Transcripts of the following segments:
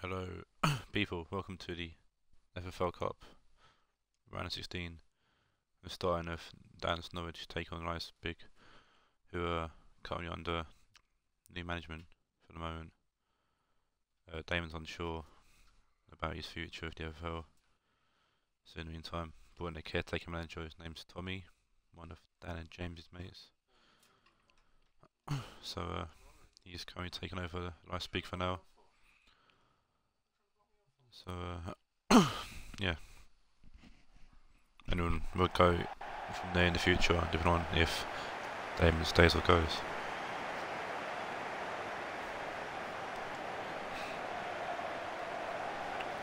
Hello, people. Welcome to the FFL Cup, round of 16. We're starting with Dan's Norwich take on Leipzig, who are currently under new management for the moment. Damon's unsure about his future with the FFL. So in the meantime, brought in a caretaker manager. His name's Tommy, one of Dan and James's mates. So he's currently taking over Leipzig for now. So yeah, and we'll go from there in the future, depending on if Damon stays or goes.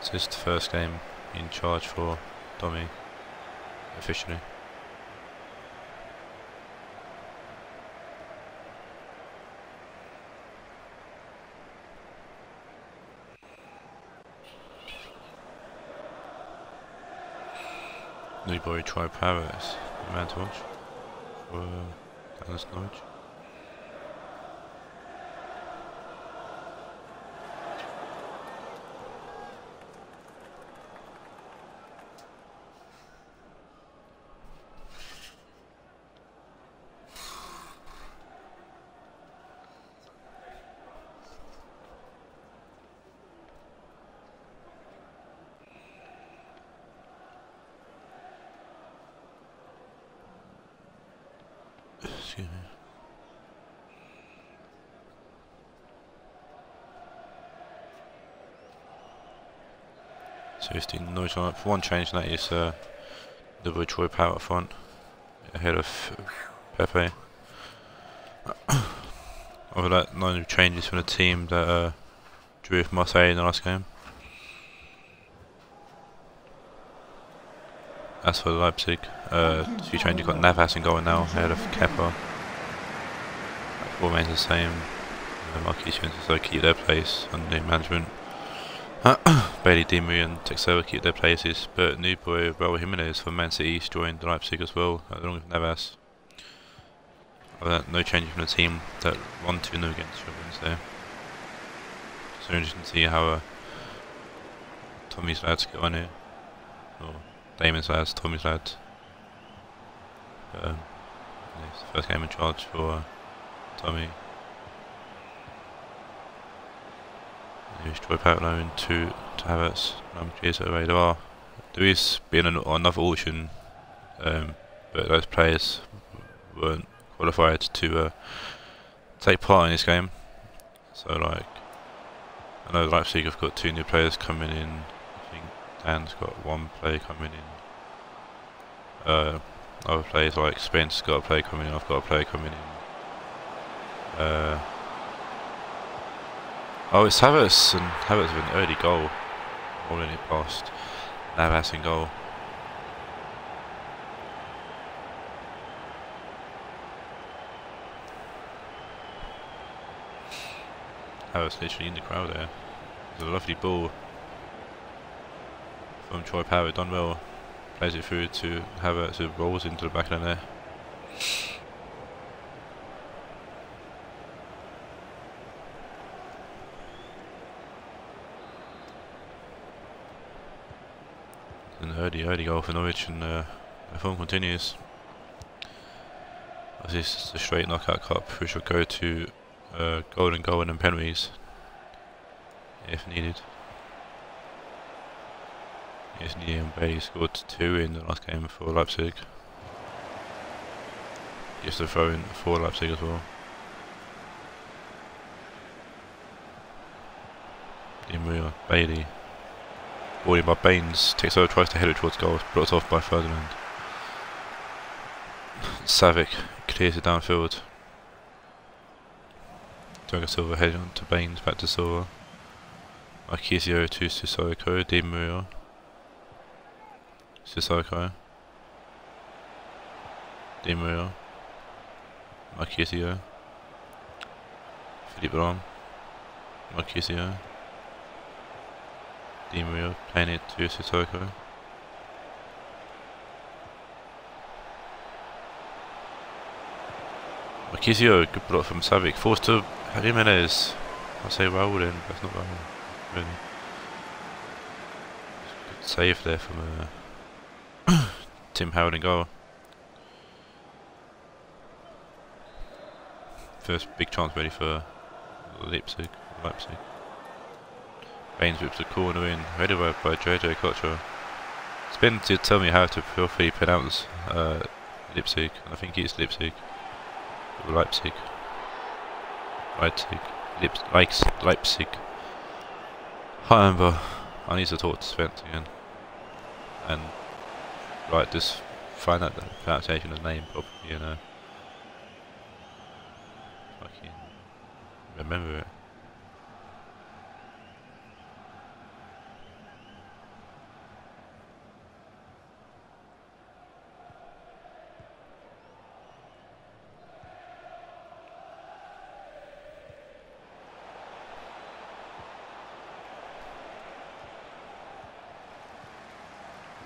So this is the first game in charge for Tommy, officially. New boy try Paris, the man to watch for Dallas Norwich. So it's the Norwich lineup. One change, and that is the Troy Power up front, ahead of Pepe. Other than that, no new changes from the team that drew with Marseille in the last game. As for Leipzig, a few changes. Got Navas in goal now, ahead of Kepa. Four remains the same. Marquis and keep their place under new management. Bailey, Demi and Texera keep their places, but new boy Raul Jimenez from Man City joined Leipzig as well, along with Navas. No change from the team that won 2-0 against Wednesday. So interesting to see how Tommy's lads get on here, or Damon's lads, Tommy's lads. It's the first game in charge for Tommy. He's Troy Power into Ajax. There is been another auction, but those players weren't qualified to take part in this game. So like, I know Leipzig have got 2 new players coming in. I think Dan's got 1 player coming in. Other players like Spence got a player coming in. I've got a player coming in. Oh, it's Havertz, and Havertz with an early goal, rolling it past Navas in goal. Havertz literally in the crowd there. It's a lovely ball from Troy Power, done well. Plays it through to Havertz, who rolls into the back of the net. An early goal for Norwich, and the form continues. This is the straight knockout cup, which will go to golden goal and then penalties if needed. Yes, and Bailey scored 2 in the last game for Leipzig. Just a throw in for Leipzig as well. Di Bailey. Ball in by Baines, takes over, tries to head it towards goal, blocked off by Ferdinand. Savic clears it downfield. Thiago Silva heading on to Baines, back to Silva. Marquisio to Sissoko, Di Maria. Sissoko. Di Maria. Marquisio. Philippe Lam. Marquisio. Di Maria playing it to Sissoko. Marquisio, good block from Savic, forced to Jimenez. I'll say Raul then, but that's not Raul, really. save there from Tim Howard in goal. First big chance ready for Leipzig. Baines whips the corner in, headed by JJ Kocher. Ben did tell me how to properly pronounce Leipzig, and I think it's Leipzig. Or Leipzig. Leipzig. However, I need to talk to Spence again. And just find out the pronunciation of the name properly, you know. Fucking remember it.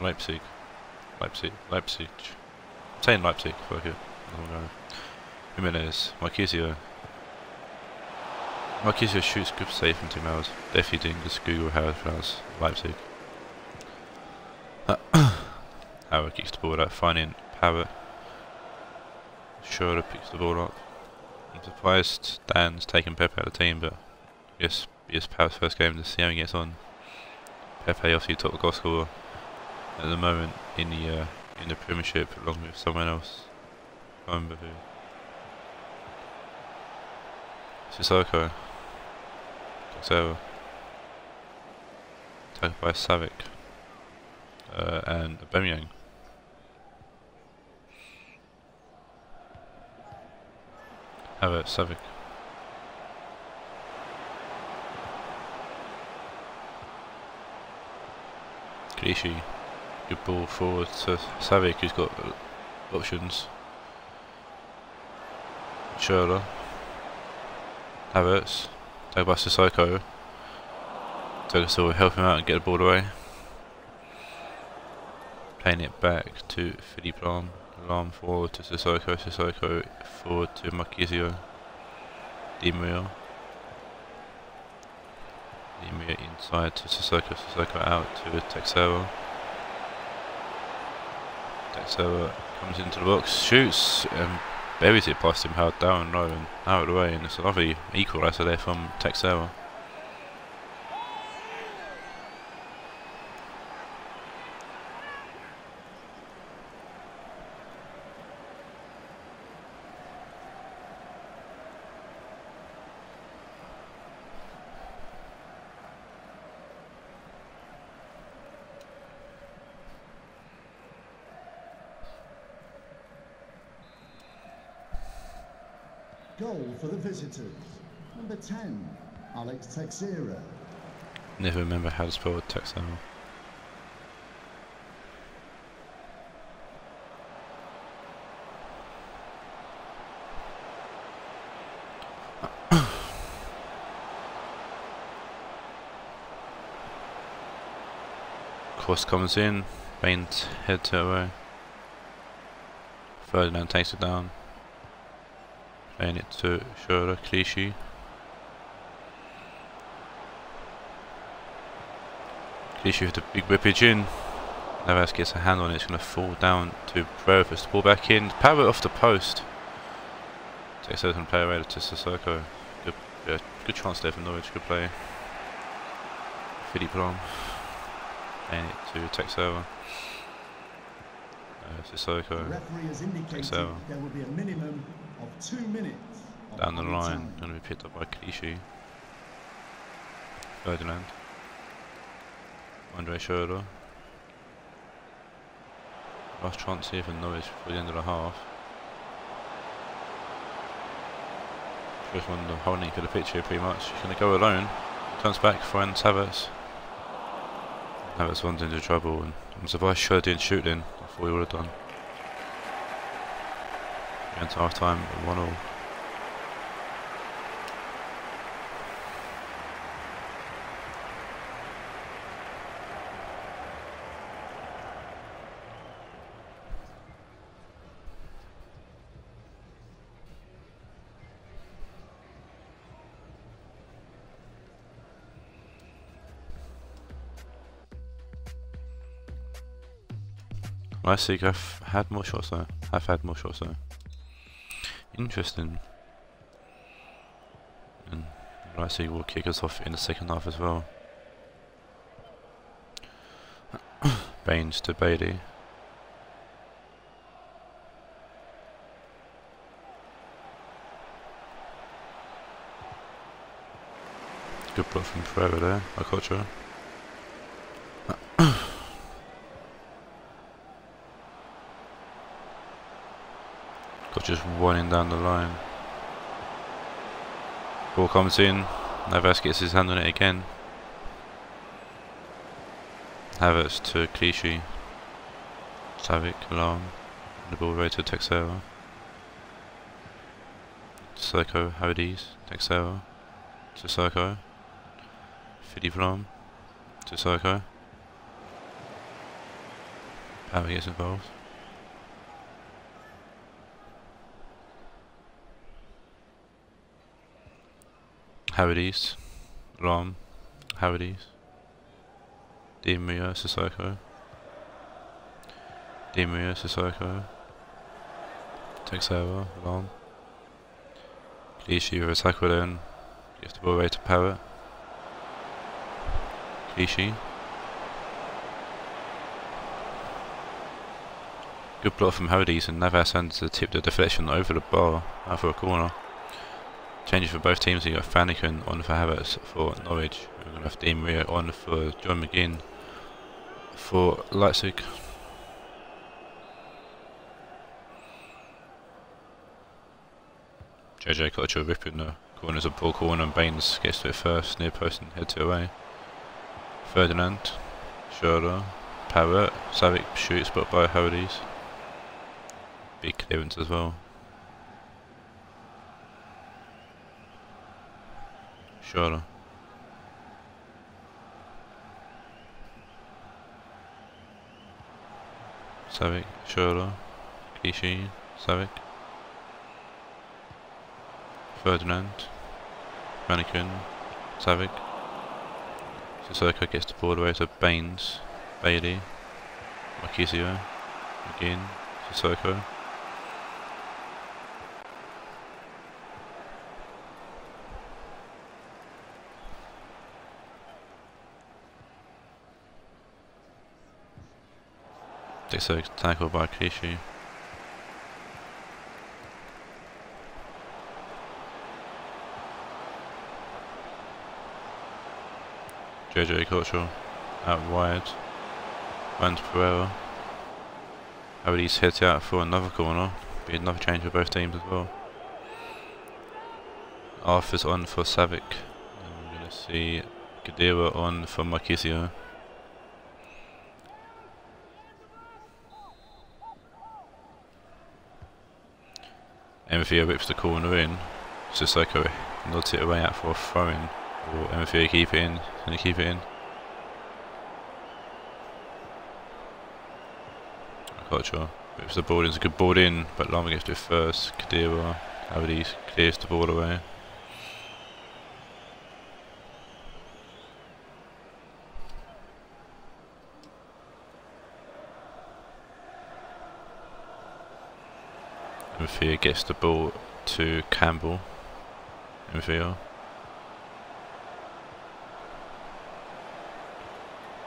Leipzig. I'm saying Leipzig, fuck it. Jimenez, Marquisio shoots good save from 2 miles. Definitely didn't just Google how to pronounce Leipzig. Howard kicks the ball out, finding Parrott. Schroeder picks the ball up. I'm surprised Dan's taken Pepe out of the team, but I guess it's Parrott's first game to see how he gets on. Pepe obviously top the goal scorer at the moment in the Premiership, along with someone else. I can't remember who. Sissoko. Texera. Attacked by Savic. And Aubameyang. Havertz, Savic. Clichy. Good ball forward to Savic, who's got options. Schürrle. Havertz. Taken by Sissoko. Togasil will help him out and get the ball away. Playing it back to Philippe Lahm. Lahm forward to Sissoko. Sissoko forward to Marquisio. Di Maria. Di Maria inside to Sissoko. Sissoko out to Texera. Texera comes into the box, shoots, and buries it past him hard down low and out of the way, and it's a lovely equaliser there from Texera. Goal for the visitors. Number 10, Alex Texera. Never remember how to spell Texera. Cross comes in, Baines head to away. Ferdinand takes it down. Playing it to Schürrle, Clichy. Clichy with the big whippage in. Navas gets a hand on it, it's going to fall down to Brevis. Ball back in, Parrott off the post. Takes out and play away to Sissoko. Good chance there for Norwich, good play. Philippe Lahm. Playing it to Texera. Sissoko. Texera. There will be a minimum of 2 minutes. Down the line, going to be picked up by Clichy. Ferdinand. Andre Schürrle. Last chance here for Norwich before the end of the half. First one holding for the pitch here pretty much. He's going to go alone. Comes back, finds Havertz. Havertz runs into trouble, and I'm surprised Schürrle didn't shoot in. I thought he would have done. Going to half time, 1-1. Leipzig have had more shots though. Interesting. And Leipzig will kick us off in the second half as well. Baines to Bailey. Good block from Pereira there, Okocha. Got just running down the line. Ball comes in, Navas gets his hand on it again. Havertz to Clichy. Savic, long. The ball right to Texera. Serko, Howdies, Texera. To Serko. Fidi Vlam. To Serko. Power gets involved. Howdies. Vlam. Howdies. Di Maria Sissoko. Di Maria Sissoko. Takes over, long. Clichy with a tackle then. Gives the ball away to Parrott. Clichy. Good block from Howdies, and Navas sends the tip the deflection over the bar out for a corner. Changes for both teams. You got Flanagan on for Havertz for Norwich. We're going to have Di Maria on for John McGinn for Leipzig. JJ Kocher ripping the corners of Paul corner, and Baines gets to it first, near post and heads it away. Ferdinand, Schroeder, Parrott, Savic shoots but by Howdies. Big clearance as well. Schroeder. Savic, Schroeder, Clichy, Savic. Ferdinand, Mannequin, Savic. Sissoko gets the ball away to Baines, Bailey, Marquisio, again, Sissoko. Takes a tackle by Clichy. JJ Kocher out wide. Runs Pereira. Howdies heads out for another corner. Be another change for both teams as well. Arthur's on for Savic. And we're going to see Gadira on for Marquisio. Mfia rips the corner in. Sissoko nods it away out for a throw-in. Or Mfia keep it in. Can he keep it in? I'm not sure. Rips the ball in. It's a good ball in, but Lama gets to it first. Kadira, Howdies clears the ball away. Mfia gets the ball to Campbell. Mfia.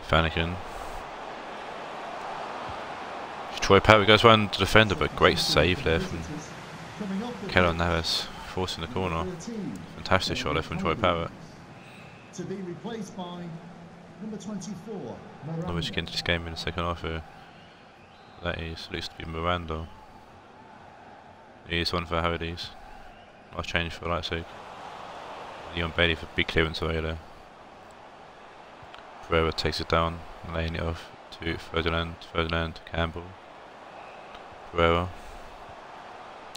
Flanagan. Troy Parrott goes round the defender, but great save there from Keylor Navas, forcing the corner. Fantastic shot there from Troy Parrott. To be replaced by number 24, Norwich get into this game in the second half here. That is looks to be Miranda. He's on for Howdies. Last change for Leipzig. Leon Bailey for big clearance away there. Pereira takes it down, laying it off to Ferdinand, Campbell, Pereira,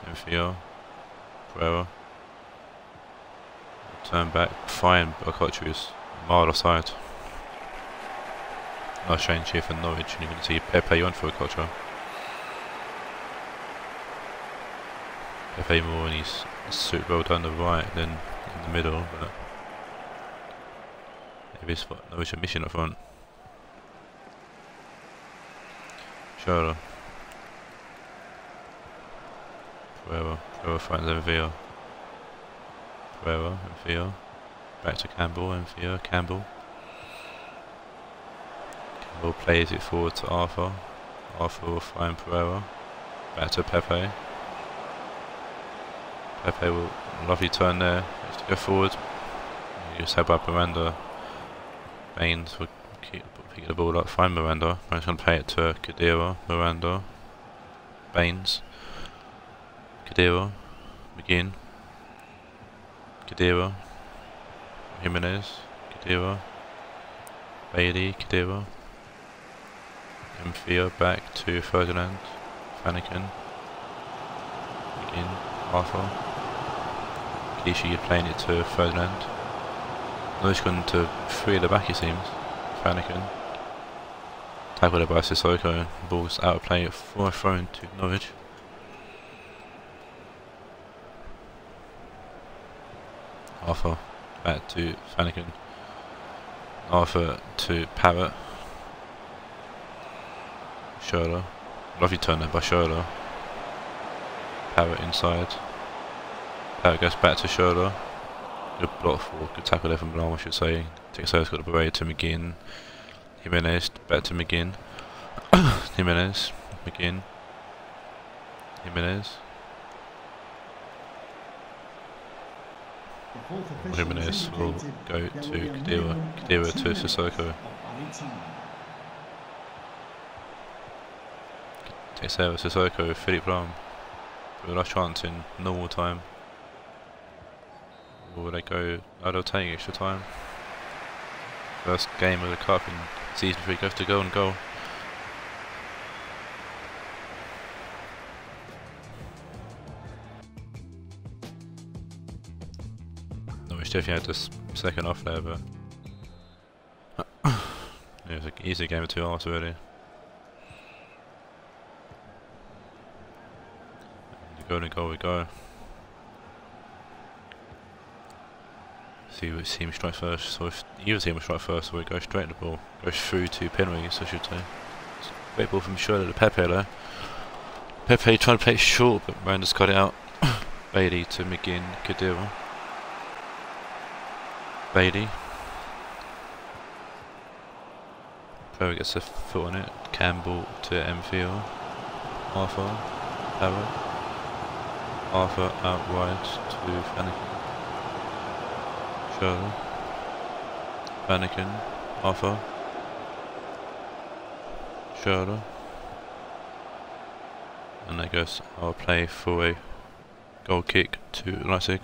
Mfia, Pereira. Turn back, fine, but Okocha is mild offside. Nice change here for Norwich, and you can see Pepe on for Okocha. Pepe more, and he's super well down the right than in the middle, but maybe it's what Norwich are missing up front. Schürrle. Pereira finds Envia. Pereira, Envia. Back to Campbell, Envia, Campbell. Campbell plays it forward to Arthur. Arthur will find Pereira. Back to Pepe. Pepe will, lovely turn there. Has to go forward. You just help out Miranda. Baines will pick the ball up, find Miranda. Miranda's going to play it to Khedira. Miranda. Baines. Khedira. McGinn. Khedira. Jimenez. Khedira. Bailey. Khedira. Mfia back to Ferdinand. Flanagan. McGinn. Arthur. Kishi, you're playing it to Ferdinand. Norwich gone to 3 at the back, it seems. Flanagan. Tackled by Sissoko. Ball's out of play for a throw to Norwich. Arthur back to Flanagan. Arthur to Parrott. Schürrle. Lovely turn there by Schürrle. Parrott inside. Parrott goes back to Schürrle. Good block for, good tackle there from Blanc, I should say. Texero's got the beret to McGinn. Jimenez back to McGinn. Jimenez. McGinn. Jimenez. Jimenez will go to Khedira. Khedira to Sissoko. Texero, Sissoko, Philippe Lahm. For the last chance in normal time. Or will they go? Oh, they'll take extra time. First game of the cup in season 3 goes to goal and goal. Norwich definitely had this second off there, but it was an easy game of 2 hours really. And goal and goal we go. See which team strikes first. So if either team will strike first, or it goes straight to the ball, goes through to penalties, I should say. Great ball from Schürrle to Pepe there. Pepe trying to play it short, but Miranda's got it out. Bailey to McGinn, Khedira. Bailey. Pereira gets a foot on it. Campbell to Mfield. Arthur. Parrott. Arthur out wide to Flanagan. Schürrle. Flanagan. Arthur. Schürrle. And that goes our play for a goal kick to Leipzig.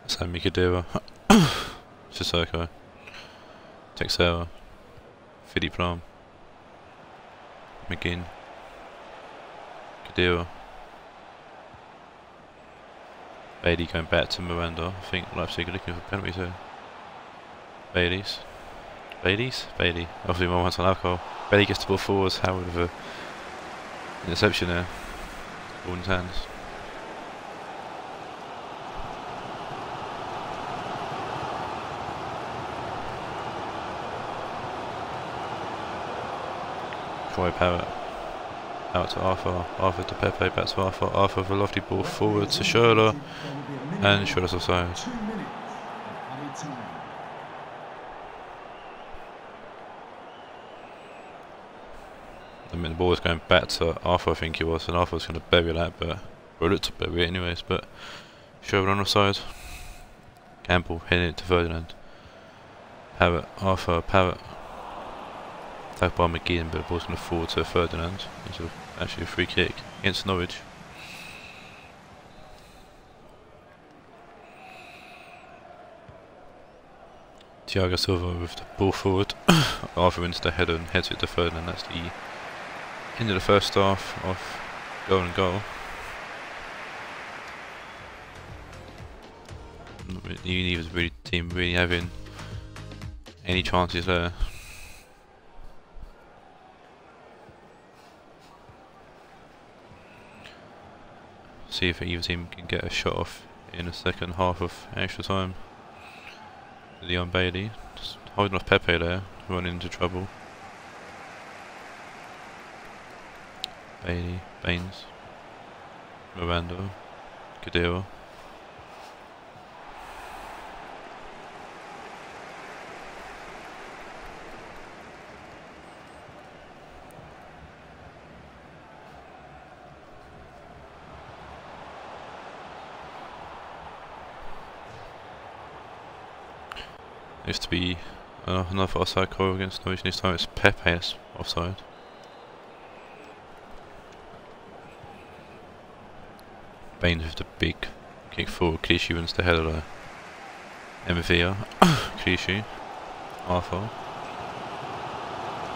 Sami Khedira. Sissoko. Texera. Philippe Lahm. McGinn. Khedira. Bailey going back to Miranda. I think Leipzig are looking for penalties here. Bailey's. Bailey. Obviously more ones on alcohol. Bailey gets the ball forwards. Howard with a interception there. Ball in his hands. Troy Parrott out to Arthur, Arthur to Pepe, back to Arthur, Arthur with a lofty ball forward to Schürrle, and Schürrle's offside. I mean the ball was going back to Arthur, I think it was, and Arthur was going to bury that, but well, it looked to bury it anyways, but Schürrle on offside. Campbell heading it to Ferdinand. Parrott, Arthur, Parrott. Tagged by McGinn, but the ball's going to fall to Ferdinand. It's actually a free kick against Norwich. Thiago Silva with the ball forward. Arthur wins the header and heads it to Ferdinand. That's the end of the first half of goal and goal. Neither really team really having any chances there. see if either team can get a shot off in the second half of extra time. Leon Bailey just holding off Pepe there, running into trouble. Bailey, Baines, Miranda, Kadira. Used to be another offside call against Norwich, this time it's Pepe that's offside. Baines with the big kick forward, Clichy wins the header there. Mvia, Clichy, Arthur,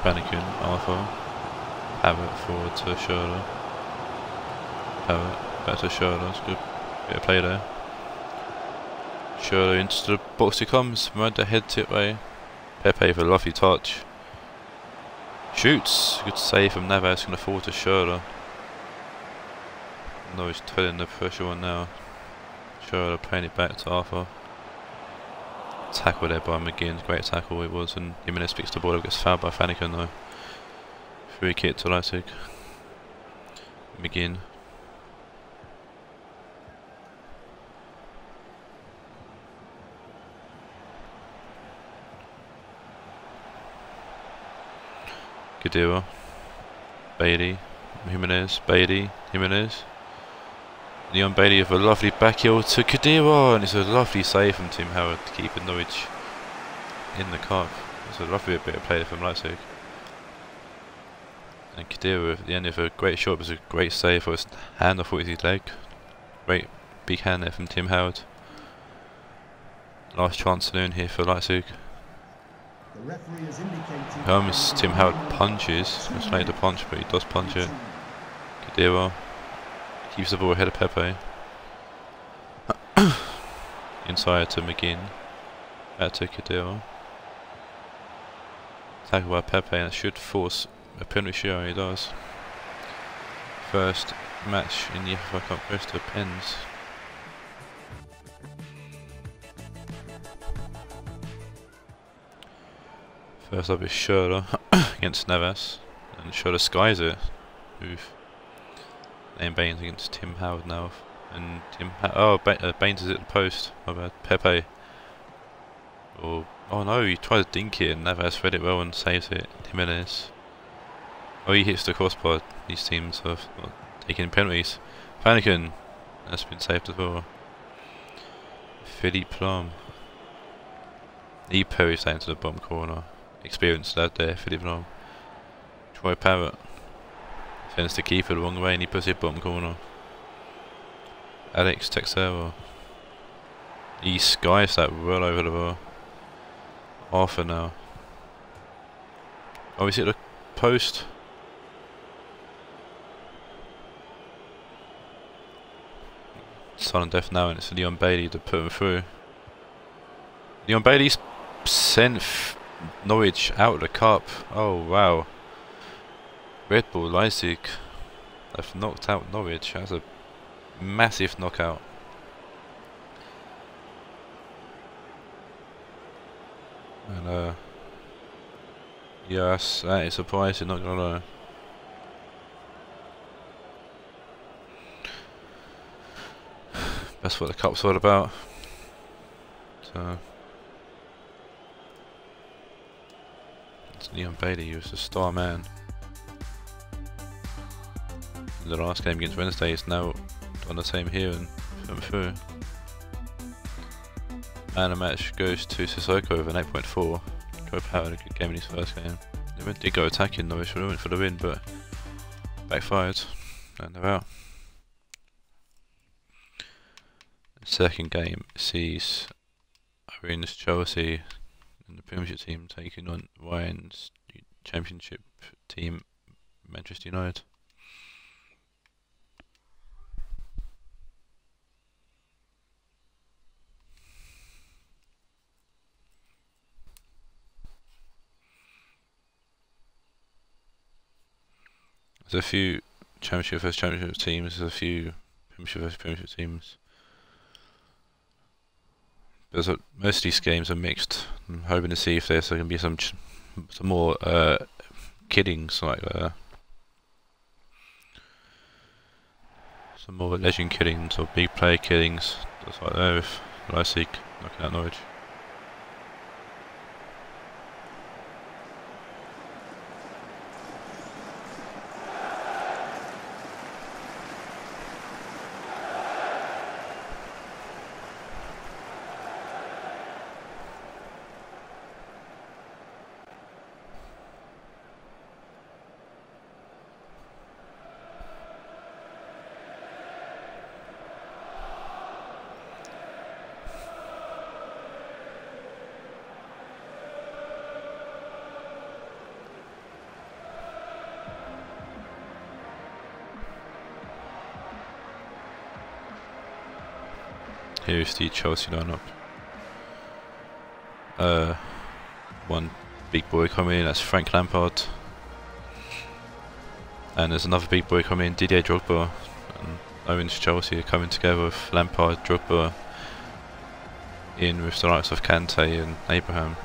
Panikin, Arthur, Pavitt forward to Schürrle, Pavitt back to Schürrle, it's good bit of play there. Schürrle into the box he comes, Miranda head tip way, Pepe with a lovely touch, shoots, good save from Navas, going to forward to Schürrle. Norwich putting the pressure on now, Schürrle playing it back to Arthur, tackle there by McGinn, great tackle it was, and Jimenez picks the ball up, gets fouled by Faniken though. Free kick to Leipzig. McGinn. Kadira, Bailey, Jimenez, Bailey, Jimenez. Leon Bailey with a lovely back heel to Kadira, and it's a lovely save from Tim Howard to keep Norwich in the cup. It's a lovely bit of play from Leipzig. And Kadira at the end of a great shot, was a great save for his hand off with his leg. Great big hand there from Tim Howard. Last chance saloon here for Leipzig. Holmes, Tim Howard punches, it's late to punch but he does punch it. Kadira keeps the ball ahead of Pepe. Inside to McGinn, back to Kadira. Tackled by Pepe and it should force a penalty show, he does. First match in the FFL Cup goes to pens. First up is Schürrle against Navas, and Schürrle skies it with Liam Baines against Tim Howard now, and Baines is at the post. My bad. Pepe. Oh no, he tried to dink it and Navas read it well and saves it. Jimenez. Oh, he hits the crossbar. These teams have not taken penalties. Faniken, that's been saved as well. Philippe Lahm. He parries down to the bottom corner. Experienced lad there, Philippe Lahm. Troy Parrott sends the keeper the wrong way and he puts it bottom corner. Alex Texera. He skies that well over the bar. Arthur now. Oh, is it the post? Sudden death now, and it's Leon Bailey to put him through. Leon Bailey's sent Norwich out of the cup. Oh wow. Red Bull Leipzig have knocked out Norwich. That's a massive knockout. And yes, that is surprising, not gonna lie. That's what the cup's all about. So it's Leon Bailey, he was the star man. The last game against Wednesday is now on the same here and through. Man of the match goes to Sissoko with an 8.4. Troy Parrott had a good game in his first game. They did go attacking Norwich for the win, but backfired and they're out. The second game sees Irene's Chelsea and the Premiership team taking on Ryan's Championship team Manchester United. There's a few Championship versus Championship teams, there's a few Premiership teams. But most of these games are mixed. I'm hoping to see if there's going to be some more kiddings, like some more legend killings or big player killings, just like that with Leipzig knocking out Norwich. Here's the Chelsea lineup. One big boy coming in, that's Frank Lampard. And there's another big boy coming in, Didier Drogba. And Owen's Chelsea are coming together with Lampard, Drogba, in with the likes of Kante and Abraham.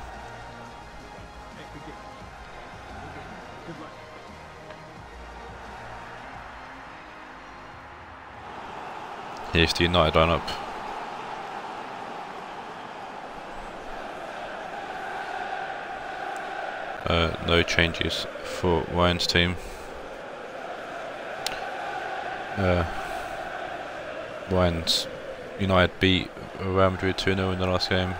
Here's the United lineup. No changes for Ryan's team. Ryan's United beat Real Madrid 2-0 in the last game.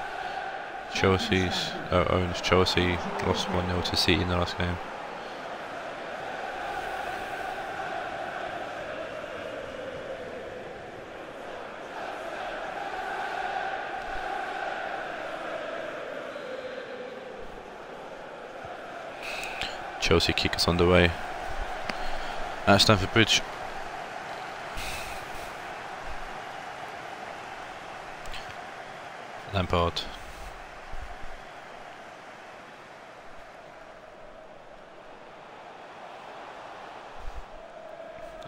Owen's Chelsea lost 1-0 to City in the last game. Chelsea kick is underway at Stamford Bridge. Lampard.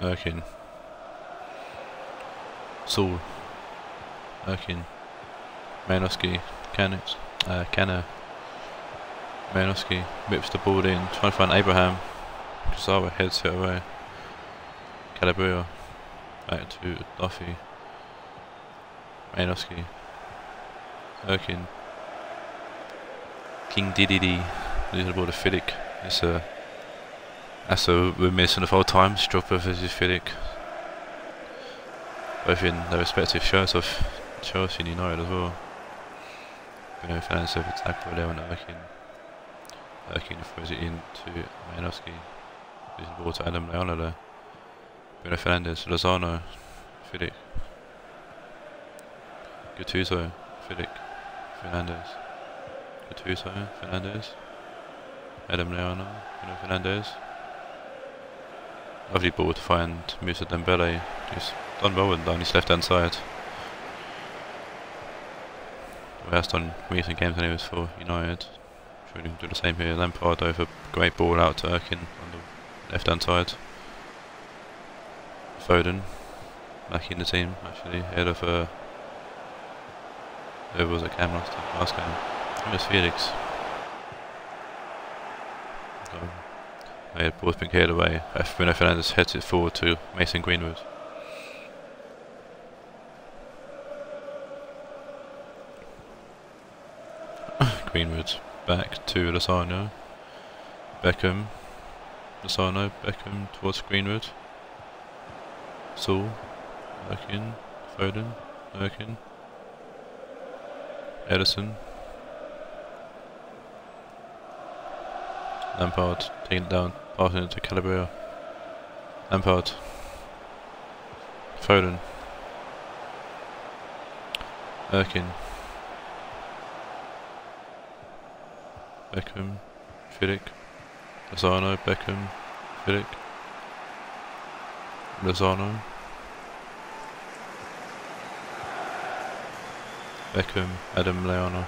Erkin. Saul. Erkin. Malinowski. Canner. Malinowski whips the ball in, trying to find Abraham. Kazawa heads it away. Calabria back to Duffy. Malinowski. Erkin. King Diddy losing the ball to Fidik. That's a remiss in the whole time. Drogba versus Fidik. Both in their respective shirts of Chelsea and United as well. Bruno Fernandes over tackle there on Erkin. Erkin throws it in to Malinowski. Losing the ball to Adam Leona there. Bruno Fernandes, Lozano, Fidik. Gattuso, Fidik, Fernandes. Gattuso, Fernandes. Adam Leona, Bruno Fernandes. Lovely ball to find Moussa Dembele. Just done well down his left hand side. Well, that's done recent games anyways for United. Sure we can do the same here. Lampard over, great ball out to Erkin on the left hand side. Foden back in the team actually, ahead of whoever was at Cam last game. I think it was Felix. The ball's been cleared away. Bruno Fernandes heads it forward to Mason Greenwood. Greenwood back to Lozano. Beckham. Lozano. Beckham towards Greenwood. Saul. Erkin. Foden. Erkin. Edison. Lampard taking it down, passing it to Calabria. Lampard. Foden. Erkin. Beckham. Fidik. Lozano. Beckham. Fidik. Lozano. Beckham. Adam Leona.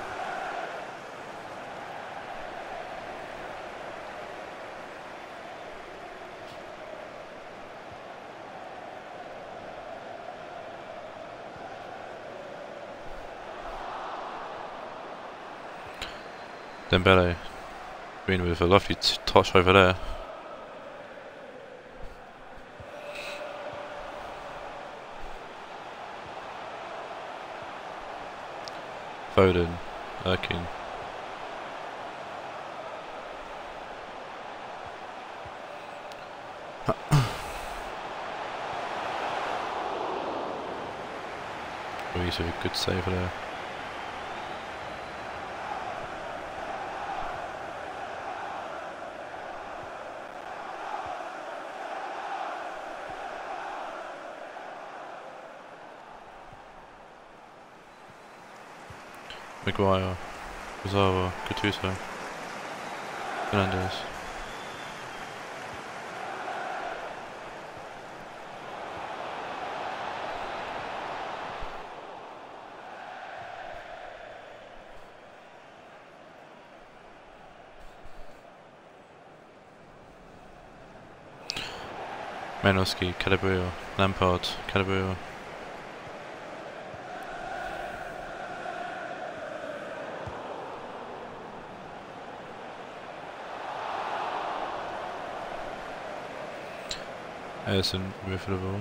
Dembele. Green with a lovely touch over there. Foden. Erkin. He's a good save there. Maguire, Pizarro, Gattuso, Fernandes. Malinowski, Calabria, Lampard, Calabria. Edison with the ball.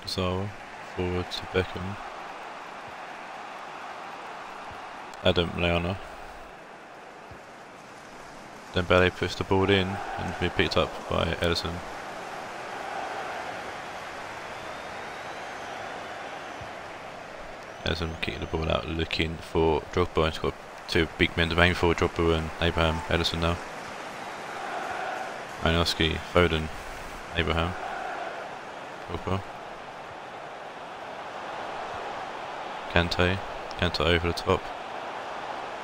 Pizarro forward to Beckham. Adam Leona. Dembele puts the ball in and be picked up by Edison. Edison kicking the ball out, looking for Drogba. He's got two big men to aim for, Drogba and Abraham. Edison now. Malinowski, Foden, Abraham, Drogba. Kante over the top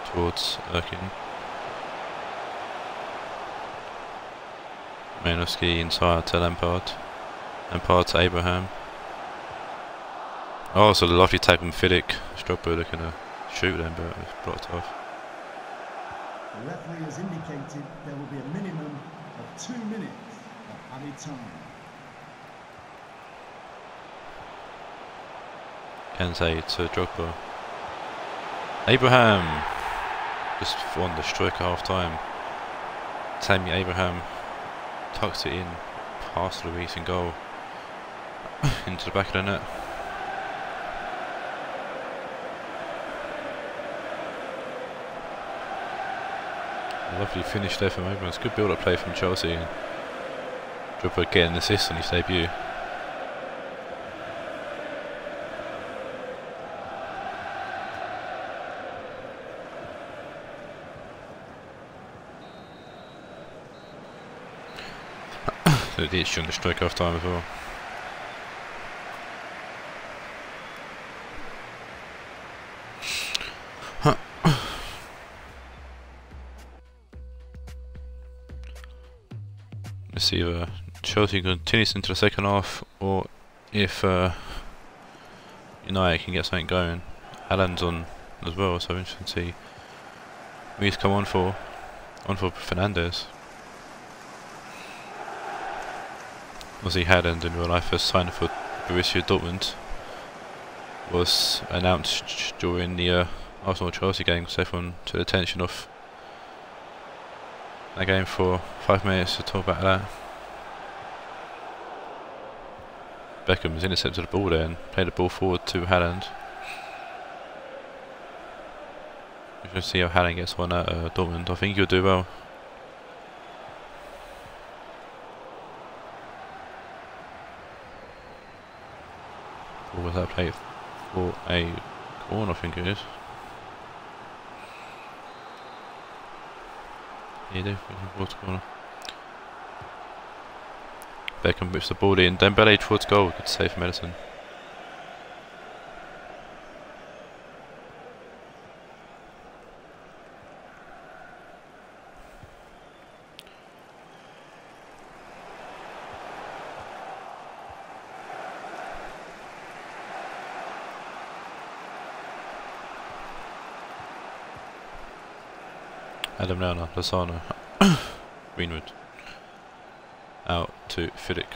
towards Erkin. Malinowski inside to Lampard. Lampard to Abraham. Oh, so the lovely tackle from Fidik. Drogba looking to shoot them, but it's blocked off. The referee has indicated there will be a minimum of 2 minutes of added time. Kante to Drogba. Abraham! Just won the stroke at half time. Tammy Abraham tucks it in past Luis and goal into the back of the net. Lovely finish there from Abraham. It's good build-up play from Chelsea. And Drogba getting an assist on his debut. So they shouldn't have struck off time as well. Let's see if Chelsea continues into the second half, or if United can get something going. Alan's on as well, so interesting to see who he's come on for Fernandes. Obviously Haaland in real life has signed for Borussia Dortmund. Was announced during the Arsenal-Chelsea game, so everyone took the attention off that game for 5 minutes to talk about that. Beckham's intercepted the ball there and played the ball forward to Haaland. We should see how Haaland gets on at Dortmund. I think he'll do well. Or was that played for a corner? I think it is. Yeah, definitely towards corner. Beckham whips the ball in. Dembele towards goal. Good save from Edison. Adam Lallana, Lozano, Greenwood, out to Fidik,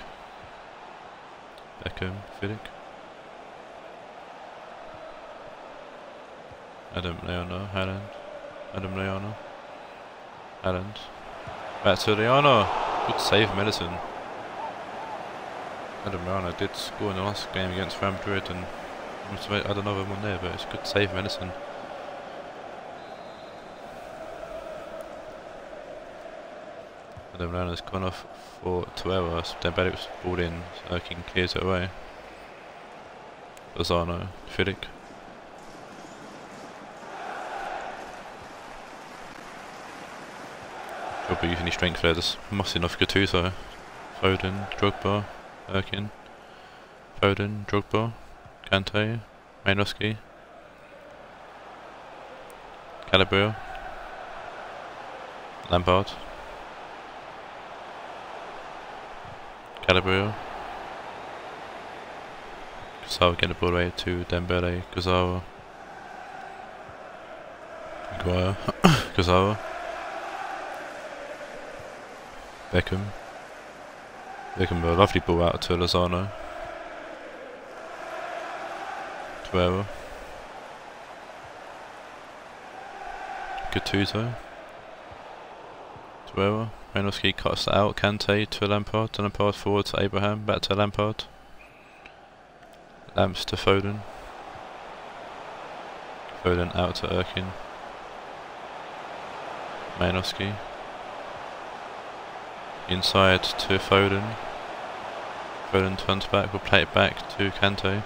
Beckham, Fidik, Adam Leona, Haaland. Adam Leona. Haaland. Back to Leona. Good save, Medicine. Adam Leona did score in the last game against Real Madrid and must have had another one there, but it's good save, Medicine. Adam Leona's gone off for Tuera. Dembele was balled in, so Erkin clears it away. Lozano, Fidik. Drogba using his strength there, just mussing off Gattuso. Foden, Drogba, Erkin. Foden, Drogba, Kante, Malinowski. Calabria. Lampard. Calabria. Gazzaro getting the ball away to Dembele, Gazzaro. Maguire. Gazzaro. Beckham. Beckham, a lovely ball out to Lozano. Tuera. Gattuso. Tuera. Malinowski cuts that out. Kante to Lampard. Lampard forward to Abraham. Back to Lampard. Lamps to Foden. Foden out to Erkin. Malinowski. Inside to Foden. Foden turns back, will play it back to Kante.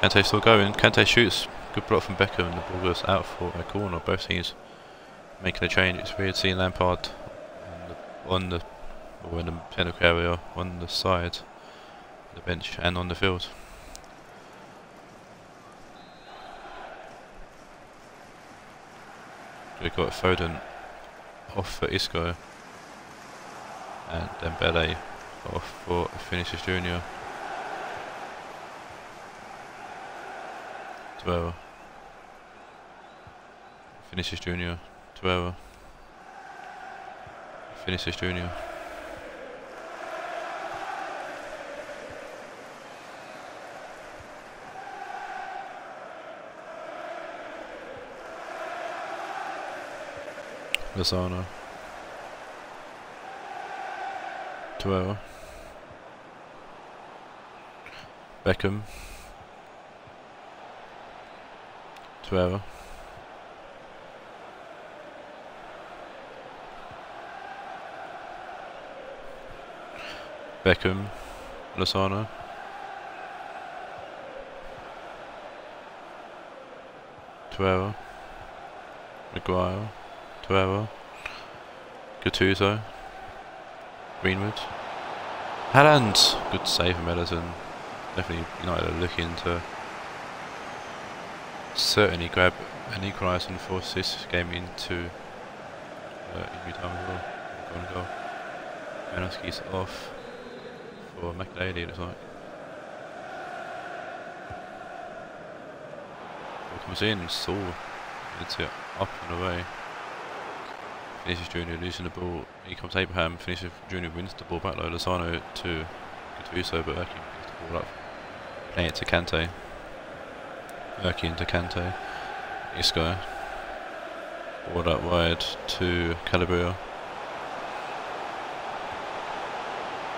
Kante still going. Kante shoots. Good block from Beckham and the ball goes out for a corner. Both teams making a change. It's weird seeing Lampard in the technical area, on the side, the bench and on the field. We've got Foden off for Isco and Dembele off for Vinicius Junior. Tuera. Vinicius Junior. Tuera. Vinicius Junior. Lozano. Tuera. Beckham. Tuera. Beckham. Lozano. Tuera. Maguire. Tuera. Gattuso. Greenwood. Haaland! Good save from Ederson. Definitely United are looking to certainly grab an equaliser and force this game into injury time as well. Golden goal. Malinowski's off for McLeody, it looks like. Ball comes in, Saul gets it up and away. Vinicius Junior losing the ball. Here comes Abraham. Vinicius Junior wins the ball back. Lozano to Gattuso, but Erkin picks the ball up. Playing it to Kante. Erkin to Kante. Isco. Ball out wide to Calabria.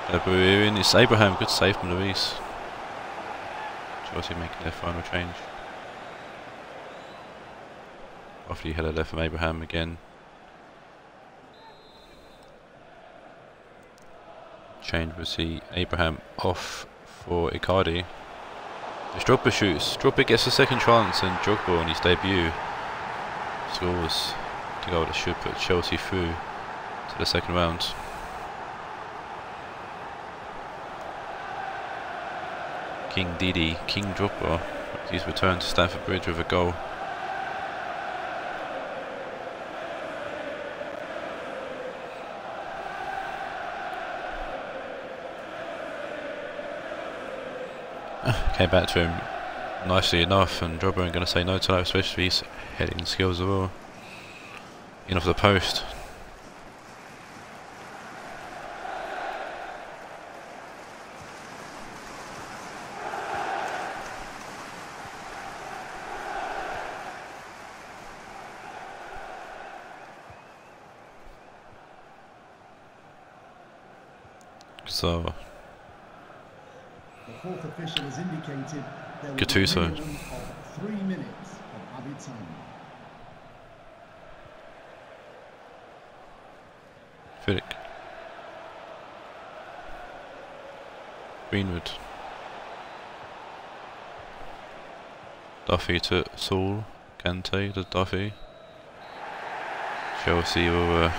Calabria in. It's Abraham. Good save from Luis. Chelsea making their final change. After you had a left from Abraham again. Change, we'll see Abraham off for Icardi. As Drogba shoots, Drogba gets a second chance and Drogba on his debut scores the goal that should put Chelsea through to the second round. King Didi, King Drogba, he's returned to Stamford Bridge with a goal. Came back to him nicely enough, and Drogba ain't going to say no to that, especially his heading skills as well. In off the post. So The fourth official has indicated there will be a Gattuso. minimum of 3 minutes of added time. Fidic. Greenwood. Duffy to Saul. Kante to Duffy. Chelsea will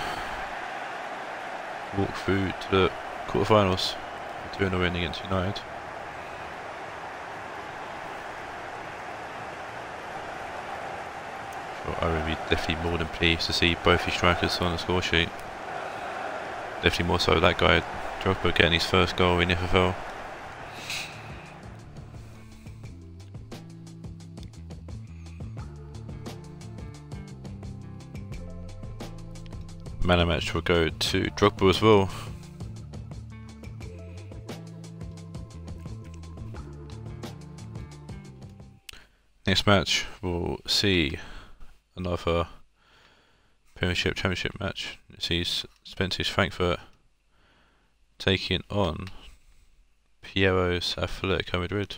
walk through to the quarterfinals. 2-0 win against United. I would be definitely more than pleased to see both his strikers on the score sheet. Definitely more so that guy, Drogba, getting his first goal in FFL. Man of match will go to Drogba as well. Next match we'll see another Premiership Championship match. It sees Spencer's Frankfurt taking on Piero's Atletico Madrid.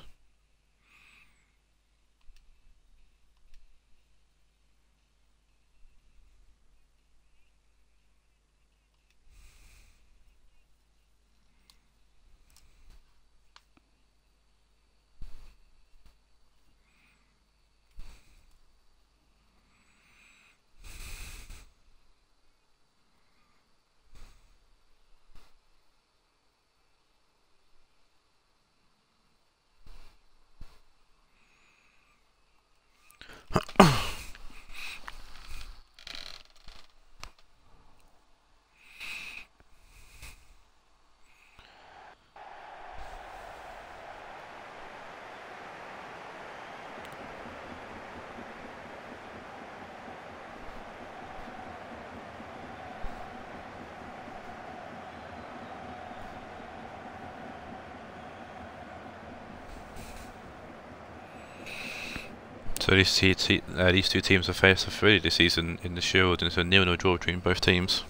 So these two teams have faced off already this season in the Shield, and it's a 0-0 draw between both teams.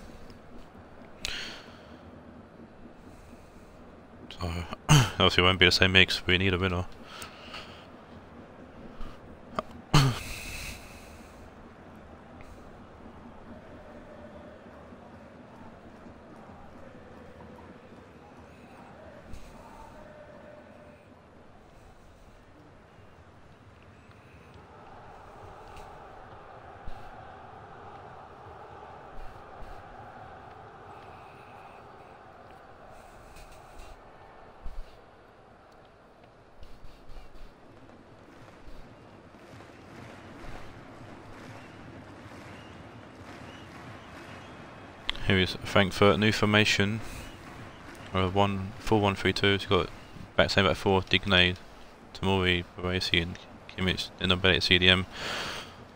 So obviously it won't be the same mix, we need a winner. Here is Frankfurt, new formation. 4-1-3-2. It's got same back four, Digne, Tamori, Baresi and Kimmich, then Bellet at CDM.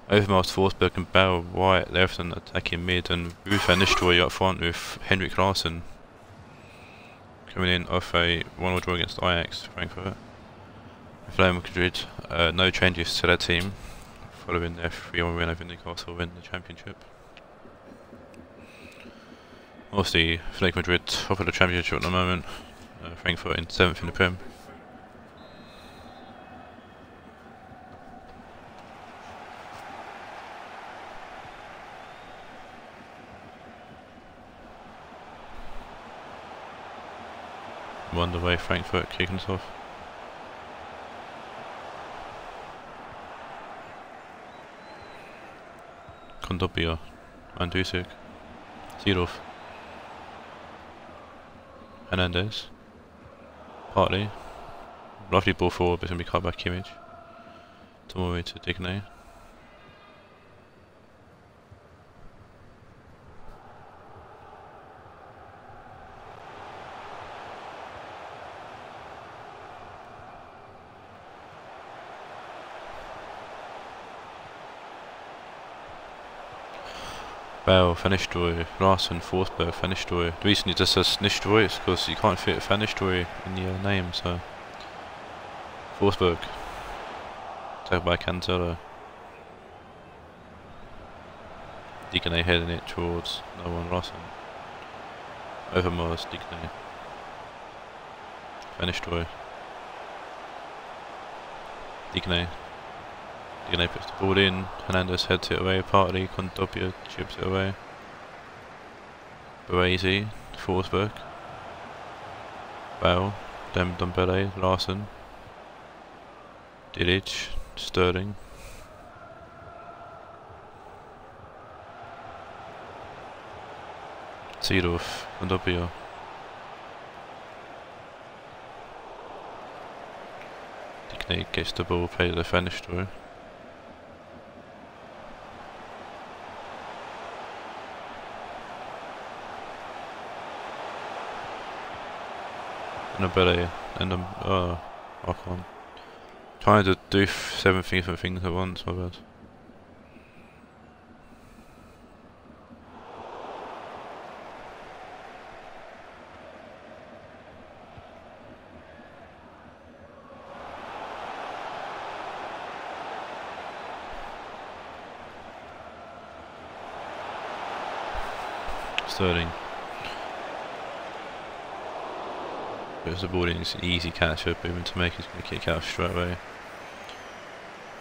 Overmars, Forsberg and Bauer White, left and attacking mid, and Ruth van Nistelrooy up front with Henrik Larsson coming in off a 1-1 draw against Ajax, Frankfurt. Real Madrid, no changes to their team following their 3-1 win over Newcastle in the Championship. Obviously, Atletico Madrid top of the Championship at the moment, Frankfurt in 7th in the Prem. Underway, Frankfurt kicking us off. Kondopia, Mandusik, Zirov, Hernandez, Hartley, lovely ball forward, but it's going to be cut by Kimmich. Tomori to Digne. Bell, Van Nistelrooy, Larsson, Forsberg, Van Nistelrooy. The reason it just says Nistelrooy is because you can't fit Van Nistelrooy in your name, so Forsberg, taken by Cancelo. Digne heading it towards no one, Larsson. Overmars, Digne. Van Nistelrooy. Digne puts the ball in, Hernandez heads it away, partly, Kondogbia chips it away. Baresi, Forsberg. Bale, Dembele, Larsen. Dilic, Sterling. Seedorf, Kondogbia. Digne gets the ball, plays the Van Nistelrooy. Nobody, and I can't. Trying to do 7 different things at once, my bad. Sterling. Puts the ball in, it's an easy catch up, even to make he's going to kick out straight away.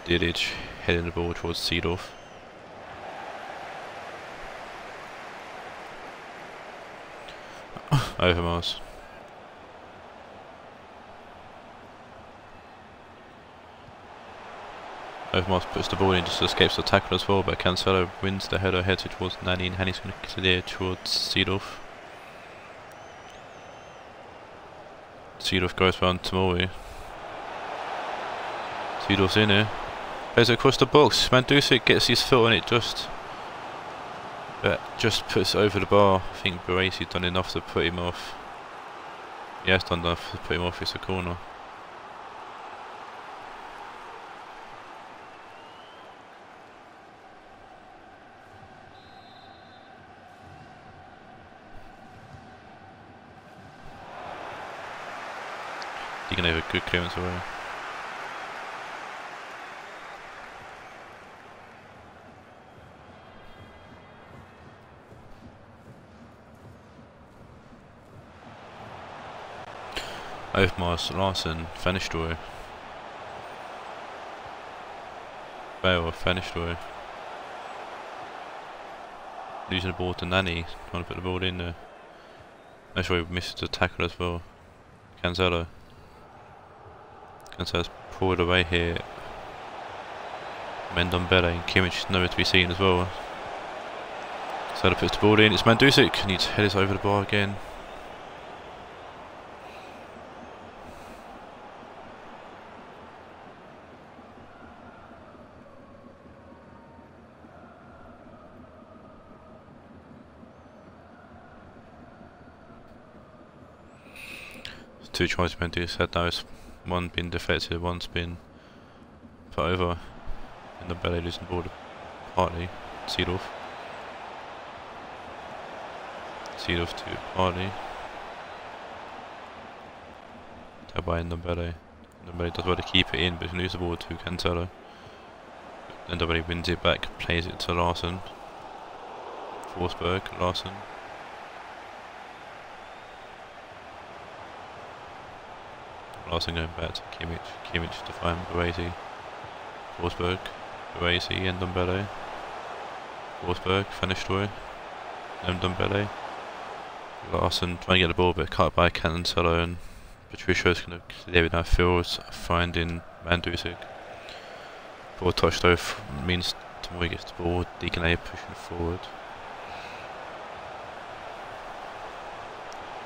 Dilic heading the ball towards Seedorf. Overmars. Overmars puts the ball in, just escapes the tackle as well, but Cancelo wins the header, heads it towards Nani, and Nani's going to clear towards Seedorf. Seedorf goes round Tomori. Seedorf's in here. Plays it across the box. Mandzukic gets his foot on it just puts it over the bar. I think Baresi done enough to put him off. He has done enough to put him off. It's a corner. You can have a good clearance away. Overmars, Larsen, Van Nistelrooy. Bale, Van Nistelrooy. Losing the ball to Nani, trying to put the ball in there. Make sure he missed the tackle as well. Cancelo. Cancelo's pulled away here. Mendombele and Kimmich nowhere to be seen as well. Cancelo puts the ball in, it's Mandzukic, and he's headed over the bar again. Two tries Mandzukic had now, it's one been deflected, one's been put over, and the belly losing the ball partly. Seedorf to partly. Tapped by Ndombele. Ndombele does well to keep it in, but he loses the ball to Cancelo. Ndombele wins it back, plays it to Larsen. Forsberg, Larsen. Larsen going back to Kimmich to find Baresi. Forsberg, Baresi, Ndombele. Forsberg, Van Nistelrooy, Ndombele. Larsen trying to get the ball, but cut by Cancelo, and Patricio's going to clear it now. Fields finding Mandzukic. Ball touched though means Tomori gets the ball. Digne pushing forward.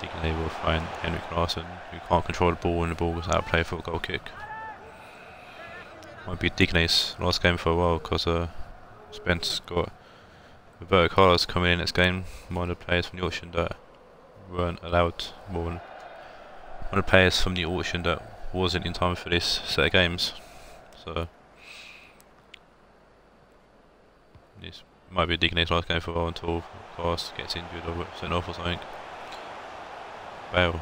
Digne will find Henrik Larsen, who can't control the ball, and the ball was out of play for a goal kick. Might be Digne's last game for a while, because Spence got Roberto Carlos coming in this game, one of the players from the auction that weren't allowed, one of the players from the auction that wasn't in time for this set of games. So this might be Digne's last game for a while until Carlos gets injured or sent off or something. Bale.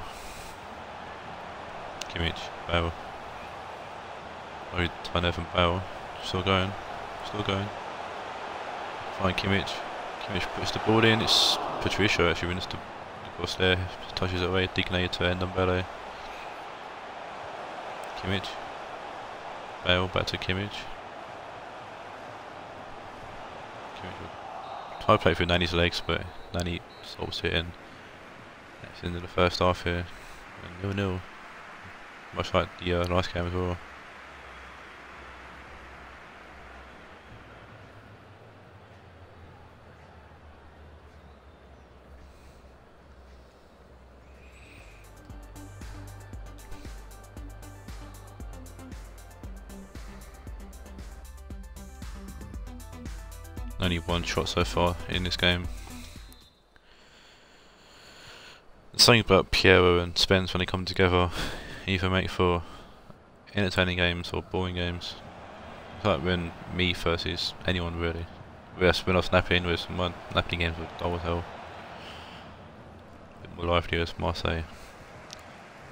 Kimmich, Bale. Oh, Tyner from Bale. Still going. Find Kimmich. Kimmich puts the ball in. It's Patricio actually wins the cross there. Touches it away. Digne to Ndombele. Kimmich. Bale back to Kimmich. Kimmich will try to play through Nani's legs, but Nani sorts it in. That's the end of the first half here. 0-0. Much like the last game as well. Only one shot so far in this game. There's something about Piero and Spence when they come together, either make for entertaining games or boring games. It's like when me versus anyone really. Whereas when I was napping with my napping games were dull as hell. A bit more lively as Marseille.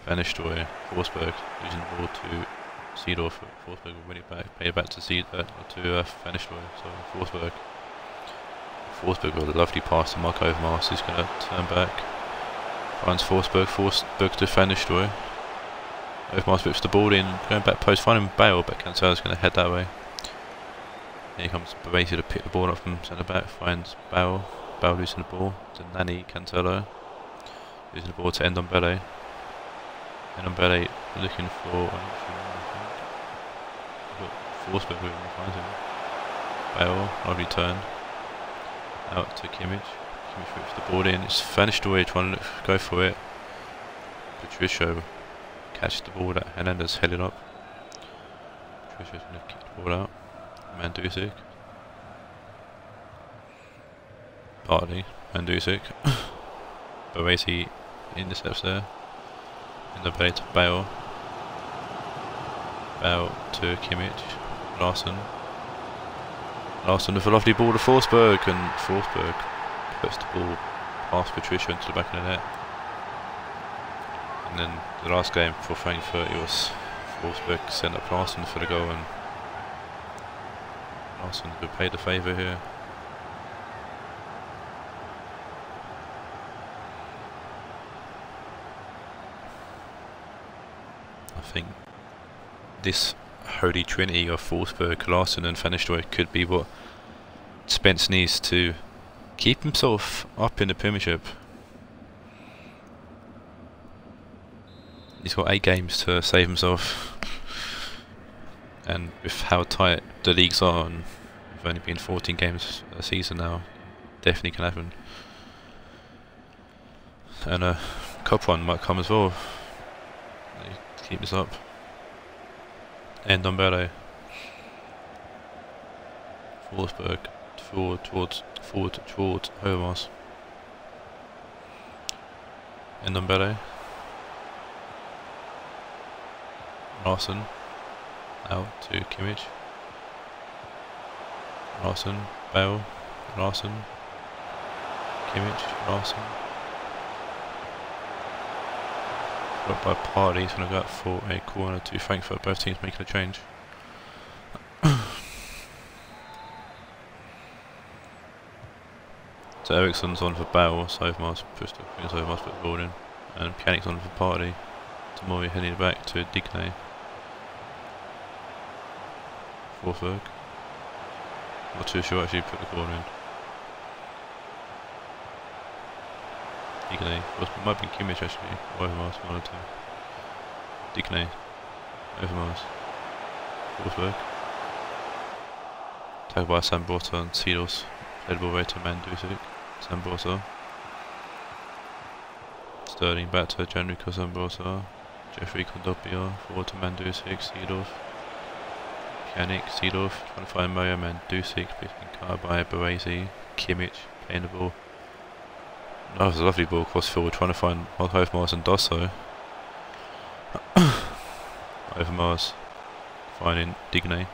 Van Nistelrooy, Forsberg losing the ball to Seedorf. Forsberg will win it back, pay it back to Van Nistelrooy. So Forsberg. Forsberg with a lovely pass to Mark Overmars. He's going to turn back. Finds Forsberg to Van Nistelrooy. Overmars whips the ball in, going back post, finding Bale, but Cancelo's going to head that way. Here comes Baresi to pick the ball up from centre back, finds Bale. Bale losing the ball to Nani, Cancelo. Losing the ball to Ndombele. Ndombele looking for Forsberg who finds him. Bale, lovely turn. Out to Kimmich. Kimmich whips the ball in. It's Van Nistelrooy trying to go for it. Patricio catches the ball that Hernandez headed up. Patricio's going to kick the ball out. Mandzukic. Partly Mandzukic. Baresi intercepts there. In the play to Bale. Bale to Kimmich. Larsson. Larsson with a lovely ball to Forsberg, and Forsberg puts the ball past Patricio into the back of the net. And then the last game for Frankfurt, it was Forsberg sent up Larsson for the goal, and Larsson could pay the favour here. I think this holy trinity of Forsberg, Larsson and Van Nistelrooy could be what Spence needs to keep himself up in the Premiership. He's got 8 games to save himself, and with how tight the leagues are, and with only been 14 games a season now, definitely can happen. And a cup run might come as well. Keep this up. Ndombele. Forsberg forward towards Overmars. Ndombele. Larsson. Out to Kimmich. Larsson. Bale. Larsson. Kimmich. Larsson. Blocked by Party. He's going to go out for a corner to Frankfurt. Both teams making a change. So Eriksson's on for Bale. So Overmars pushed it. I think Overmars put the ball in. And Pjanic's on for Party. Tomori heading back to Digne. Forsberg. Not too sure actually put the corner in. Digne. Might be Kimmich actually. Overmars, one or two. Digne. Overmars. Forsberg. Tagged by Samborta and Seedorf. Played the ball away to Mandzukic. Samborta. Sterling back to Gianluca Samborta. Jeffrey Kondogbia forward to Mandzukic. Seedorf. Pjanic. Seedorf trying to find Mario Mandzukic. Being cut by Baresi. Kimmich playing the ball. That was a lovely ball across field, trying to find Mark Overmars and Dosso. Overmars finding Digne.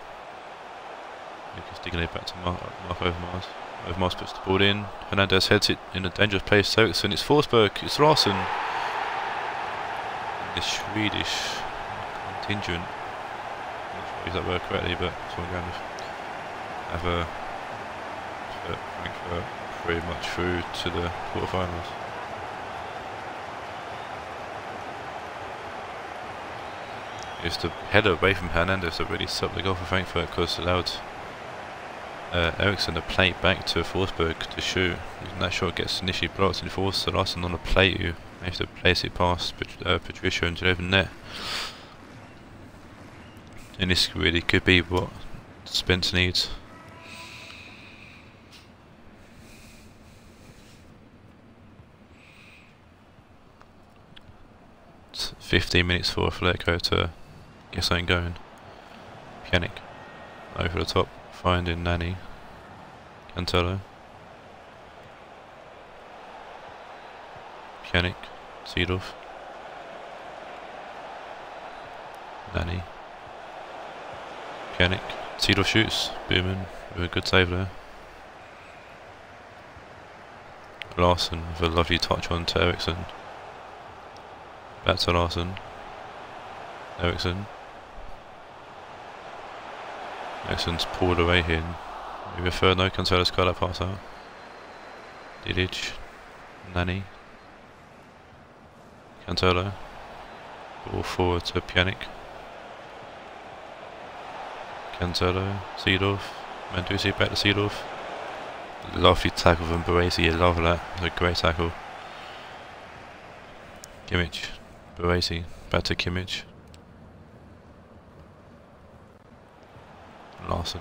Lucas Digne back to Mark Overmars. Overmars puts the ball in. Hernandez heads it in a dangerous place. Eriksson, it's Forsberg, it's Larsson. The Swedish contingent. I'm not sure I use that word correctly, but that's what I'm going to have a Frankfurt pretty much through to the quarterfinals. It was the header away from Hernandez that really stopped the goal for Frankfurt, because it allowed Eriksson to play back to Forsberg to shoot. And that shot gets initially blocked and forced to Larsen on a play. You have to place it past Patricia into the open net. And this really could be what Spence needs. It's 15 minutes for Atletico to get something going. Pjanic over the top, finding Nani. Cantello. Pjanic, Seedorf. Nani. Pjanic. Seedorf shoots. Boomen with a good save there. Larsen with a lovely touch on to Eriksson. Back to Larsen. Eriksson. Eriksson's pulled away here. We refer, no, Cancelo's got that pass out. Didic. Nani. Cancelo. Ball forward to Pjanic. Cancelo. Seedorf. Mandusi back to Seedorf. Lovely tackle from Baresi, I love that. It was a great tackle. Kimmich. Baresi. Back to Kimmich. Larsen.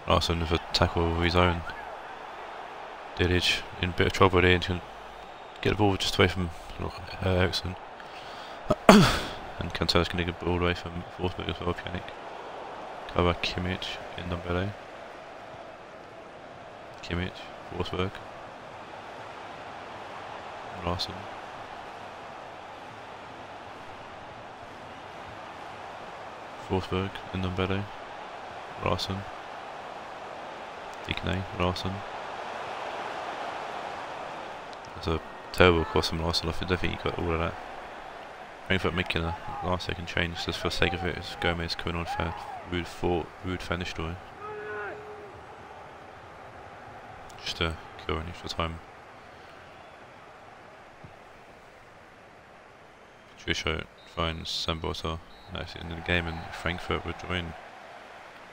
Larsen with a tackle of his own. Didic in a bit of trouble there, and can get the ball just away from Eriksson. And Cancelo's going to get the ball away from Forsberg as well. Pjanic. Cover Kimmich in Ndombele. Kimmich, Forsberg. Larsen. Forsberg in Ndombele. Larsen. Digne, Larsen. That's a terrible cross from Larsen. I think he got all of that. Frankfurt making a last second change just for the sake of it. It's Gomez coming on for Ruud van Nistelrooy. Just to kill an extra time. Patricio finds Sambota at the end of the game, and Frankfurt will join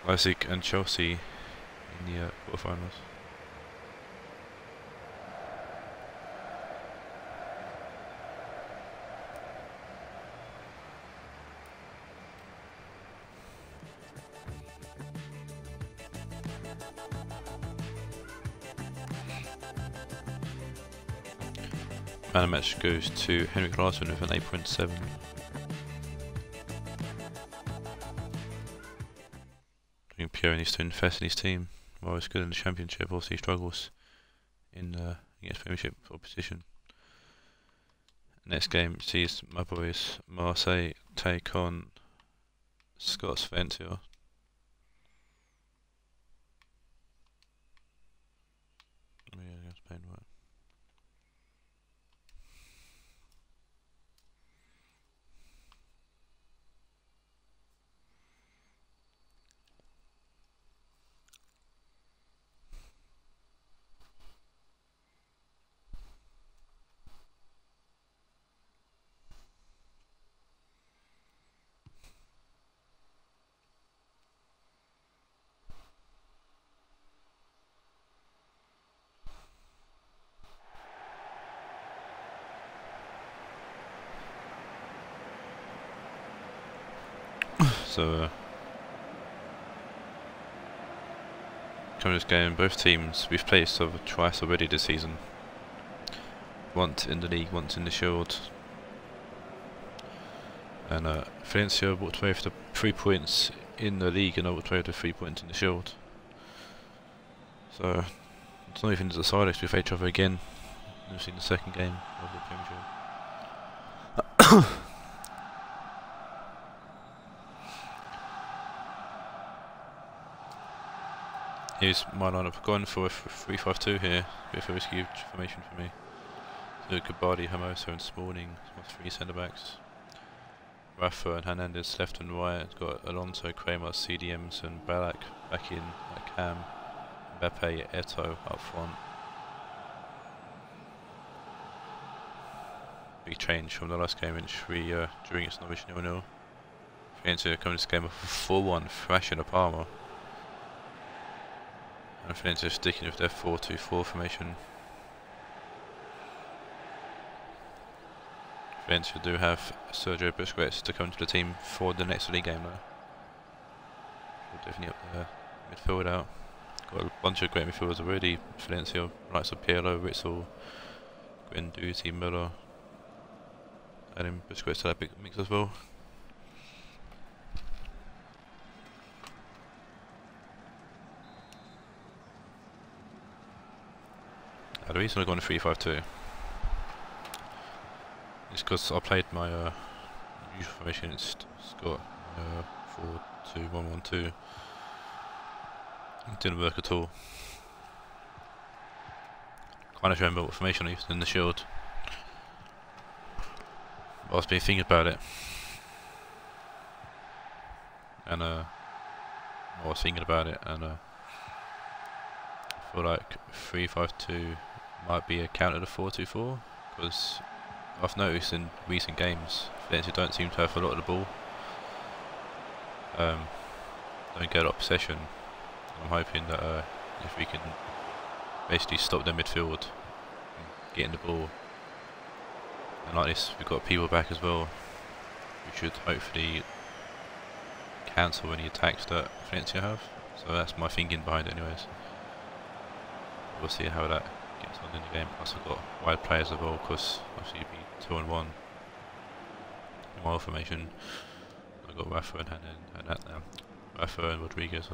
Leipzig and Chelsea in the quarterfinals. Man of the match goes to Henrik Larsson with an 8.7. Pierre needs to invest in his team. While he's good in the championship, also he struggles in against Premiership opposition. Next game sees my boys Marseille take on Scots Valencia. So, coming to this game, both teams, we've played twice already this season. Once in the league, once in the Shield. And Valencia walked away with the 3 points in the league, and I walked away with the 3 points in the Shield. So, it's not even decided if we face each other again. We've seen the second game of the Premiership. Here's my lineup. Going for a 3-5-2 here. Bit of a risky formation for me. So Gabbardi, Hermoso and Smalling, 3 centre backs. Rafa and Hernandez left and right. Got Alonso, Kramer, CDMs and Ballack back in at Cam. Mbappe, Eto'o up front. big change from the last game in which we drew against Norwich 0-0. Valencia coming to this game off a 4-1 thrashing of Parma. And Valencia sticking with their 4-2-4 formation. Valencia do have Sergio Busquets to come to the team for the next league game though. We'll definitely up the midfield out. Got a bunch of great midfielders already. Valencia, likes of Pirlo, Ritzel, Guendouzi, Müller. Adding Busquets to that big mix as well. The reason I've gone 3-5-2 is because I played my usual formation against Scott 4-2-1-1-2. It didn't work at all. Kind of remember what formation I used in the Shield. But I was been thinking about it, and I feel like 3-5-2 might be a counter to 4-2-4, because I've noticed in recent games Valencia don't seem to have a lot of the ball. Don't get a lot of possession. I'm hoping that if we can basically stop their midfield and get in the ball, and like this we've got people back as well, we should hopefully cancel any attacks that Valencia have. So that's my thinking behind it anyways. We'll see how that gets on in the game. Plus I've got wide players as well, because obviously you'd be 2-on-1 in my formation. I've got Rafa and Rafa and Rodriguez,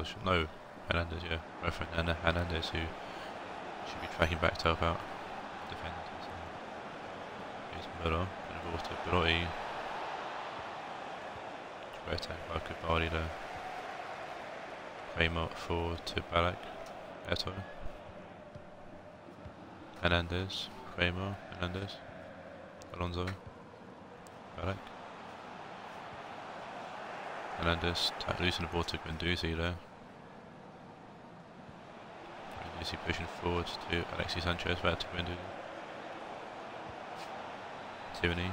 Hernandez, yeah. Rafa and Hernandez, who should be tracking back to help out defenders. Here's Müller, and of course to Belotti. Great attack by Kubardi there. Roma forward to Balak, Eto. Hernandez, Roma, Hernandez, Alonso, Balak. Hernandez losing the ball to Guendouzi there. Guendouzi pushing forward to Alexis Sanchez, back to Guendouzi. Tierney,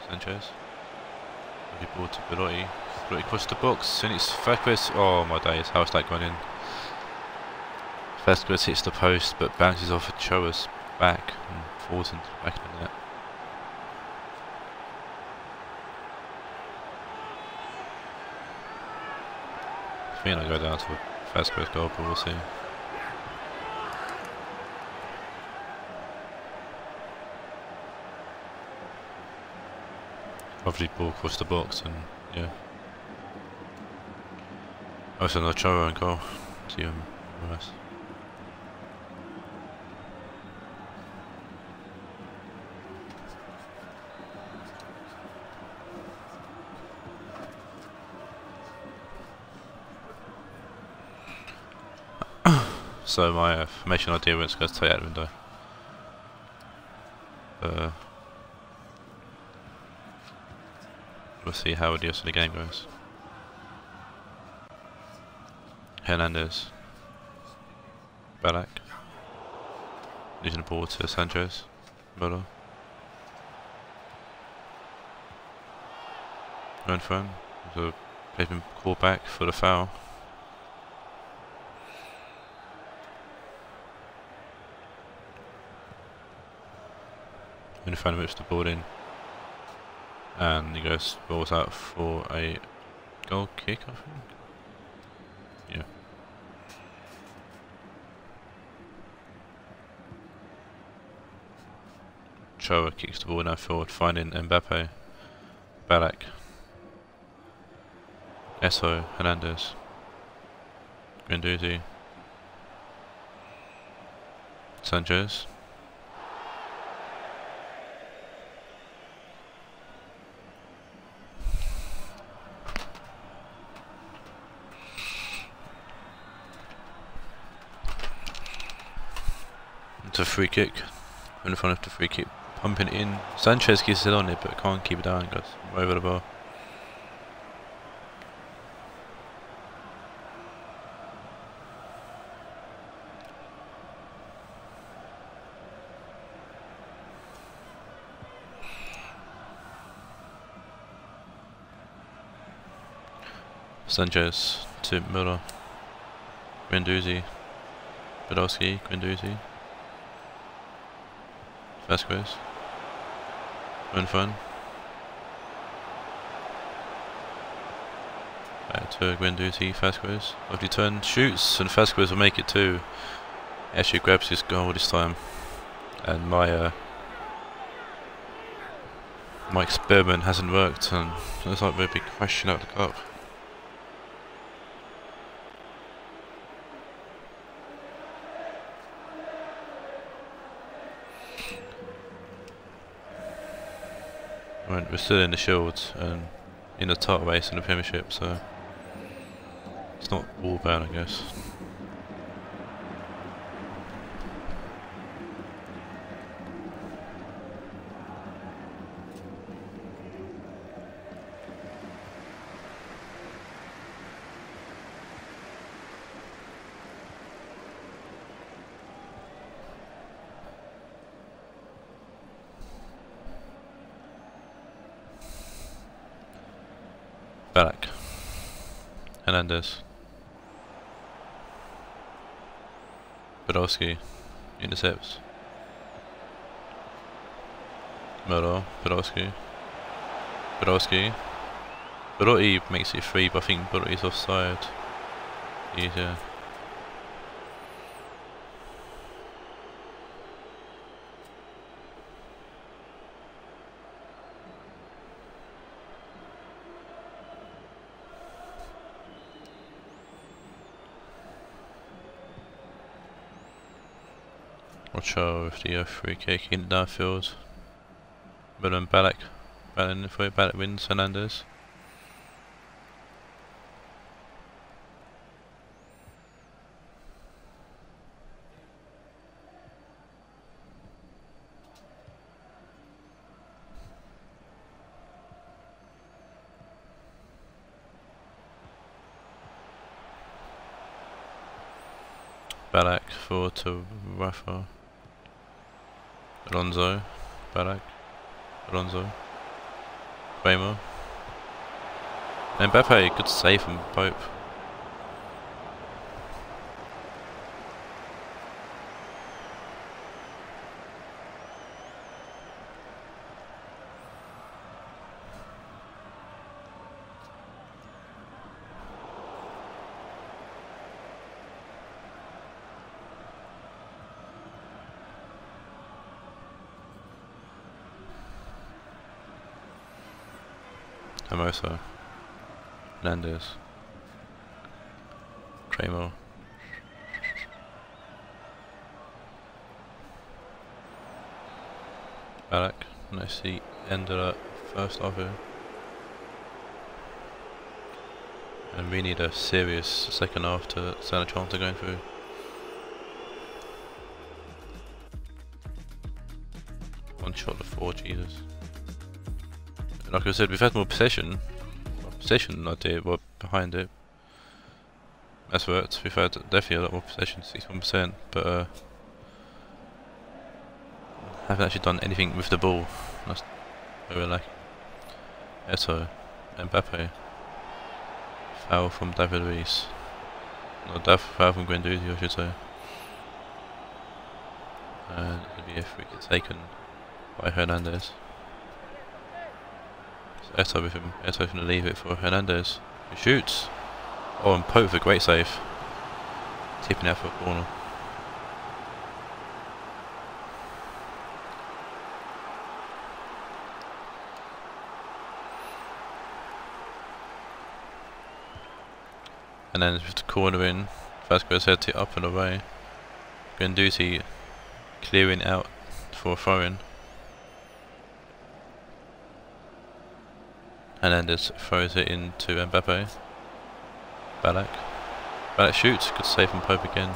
Sanchez. Lovely ball to Belotti. Belotti crosses the box, and it's Vasquez. Oh my days, how's that gone in? Vasquez hits the post but bounces off Ochoa's back and falls into the back of the net. I think I'll go down to a Vasquez goal, but we'll see. Lovely ball across the box, and yeah. Also another Ochoa and goal. See him worse. So my formation idea was going to take out the window. We'll see how the rest of the game goes. Hernandez, Balak, losing the ball to Sanchez, Müller, Renfern, so they've been called back for the foul. Renfern whips the ball in, and he goes balls out for a goal kick, I think. Yeah. Ochoa kicks the ball now forward, finding Mbappe, Balak, Esso, Hernandez, Guendouzi, Sanchez. It's a free kick. In front of the free kick, pumping it in. Sanchez keeps it on it, but can't keep it down. Goes way over the bar. Sanchez to Müller. Guendouzi. Podolski. Guendouzi. Vasquez. Unfun. Back to Guendouzi. Vasquez. Lovely turn. Shoots, and Vasquez will make it too. He actually grabs his goal this time. And my experiment hasn't worked, and there's like a big question out the cup. Right, we're still in the Shield and in the title race in the Premiership, so it's not all bad, I guess. Ballack. Hernandez. Podolski. Intercepts. Müller. Podolski. Podolski. Belotti makes it 3, but I think Belotti's offside. Easier. Ocho with the free kick in the downfield. Müller and Ballack. Ballack for it. Ballack wins. Hernandez. Ballack forward to Rafa. Alonso. Ballack. Alonso. Kramer. And Mbappe, good save from Pope. Hermoso. Hernandez. Kramer. Ballack. Nice see end of that first half here. And we need a serious second half to stand a chance of going through. One shot to 4, Jesus. Like I said, we've had more possession. Possession idea, well, behind it. That's worked. We've had definitely a lot more possession, 61%, but haven't actually done anything with the ball. That's where we're lacking. Eto'o, Mbappe. Foul from David Luiz. No, foul from Guendouzi, I should say. And it'll be a free kick taken by Hernandez. Eto'o with him. Eto'o's going to leave it for Hernandez, who shoots. Oh, and Pope with a great save. Tipping out for a corner. And then with the corner in, Vasquez heads it up and away. Guendouzi clearing out for a throw-in. Hernandez throws it into Mbappe. Ballack. Ballack shoots. Good save from Pope again.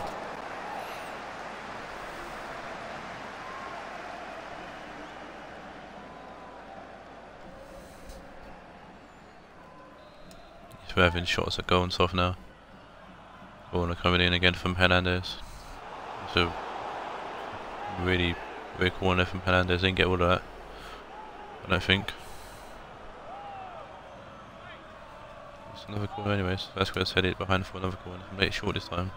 We're having shots at goal and stuff now. Corner coming in again from Hernandez. It's a really weird corner from Hernandez. Didn't get all of that, I don't think. It's another corner anyways. Vasquez headed behind for another corner. Make it short this time.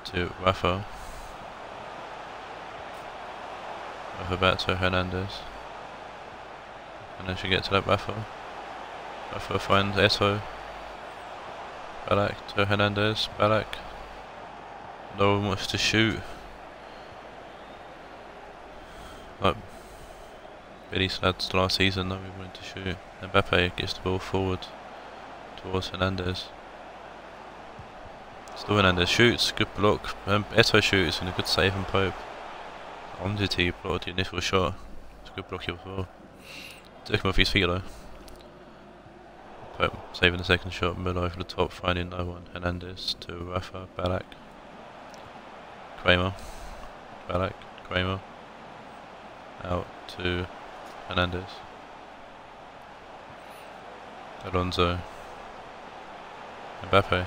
To Rafa. Rafa back to Hernandez. And then she gets to that Rafa. Rafa finds Eto. Ballack to Hernandez. Ballack. No one wants to shoot. Like Billy's lads last season, no one wanted to shoot. Mbappe gets the ball forward towards Hernandez. Still Hernandez shoots, good block. Eto shoots and a good save from Pope. Omditi blocked the initial shot. It's a good block as well. Took him off his feet though. Pope saving the second shot, Müller over the top, finding no one. Hernandez to Rafa, Ballack. Kramer. Ballack, Kramer. Out to Hernandez. Alonso. Mbappe.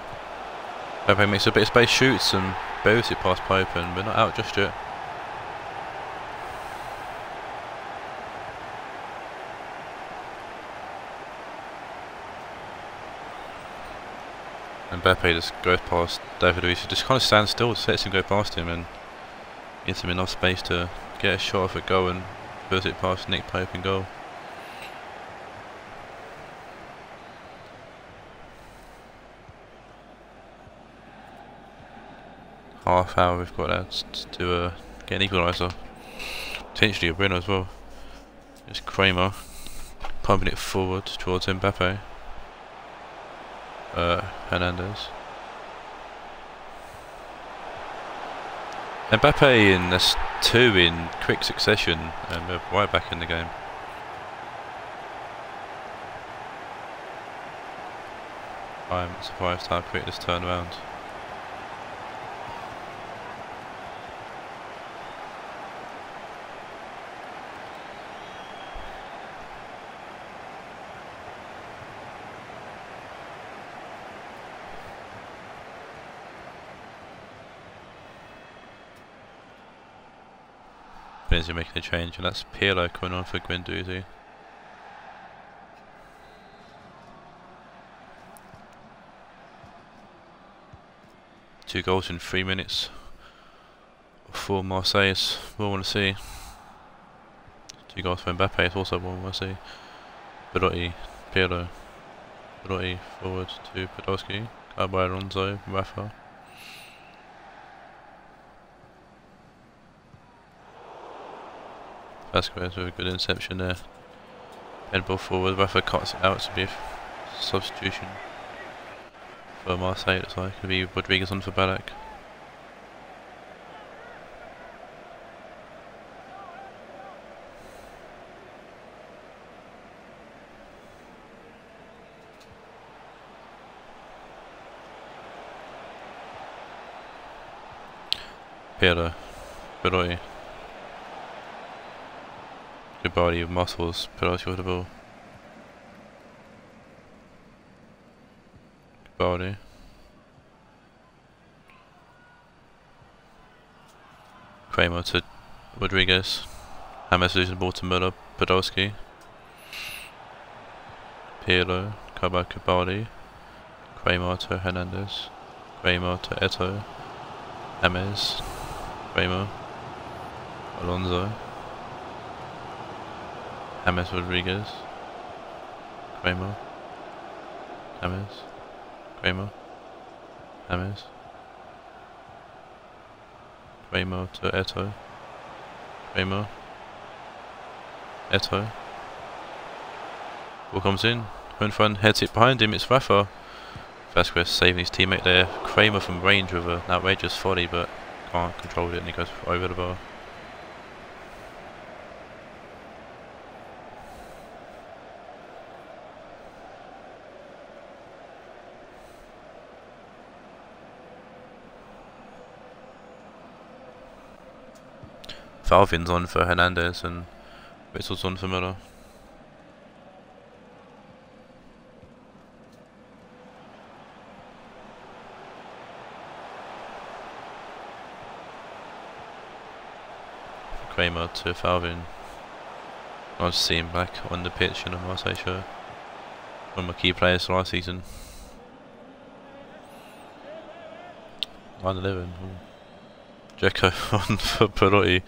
Mbappe makes a bit of space, shoots and bows it past Pope, and we're not out just yet. Mbappe just goes past David Luiz, he just kind of stands still, lets him go past him and gives him enough space to get a shot off at goal and buzz it past Nick Pope in goal. Half hour we've got that to get an equaliser. Potentially a winner as well. It's Kramer pumping it forward towards Mbappe. Hernandez. Mbappe in this two in quick succession and we're right back in the game. I'm surprised how quick this turned around. Valencia making a change, and that's Pirlo coming on for Guendouzi. Two goals in 3 minutes for Marseille is what I want to see. 2 goals for Mbappe is also what I want to see. Belotti, Pirlo. Belotti forward to Podolski. Guarded by Alonso, Rafa. Vasquez with a good interception there. Head ball forward, Rafa cuts it out to be a substitution for Marseille. It's like could be Rodriguez on for Ballack. Pirlo, Belotti. Good body of muscles, Podolski with the ball. Good body. Kramer to Rodriguez. James losing the ball to Müller, Podolski. Pirlo, covered by Kubaldi. Kramer to Hernandez. Kramer to Eto. James. Kramer. Alonso. James Rodriguez. Kramer. James. Kramer. James. Kramer to Eto. Kramer. Eto. Ball comes in. Hohenfront heads it behind him. It's Rafa. Vasquez saving his teammate there. Kramer from range with an outrageous volley, but can't control it and he goes over the bar. Valvin's on for Hernandez and Whistle's on for Müller. Kramer to Valvin. Nice to see him back on the pitch in a Marseille shirt. One of my key players last season. 9-11. Jacko on for Perotti.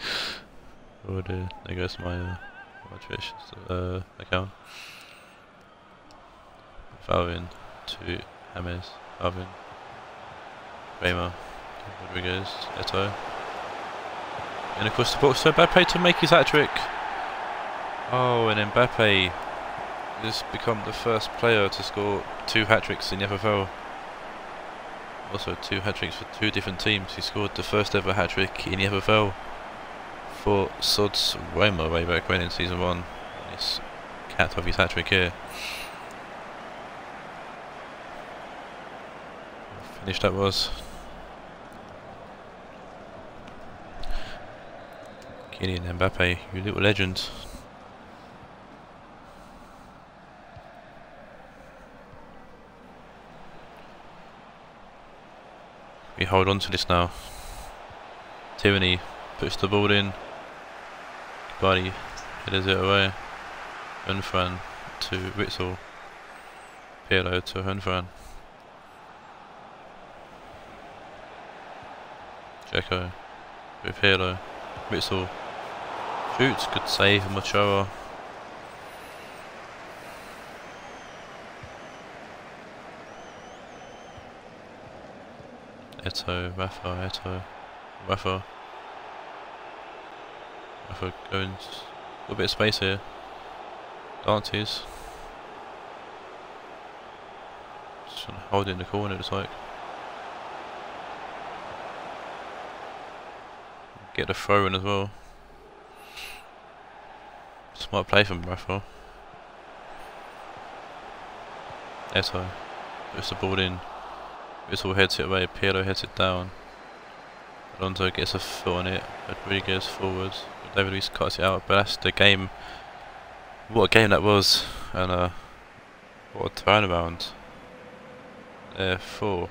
Oh dear, there goes my Twitch account. Valvin to James, Valvin, Roma, Rodriguez, Eto. And across the box to Mbappe to make his hat-trick. Oh, and Mbappe has become the first player to score 2 hat-tricks in the FFL. Also 2 hat-tricks for 2 different teams. He scored the first ever hat-trick in the FFL for Sod's Roma way back when in season 1. And he's capped off his hat-trick here. Finish that was. Kylian Mbappe, you little legend. We hold on to this now. Tierney puts the ball in. Body headers it away. Unfran to Witzel. Pirlo to Unfran. Jacko with Pirlo. Witzel shoots, good save from Machoa. Eto, Rafa going, a bit of space here. Dantes. Just trying to hold it in the corner, it looks like. Get the throw in as well. Smart play from Rafa. Eto puts the ball in. Whistle heads it away, Pirlo heads it down. Alonso gets a foot on it, Rodriguez forwards. David Luiz cuts it out, but that's the game. What a game that was, and what a turnaround there for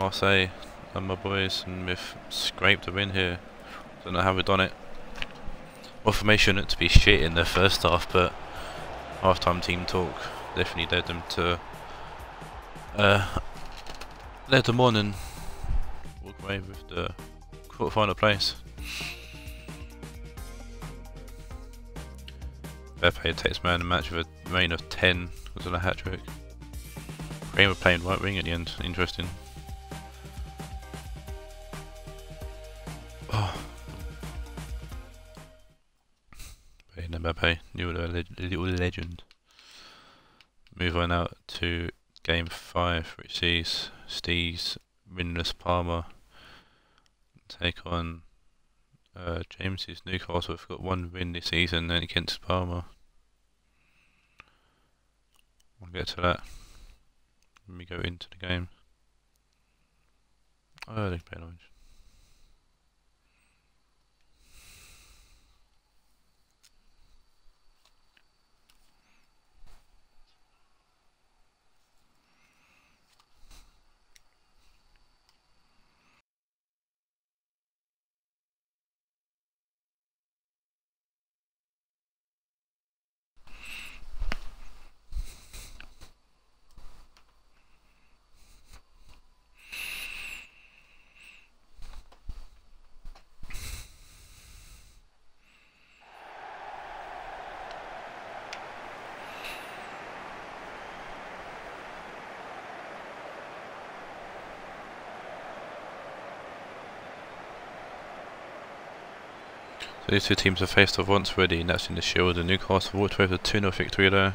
Marseille and my boys, and we've scraped a win here. Don't know how we've done it. More formation to be shit in the first half, but half-time team talk definitely led them to led them on and walk away with the quarter-final place. Mbappe takes man of the match with a reign of 10, was on a hat-trick. Kramer playing right wing at the end, interesting. Oh. Mbappe, new little legend. Move on out to Game 5, which sees Steve's winless Parma take on James's Newcastle. Have got 1 win this season then against Parma. We'll get to that when we go into the game. Oh, they play lunch. So these 2 teams have faced off once already, and that's in the Shield. And Newcastle walked away with a 2-0 victory there.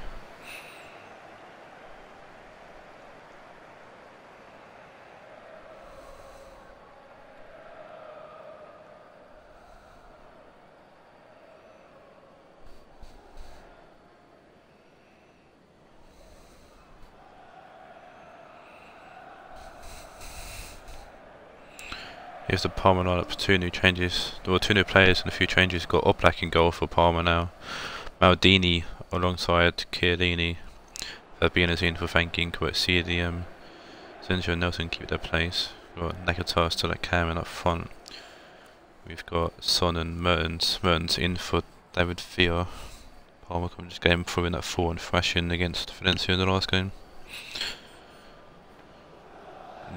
Here's the Parma lineup, 2 new changes, there were 2 new players and a few changes. Got Oblak in goal for Parma now. Maldini alongside Chiellini. Fabian's in for thanking CDM. Zenjo and Nelson keep their place. We've got Nakata still at Cameron up front. We've got Son and Mertens in for David Villa. Parma come this game through in that 4-1 thrashing against Valencia in the last game.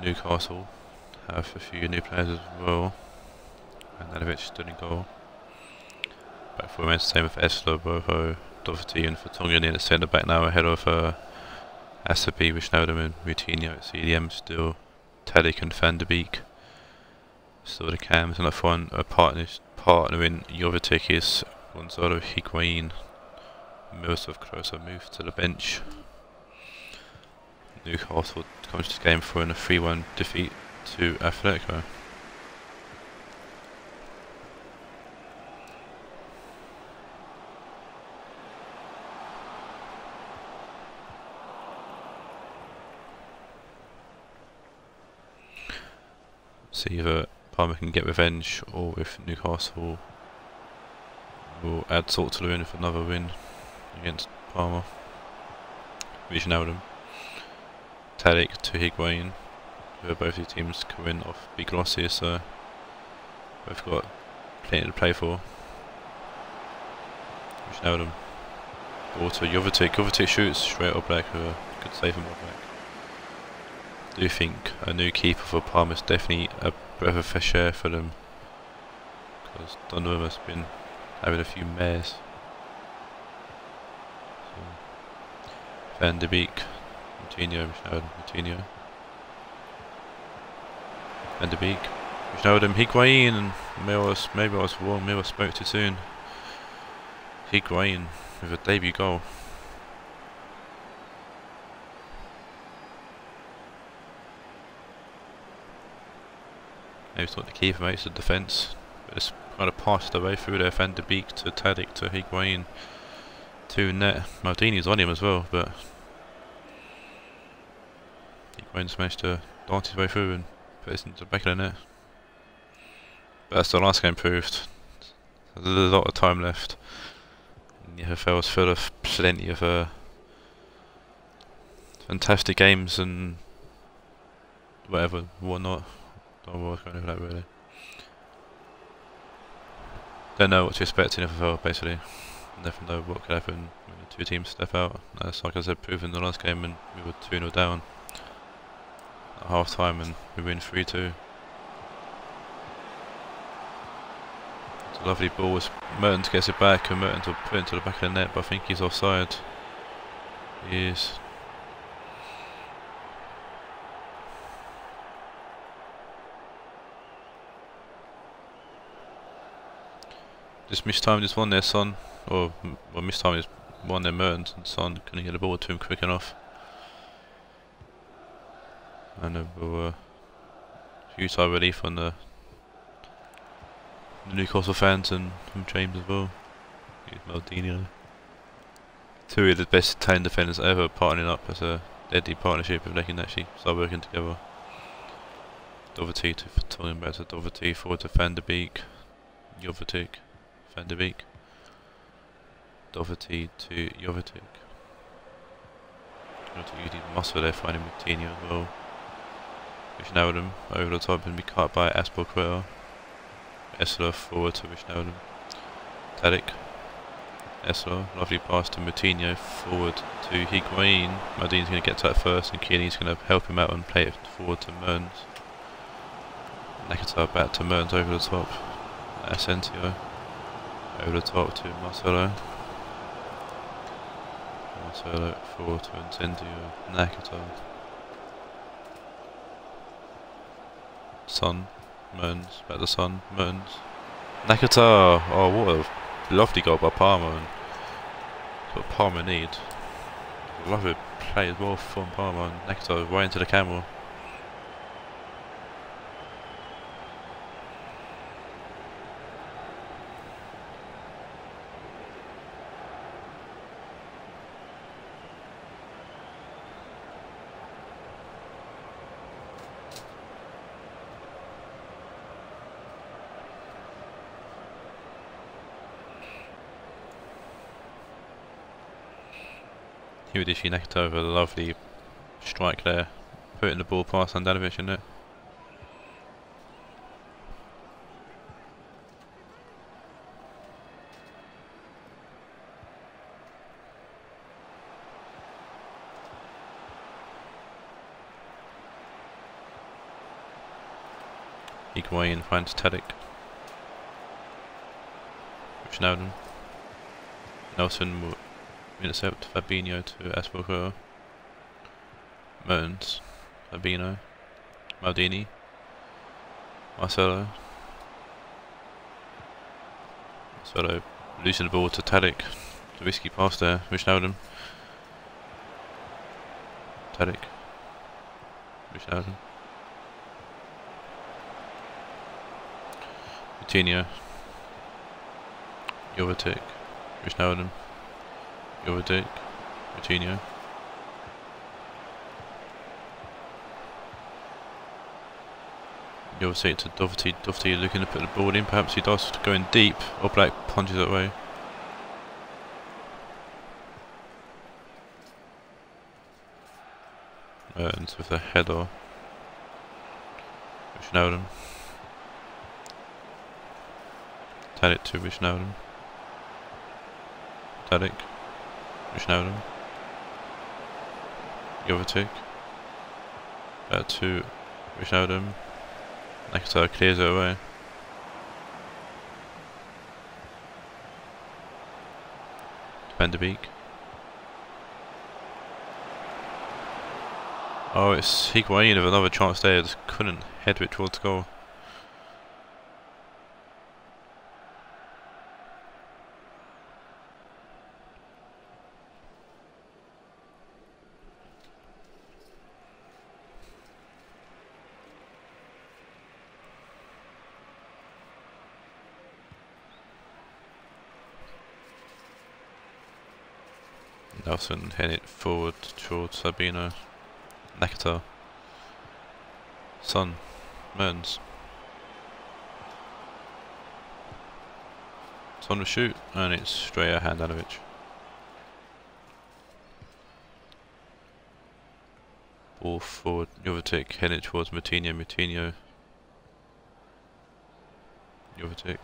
Newcastle have a few new players as well, and Norwich stood in goal. Back four remains the same with Esler, Boho, Doherty and Vertonghen in the centre back now ahead of Asabi, Wijnaldum and Moutinho at CDM still. Tadic and Van de Beek still the cams, and up front a partner in Jovetic is Gonzalo Higuain. Miroslav Klose moved to the bench. Newcastle comes to this game for a 3-1 defeat to Atletico. See if Parma can get revenge, or if Newcastle will add salt to the win with another win against Parma. Wijnaldum, Tadic to Higuain, who both these teams can win off big losses, so both got plenty to play for. Wijnaldum, ball to Jovetic. Jovetic shoots straight up back with a good save from back. I do think a new keeper for Parma is definitely a breath of fresh air for them, because Donnarumma has been having a few mares. So, Van de Beek, Moutinho, Moutinho, Van de Beek, Wijnaldum, Higuain, and maybe I was wrong, maybe I spoke too soon. Higuain with a debut goal. Maybe it's not the keeper, mate, it's the defence. But it's kind of passed away through there. Van de Beek to Tadic to Higuain to net. Maldini's on him as well, but Higuain's managed to dance his way through and put it into the back of the net. But as the last game proved, there's a lot of time left. And the FFL is full of plenty of fantastic games and whatnot. Don't know what's going over that really. Don't know what to expect in FFL basically. Never know what could happen when the two teams step out. That's like I said, proven in the last game, and we were 2-0 down at half time and we win 3-2. It's a lovely ball as Mertens gets it back, and Mertens will put it into the back of the net, but I think he's offside. He is. Just mistimed this one there, Son. Or mistimed this one there, Mertens, and Son couldn't get the ball to him quick enough. And there were huge sigh of relief on the Newcastle fans and from James as well. Maldini. Two of the best Italian defenders ever partnering up as a deadly partnership if they can actually start working together. Doherty to Vertonghen, back to Doherty, forward to Van de Beek, Jovetic, Van de Beek, Doherty to Jovetic. You need muscle there, finding Moutinho as well. Wijnaldum over the top and be cut by Aspelqueta. Esler forward to Wijnaldum. Tadic. Esler, lovely pass to Moutinho, forward to Higuain. Maldini's going to get to that first, and Chiellini's going to help him out and play it forward to Mertens. Nakata back to Mertens over the top. Asensio over the top to Marcelo. Marcelo forward to Asensio. Nakata. Son. Mertens. Back to Son. Mertens. Nakata! Oh, what a lovely goal by Parma. And that's what Parma need. Lovely play as well from Parma. And Nakata right into the camera. Hiroshi Nakata with a lovely strike there, putting the ball past Andanovic in it. Higuain finds Tadic. Wijnaldum. Nelson will intercept Fabinho to Aspelkueta. Mertens. Fabinho. Maldini. Marcelo. Marcelo losing the ball to Tadic. The risky pass there. Wijnaldum. Tadic. Wijnaldum. Coutinho. Jovetic. Wijnaldum. Jovetic. Coutinho. Jovetic to Doherty. Doherty looking to put the ball in. Perhaps he does, going deep. Oblak punches it away. Mertens with a header. Wijnaldum. Tadic to Wijnaldum. Tadic. Wijnaldum. Jovetic. Back to Wijnaldum. Newcastle clears it away. Van de Beek. Oh, it's Higuain with another chance there. Just couldn't head it towards goal. Nelson heading it forward towards Sabino. Nakata. Son. Mertens. Son will shoot, and it's straight at Handanovic. Ball forward. Jovetic heading towards Moutinho. Moutinho. Jovetic.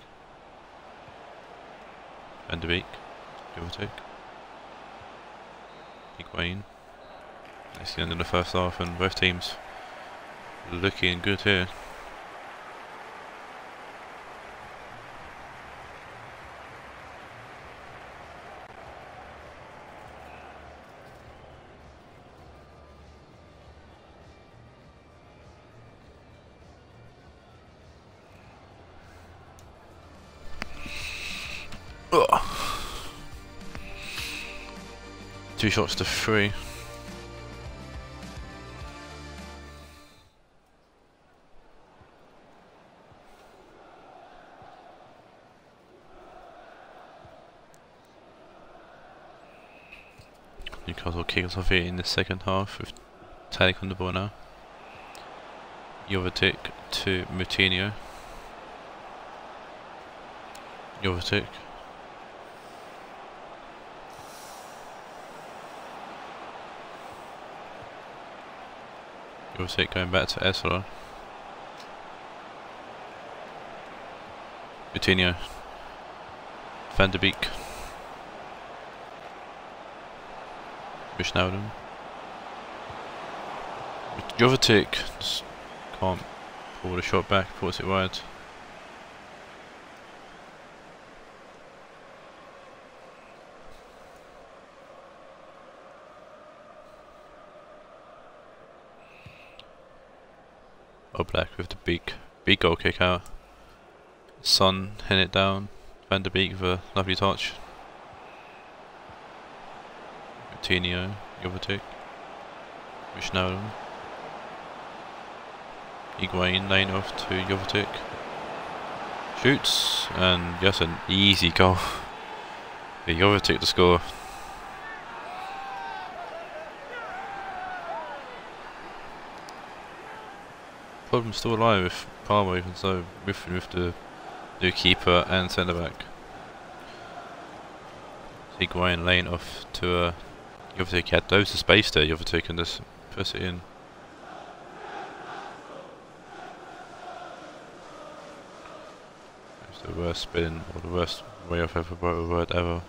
Van de Beek. Jovetic. Higuain. It's the end of the first half and both teams looking good here. Ugh. 2 shots to 3. Newcastle kick us off here in the second half with Tadic on the ball now. Jovetic to Moutinho. Jovetic. Jovetic going back to Esler. Moutinho. Van de Beek. Wijnaldum. Jovetic just can't pull the shot back, puts it wide. Oblak with the big goal kick out. Son hitting it down. Van de Beek with a lovely touch. Coutinho, Jovetic, Wijnaldum. Higuain laying off to Jovetic. Shoots, and just an easy goal. For Jovetic to score. Problem still alive with Parma, even so with the new keeper and centre back. Higuain laying off to Jovetic. Had loads of space there. Jovetic can just push it in. It's the worst spin or the worst way I've ever wrote a word ever.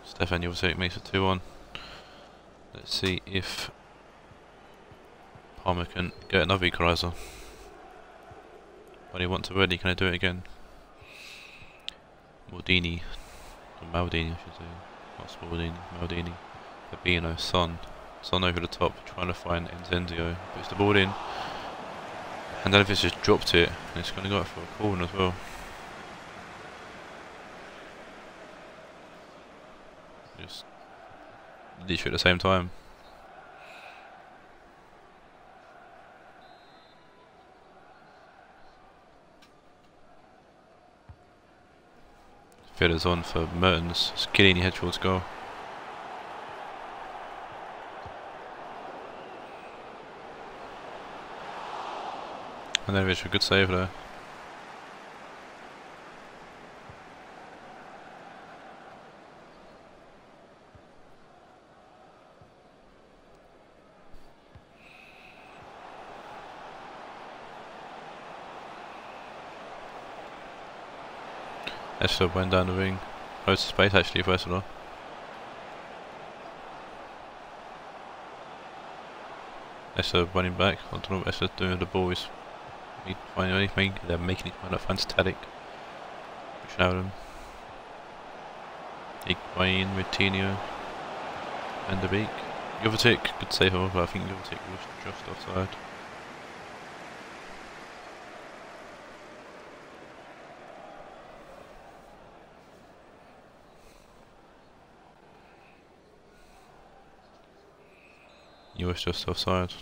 Stefan Jovetic makes it 2-1. Let's see if Parma can get another equaliser. But he wants already, can I do it again? Maldini. Or Maldini I should say. Not Smaldini, Maldini. Fabinho, Son. Son over the top, trying to find Enzenzio. Puts the ball in. Handanovic just dropped it, and it's going to go out for a corner as well. Just literally at the same time. Feathers on for Mertens. Skillini head towards goal. And then a good save there. Esther went down the wing. Most of space actually for Esther. Esther running back. I don't know what Esther's doing with the ball. Is finding anything. They're making it kind of fantastic. Wijnaldum. Higuain, Coutinho, and the Beak. Jovetic, good save over. I think Jovetic was just offside. He was just offside.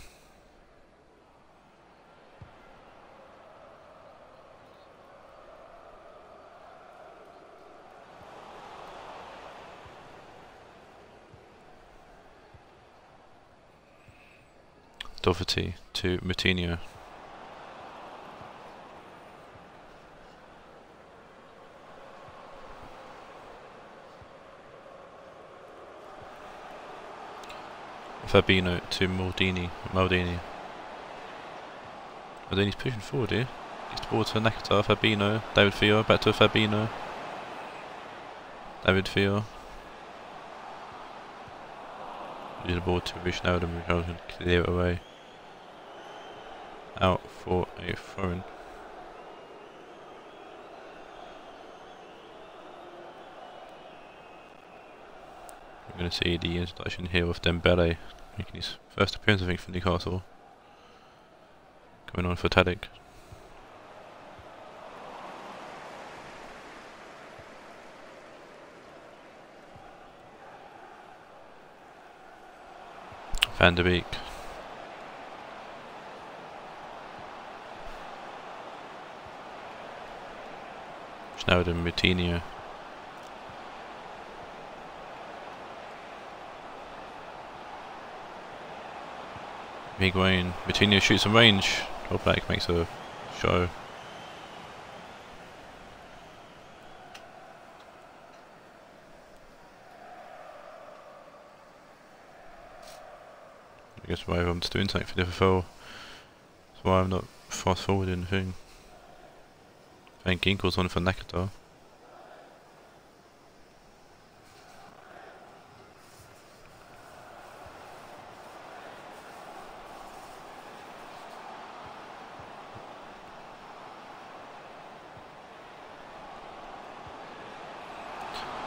Doherty to Coutinho. Fabinho to Maldini. Maldini's pushing forward here. Gets the ball to Nakata, Fabinho, David Fio, back to Fabinho. David Fio. Gives the ball to Wijnaldum, Wijnaldum can clear it away. Out for a throw-in. We're going to see the introduction here with Dembele making his first appearance, I think, for Newcastle. Coming on for Tadic. Van der Beek. Wijnaldum, Coutinho. Higuain, Coutinho shoots some range. All Black makes a show. I guess why I'm just doing something for the FFL. That's why I'm not fast forwarding the thing. I think Ginkle's on for Nakata.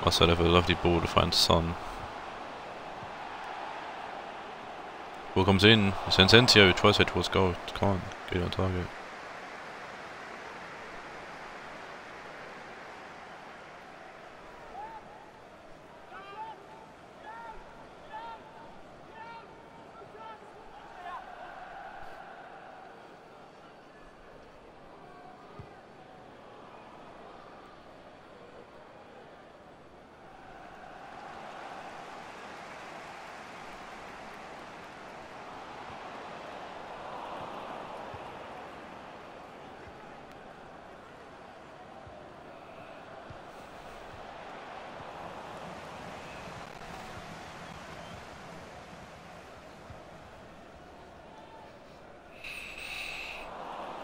Must have a lovely ball to find Son. Ball comes in, Sensentio tries to head towards goal, can't get on target.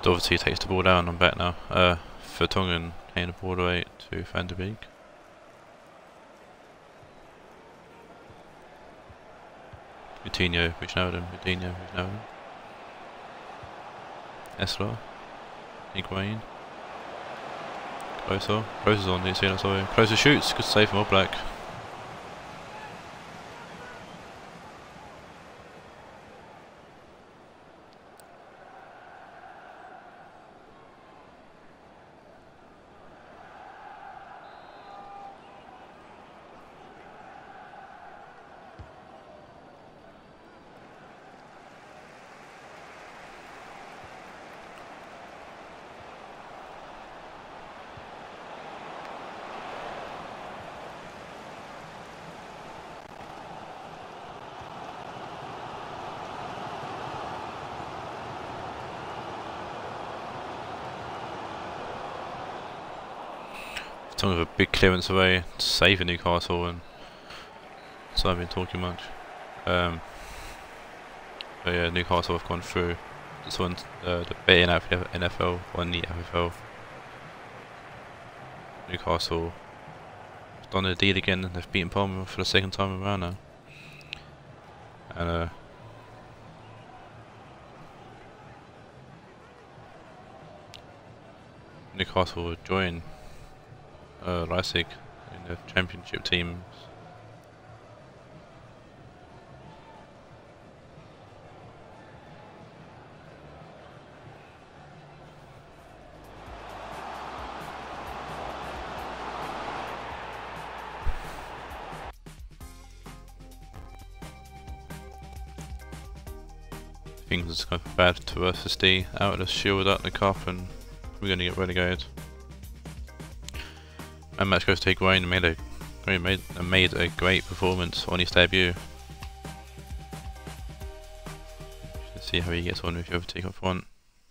Doherty takes the ball down, I'm back now. Vertonghen handing the ball away to Van der Beek. Coutinho, Wijnaldum. Esler. Higuain. Closer. Closer's on, didn't see that, sorry. Closer shoots, good save from Oblak. Of a big clearance away to save Newcastle, and so I've been talking much. But yeah, Newcastle have gone through. This one, the betting out for the NFL on the FFL. Newcastle have done a deal again. They've beaten Parma for the second time around now, and Newcastle will join Leipzig in the championship teams. Things are going bad to versus D out of the shield, out of the cup, and we're going to get relegated. And match goes to Higuain, made a great performance on his debut. Let's see how he gets on with the overtake up front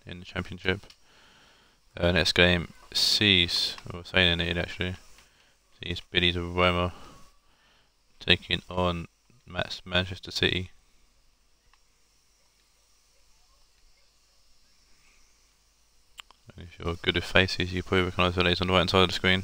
in the championship. Next game sees, or saying it actually, sees Billy de Roma taking on Manchester City. And if you're good with faces, you probably recognise the names on the right hand side of the screen.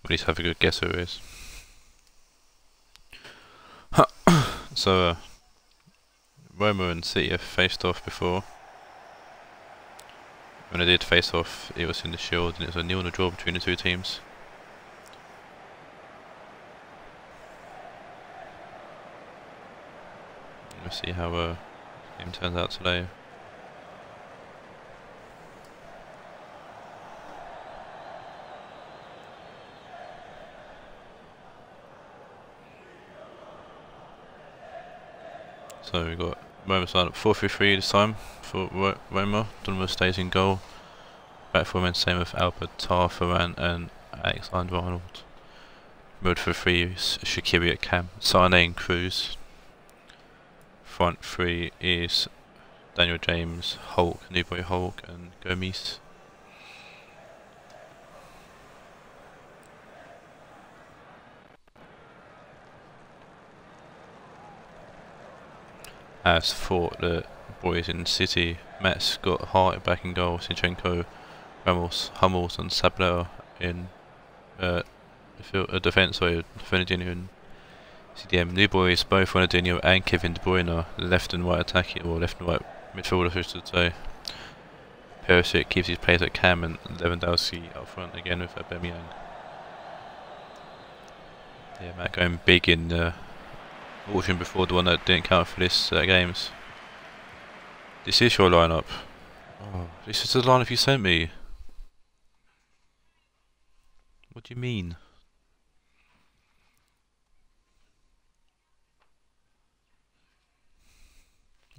At least have a good guess who it is. So, Roma and City have faced off before. When they did face off, it was in the Shield, and it was a 0-0 draw between the two teams. We'll see how the game turns out today. So we've got Roma started up 4-3-3 this time for Roma. Donovan stays in goal. Back four men, same with Albert, Varane and Alexander-Arnold. Mid for three is Shaqiri at Cam, Sane and Cruz. Front three is Daniel James, Hulk, New Boy Hulk and Gomes. As for the boys in City, Matt Scott, Hart back in goal, Sinchenko, Ramos, Hummels and Sablera in defence, sorry, Fernandinho and CDM. New boys, both Ronaldinho and Kevin De Bruyne, left and right attacking, or left and right midfielder, I should say. Perisic keeps his place at Cam and Lewandowski up front again with Aubameyang. Yeah, Matt going big in the auction before, the one that didn't count for this games. This is your lineup. Oh, this is the lineup you sent me. What do you mean?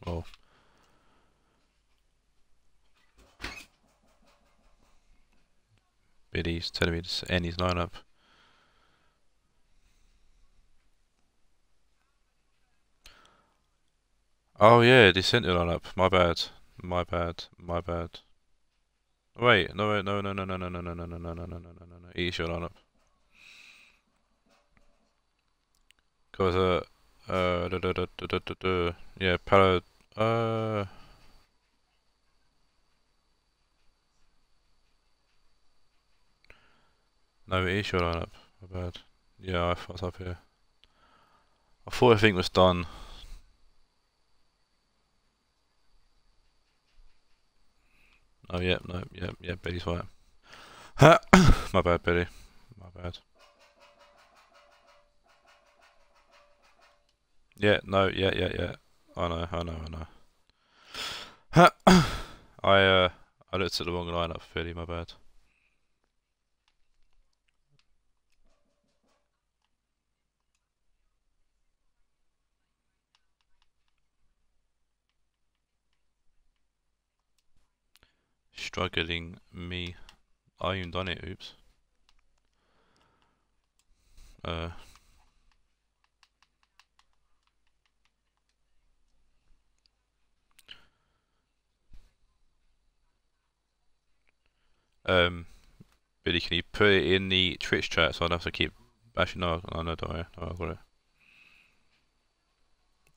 Oh. Biddy's telling me to end his lineup. Oh yeah, they sent it on up. My bad. My bad. My bad. Wait, no, no, no, no, no, no, no, no, no, no, no, no, no, no, no, no. Eat your lineup. Because Yeah, Palo. No, it is your lineup. My bad. Yeah, I fucked up here. I thought everything was done. Oh, yep, no, yep, Billy's right. My bad, Billy. My bad. Yeah, no, yeah. I know. I looked at the wrong lineup, Billy, my bad. Struggling me. I even done it, oops. Billy, can you put it in the Twitch chat so I don't have to keep... Actually, no, don't worry. No, I've got it.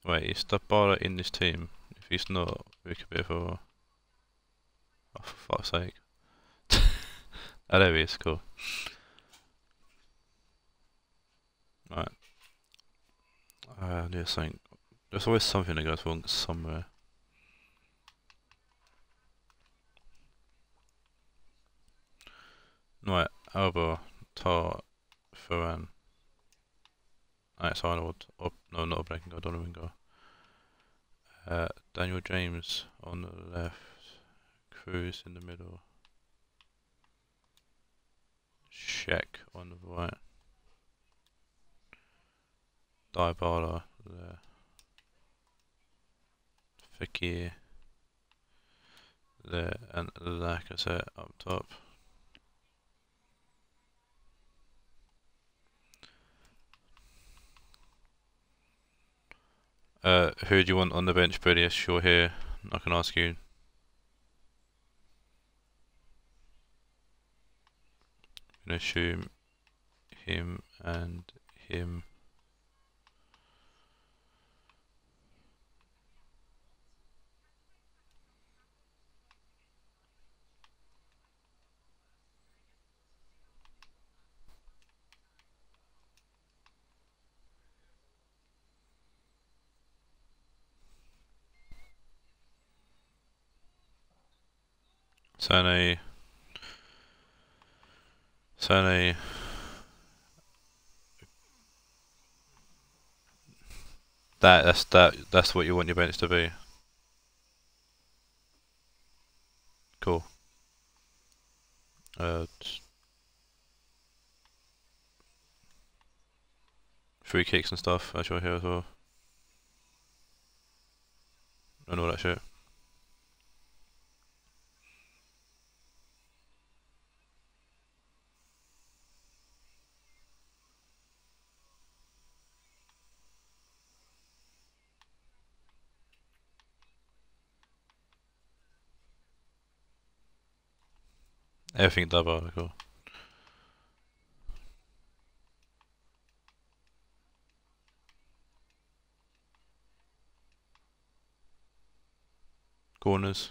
Wait, is Dabala in this team? If he's not, we could be for... Oh, for fuck's sake. Oh, there he is, cool. Right. There's something... There's always something that goes wrong somewhere. Right, Alba, Tar, Ferran. Alex Arnold, no, not a blanking guy, Donovan guy. Daniel James on the left, Cruz in the middle, Sheck on the right, Dybala there, Fekir there, and Lacazette up top. Who do you want on the bench, Brady? Sure, here. I can ask you. I'm gonna assume him and him. Sane. That's what you want your bench to be. Cool. Free kicks and stuff, that's your here as well. And all that shit. Everything double, cool. Corners.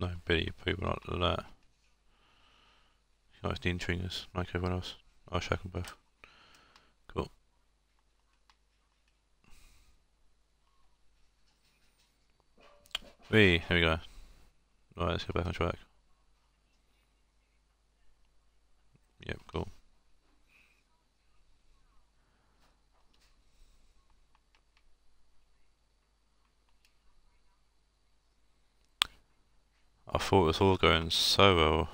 No, Billy, people not that. He likes the in-tringers, like everyone else. I'll check them both. Cool. Here we go. Right, let's go back on track. Yep, cool. I thought it was all going so well.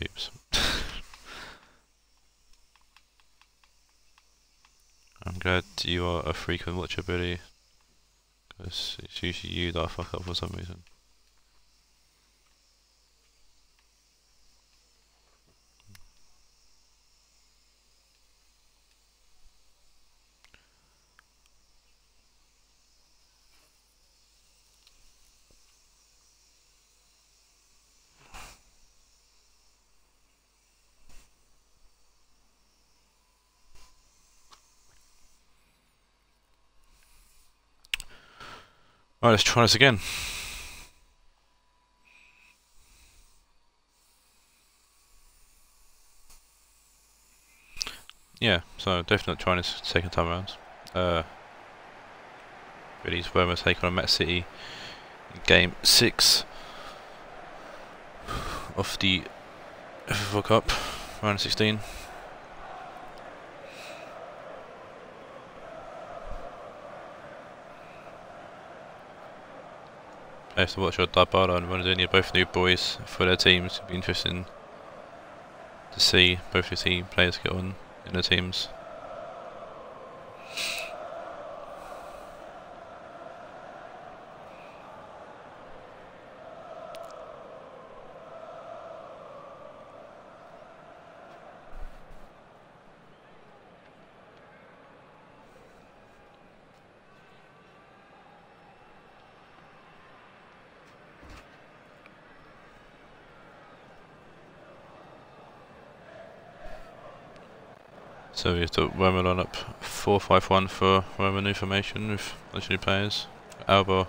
Oops. glad you are a frequent watcher, Billy. Because it's usually you that I fuck up for some reason. Right, let's try this again. Yeah, so definitely trying this second time around. Billy's Roma taking on Man City in game 6 of the FFL Cup, round 16. I have to watch Dabala and Ronaldinho, both new boys for their teams. It'll be interesting to see both your team players get on in their teams. So we have to Roma line up 4-5-1 for Roma new formation with those new players. Alba,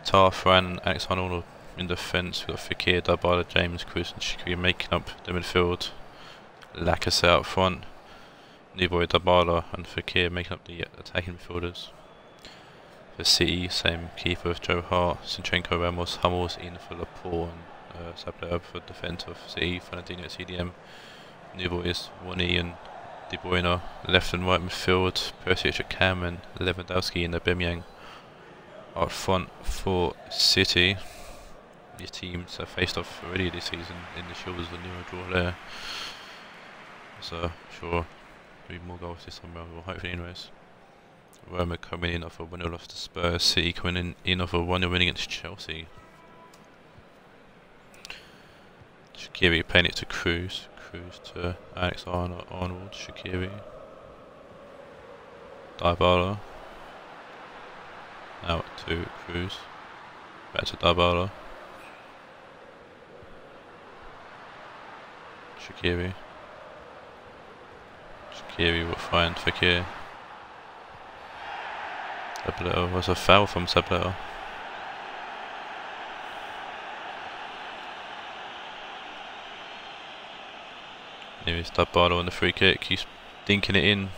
Tar, Fran and Alex Arnold in defence. We've got Fekir, Dabala, James, Cruz and Shaqiri making up the midfield. Lacazette up front. New boy Dabala and Fekir making up the attacking midfielders. For City, same keeper with Joe Hart, Zinchenko, Ramos, Hummels in for Laporte and Sablé for defence of City, Fernandinho at CDM. New boys Wani and De Bruyne, left and right midfield, Perisic at Cam and Lewandowski and Aubameyang up front for City. These teams have faced off already this season in the Shields, the Nero draw there. So sure, there'll be more goals this time around, well, hopefully anyways. Roma coming in off a 1-0 loss to Spurs, City coming in off a 1-0 win against Chelsea. Shaqiri playing it to Cruz. Cruz to Alex Arnold, Shaqiri, Dybala, out to Cruz, back to Dybala, Shaqiri will find Fekir. Sablé was a foul from Sablé. Anyways, Dabala on the free kick, he's dinking it in.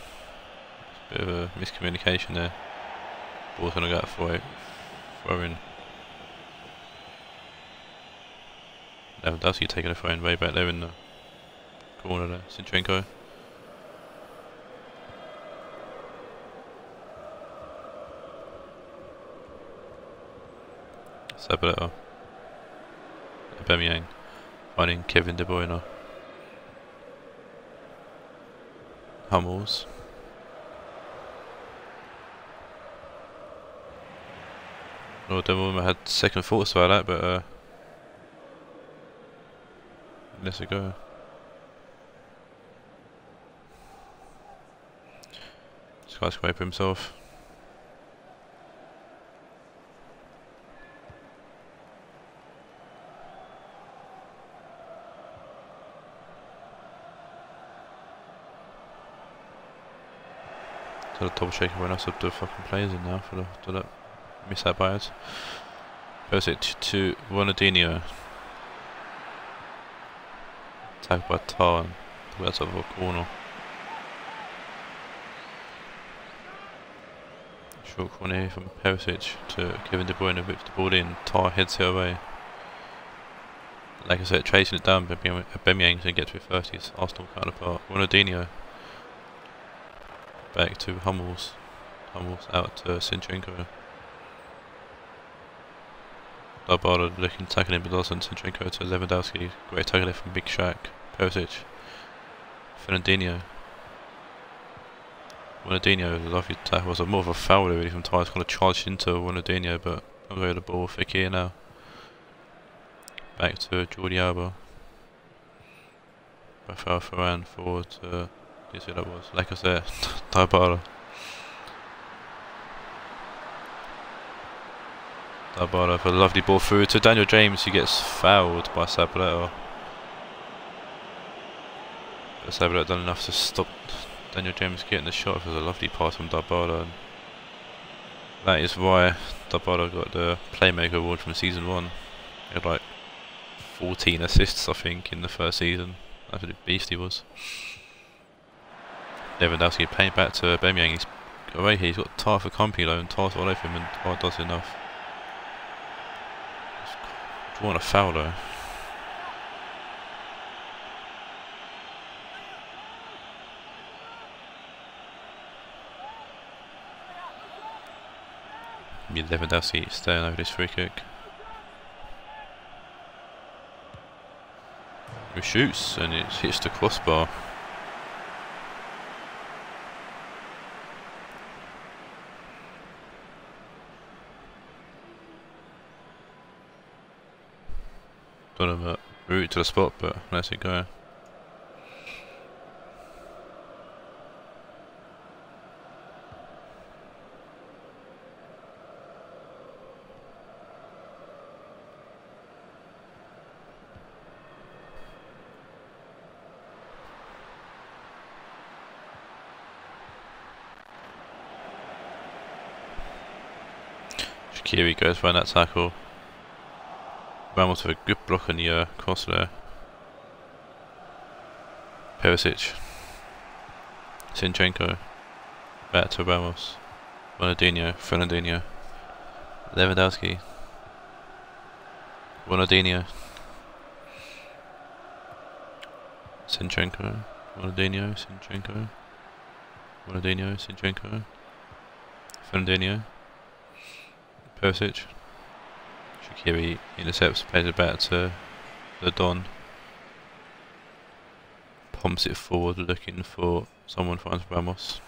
It's a bit of a miscommunication there. Ball's gonna go throw in. Lewandowski taking a throw in way back there in the corner there. Zinchenko. Sablé. Aubameyang finding Kevin De Bruyne. Hummels. Lord Demon had second thoughts about that, but let's it go. Skyscraper himself. So the double shaker when I sub the fucking players in now for the miss out by us. Perisic to Ronaldinho. Tagged by Tar. That's over a corner. Short corner here from Perisic to Kevin De Bruyne, whips the ball in. Tar heads it away. Like I said, chasing it down, but Aubameyang to get to it first. His Arsenal counterpart. Ronaldinho. Back to Hummels. Hummels out to Zinchenko. Dabala looking tackling but doesn't. Zinchenko to Lewandowski. Great tackle from Big Shaq. Perisic. Fernandinho. Ronaldinho was a lovely tackle. Was more of a foul really from Tyres. Kind of charged into Ronaldinho, but I'll go to the ball. Fekir now. Back to Jordi Alba. Rafael Varane forward to. Do you see who that was? Lacazette. Dybala. Dybala for a lovely ball through to Daniel James, who gets fouled by Sabaleta. But Sabaleta done enough to stop Daniel James getting the shot. It was a lovely pass from Dybala, and that is why Dybala got the Playmaker Award from season 1. He had like 14 assists, I think, in the first season. That's what a beast he was. Lewandowski playing back to Aubameyang. He's away here. He's got Tar for company though, and Tar's all over him, and Tar does enough. Drawn a foul though. Lewandowski staying over this free kick. He shoots and it hits the crossbar. Don't know route to the spot, but let's it go. Shaqiri goes for that tackle. Ramos with a good block on the cross there. Perisic. Zinchenko. Back to Ramos. Ronaldinho. Fernandinho. Lewandowski. Ronaldinho. Zinchenko. Ronaldinho. Zinchenko. Ronaldinho. Zinchenko. Fernandinho. Perisic. Shaqiri intercepts, plays it back to the Don. Pumps it forward, looking for someone, finds Ramos.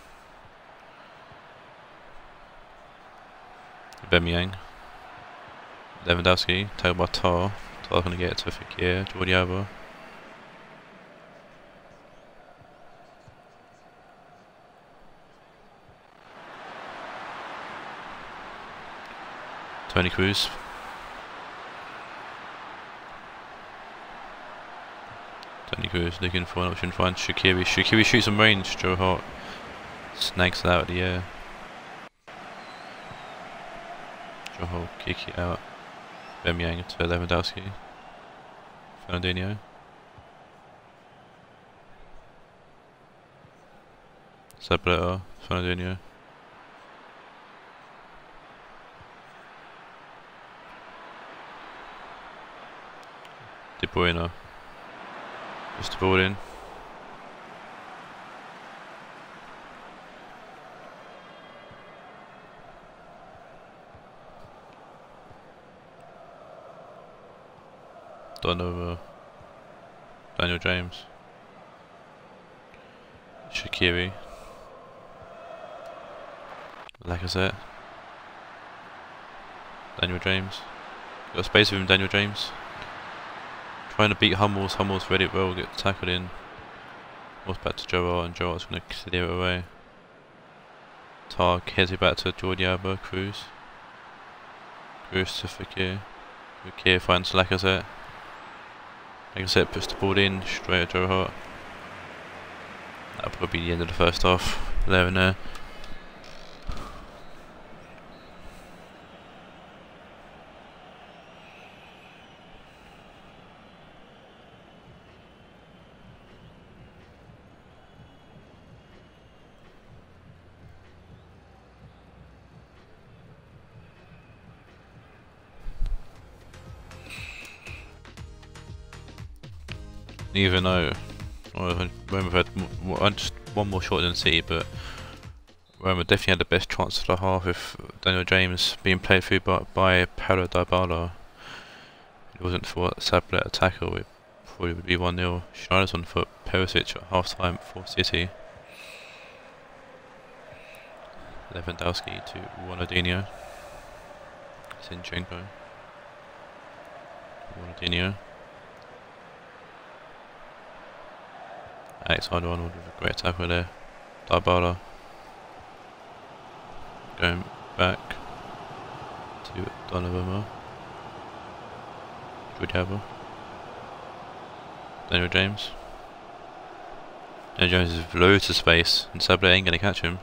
Aubameyang. Lewandowski, taken by Tar. Tar's going to get it to Fekir. Jordi Alba. Toni Kroos. Toni Kroos looking for an option, finds Shaqiri. Shaqiri shoots some range. Joe Hart snags it out of the air. Joe Hart kick it out. Aubameyang to Lewandowski. Fernandinho. Sabaleta. Fernandinho. De Bruyne. Just the ball in. Done over Daniel James. Shaqiri. Lacazette. Daniel James. Got space with him, Daniel James. Trying to beat Hummels. Hummels read it well, get tackled in. Hummels back to Joe, and Joe's going to clear it away. Tar heads it back to Jordi Alba. Kroos. Kroos to Fekir. Fekir finds Lacazette. Lacazette puts the ball in straight at Joe Hart. That'll probably be the end of the first half. 11 there. Even though Roma have had just one more shot than City, but Roma definitely had the best chance of the half with Daniel James being played through by Paulo Dybala. If it wasn't for Sabaleta tackle, it probably would be 1-0. Schneider's on for Perisic at half time for City. Lewandowski to Ronaldinho. Zinchenko. Ronaldinho. Alexander-Arnold with a great tackle there. Dybala. Going back to Donovan. Jordi Alba. Daniel James. Daniel James has loads of space and Sablé ain't going to catch him.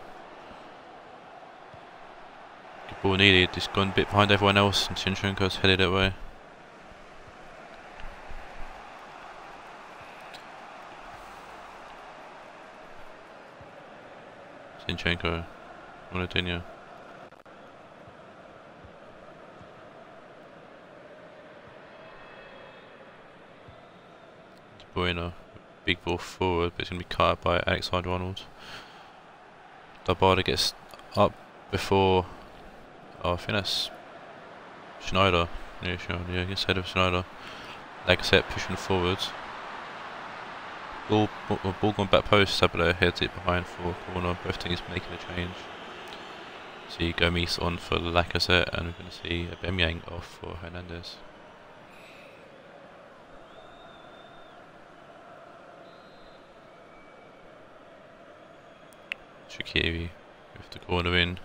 Good ball needed, he's gone a bit behind everyone else and Zinchenko's headed that way. Zinchenko, Ronaldinho. De Bruyne, big ball forward, but it's going to be cut by Alexander-Arnold. Dybala gets up before, I think that's Schneider. Yeah, Schneider, yeah, gets ahead of Schneider. Lacazette pushing forward. Ball gone back post, Sablé heads it behind for a corner, both teams making a change. See Gomes on for Lacazette and we're going to see Aubameyang off for Hernandez. Shaqiri with the corner in.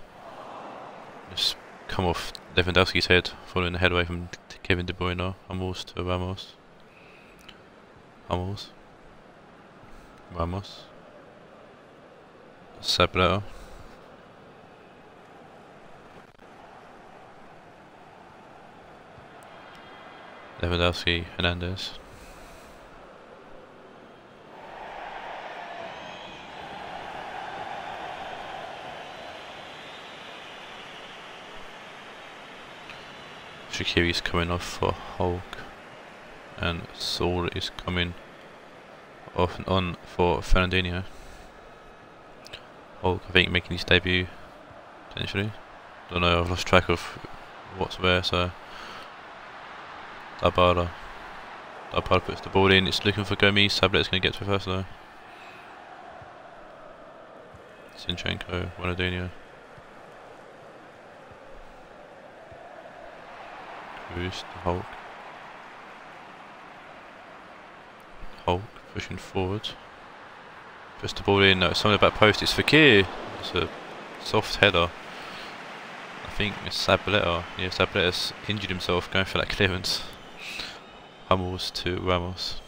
Just come off Lewandowski's head, following the head away from Kevin De Bruyne. Hummels to Ramos. Ramos. Sablé. Lewandowski, Hernandez. Shaqiri's coming off for Hulk, and Saul is coming off and on for Fernandinho. Hulk, I think, making his debut potentially. Don't know, I've lost track of what's where, so Dybala puts the ball in, it's looking for Gomes, Sablet's going to get to it first though. Zinchenko, Ronaldinho. Cruz to Hulk. Hulk pushing forward. Puts the ball in, no, it's on the back post, it's Fekir. It's a soft header. I think it's Sablé. Yeah, Sablé's injured himself going for that clearance. Hummels to Ramos.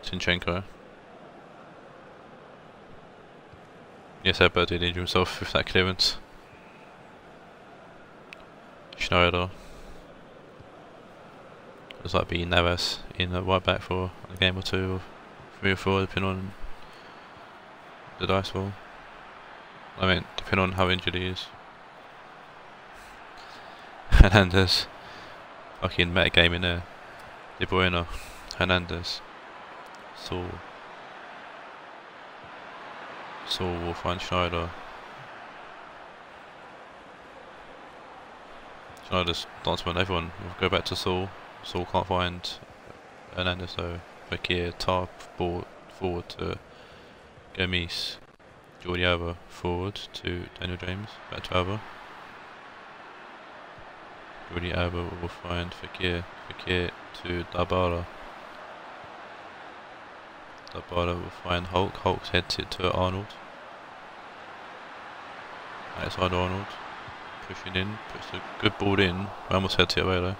Zinchenko. Yes, Sablé did injure himself with that clearance. Schneider. Looks like being Navas in the right back for a game or two, or 3 or 4, depending on the dice roll. I mean, depending on how injured he is. Hernandez. Fucking meta game in there. De Bruyne. Hernandez. Saul will find Schneider. Schneider's dancing on everyone. We'll go back to Saul. Saul can't find Hernandez though. Fekir, Tarp, forward to Gomes. Jordi Alba forward to Daniel James. Back to Alba. Jordi Alba will find Fekir. Fekir to Dybala. Dybala will find Hulk. Hulk heads it to Arnold. Outside Arnold. Pushing in. Puts a good ball in. Ramos heads it away though.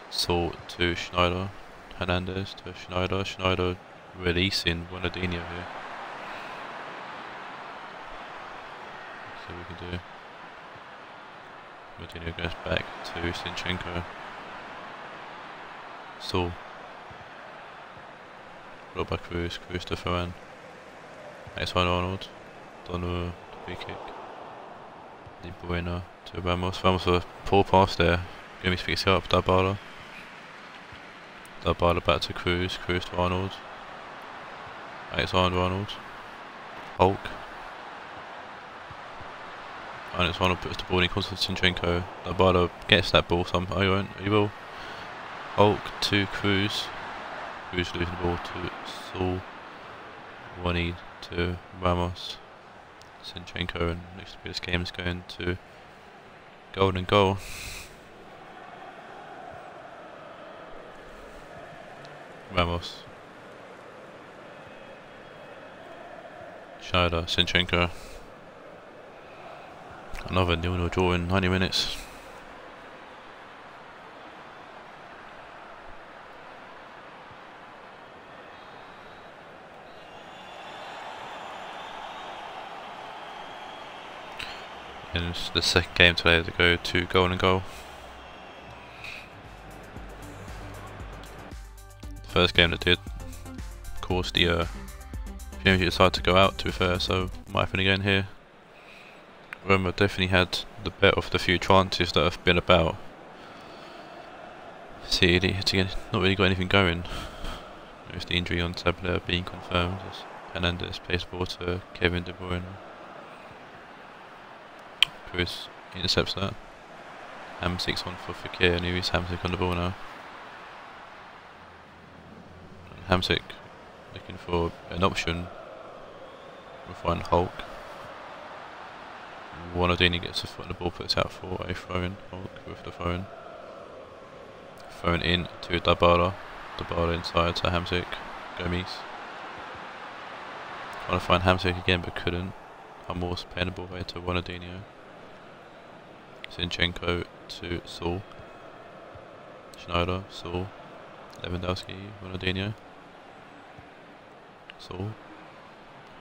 Saul to Schneider. Hernandez to Schneider. Schneider releasing Ronaldinho here. See what we can do. Ronaldinho goes back to Zinchenko. Saul. Brought by Cruz to Ferran. Outside Arnold. Donovan, free kick. De Bruyne to Ramos. Ramos with a poor pass there. Gomes picks it up. Dybala. Dybala back to Cruz. Cruz to Arnold. Alexander Arnold. Hulk. Alexander puts the ball in, comes to Zinchenko. Dybala gets that ball somehow. He won't. He will. Hulk to Cruz. Cruz losing the ball to Saul. 1-0 to Ramos. Zinchenko, and looks to be this game is going to golden goal. Ramos. Schneider, Zinchenko. Another 0-0 draw in 90 minutes. And it's the second game today to go to golden goal. The first game that did, of course, the Premier decided to go out, to be fair, so might happen again here. Roma definitely had the better of the few chances that have been about. City not really got anything going. With the injury on Tabler being confirmed, as Hernandez plays the ball to Kevin De Bruyne. Cruz intercepts that. Hamsik's on for Fekir, and he's Hamsik on the ball now. And Hamsik looking for an option. We'll find Hulk. Wanadini gets a foot on the ball, puts out for a throw-in. Hulk with the throw-in. Thrown in to Dybala. Dybala inside to Hamsik. Gomes. Trying to find Hamsik again but couldn't. Hummels playing the ball away to Wanadini. Zinchenko to Saul. Schneider, Saul. Lewandowski, Ronaldinho. Saul.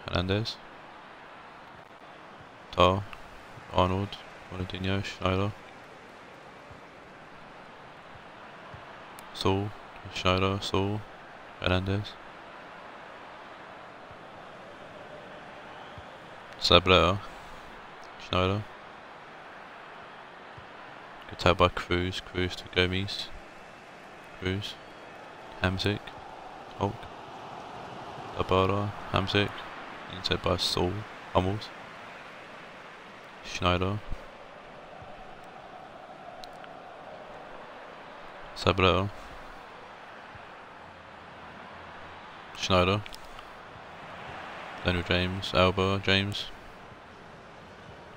Hernandez. Tar. Arnold. Ronaldinho, Schneider. Saul. Schneider, Saul. Hernandez. Sableta. Schneider. Good tap by Cruz. Cruz to Gomes. Cruz. Hamsik. Hulk. Dybala. Hamsik. Inside by Saul. Hummels. Schneider. Sableta. Schneider. Daniel James. Alba. James.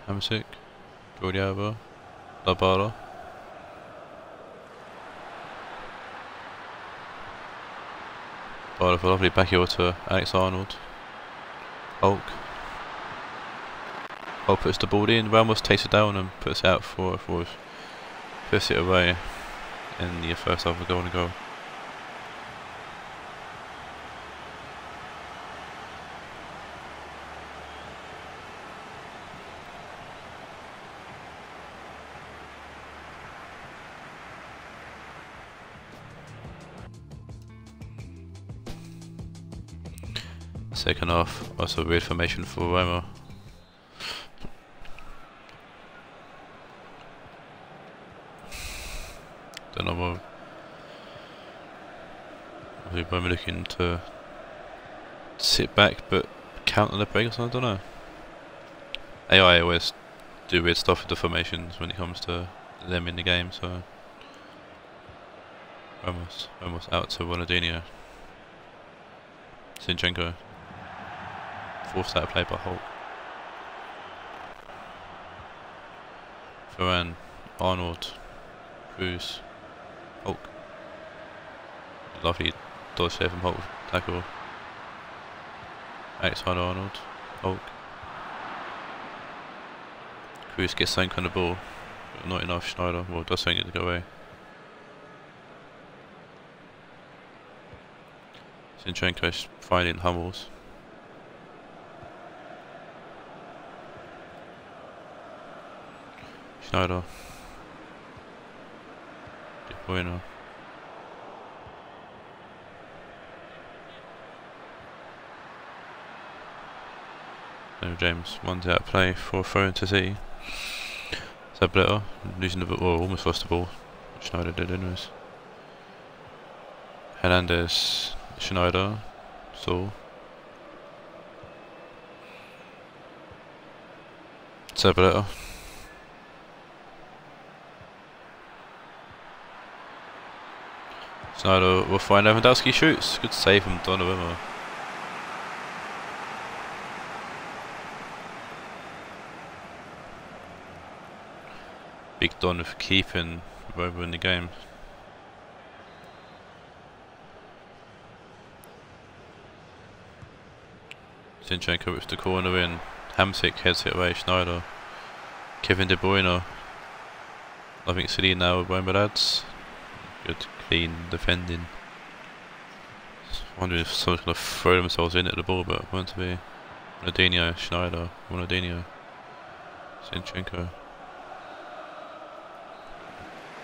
Hamsik. Jordi Alba. Dybala. Dybala for a lovely back heel to Alex Arnold. Hulk. Hulk puts the ball in. Ramos takes it down and puts it out for puts it away in the first half of the golden goal. Second half, also weird formation for Roma. Don't know what Roma looking to sit back but count on the break or something, I don't know. AI always do weird stuff with the formations when it comes to them in the game, so Ramos out to Ronaldinho. Zinchenko. Forced out of play by Hulk. Varane, Arnold, Cruz, Hulk. Lovely dodge there from Hulk tackle. Outside Arnold, Hulk. Cruz gets something on the ball, but not enough. Schneider, well, does something to go away. Zinchenko's finding Hummels. Schneider. De Bruyne. No, James one's out of play for a throw into C. Sableta losing the ball, or almost lost the ball. Schneider did anyways. Hernandez, Schneider, Saul. Sableta. Schneider will find Lewandowski shoots. Good save from Donnarumma. Big Don with keeping Roma in the game. Zinchenko with the corner in. Hamsik heads it away. Schneider. Kevin De Bruyne. Nothing silly now with Roma lads. Good clean defending. Just wondering if someone's going to throw themselves in at the ball, but it won't be. Ronaldinho, Schneider, Ronaldinho, Zinchenko.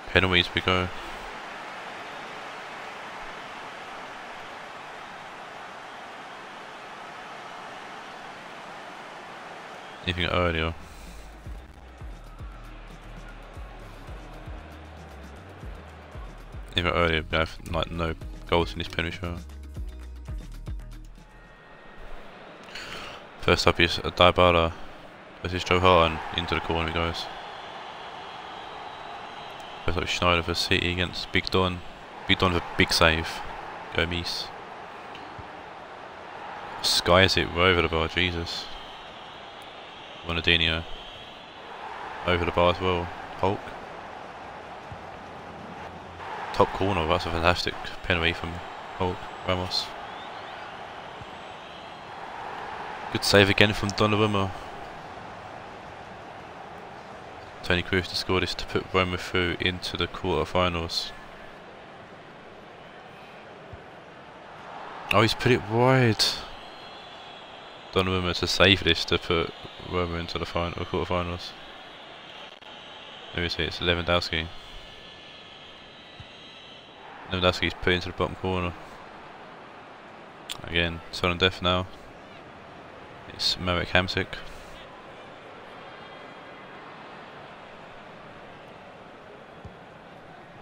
Penalties we go. Anything earlier. Even earlier, we have like no goals in this penalty shot. First up is Dybala versus Joe Hart, and into the corner he goes. First up is Schneider for City against Big Don. Big Don with a big save. Gomes. Skies it over the bar, Jesus. Ronaldinho. Over the bar as well. Hulk. Top corner, that's a fantastic penalty from Hulk Ramos. Good save again from Donnarumma. Toni Kroos to score this to put Roma through into the quarterfinals. Oh, he's put it wide. Donnarumma to save this to put Roma into the quarterfinals. Let me see, it's Lewandowski. Lewandowski's put into the bottom corner. Again, sudden death now. It's Marek Hamsik.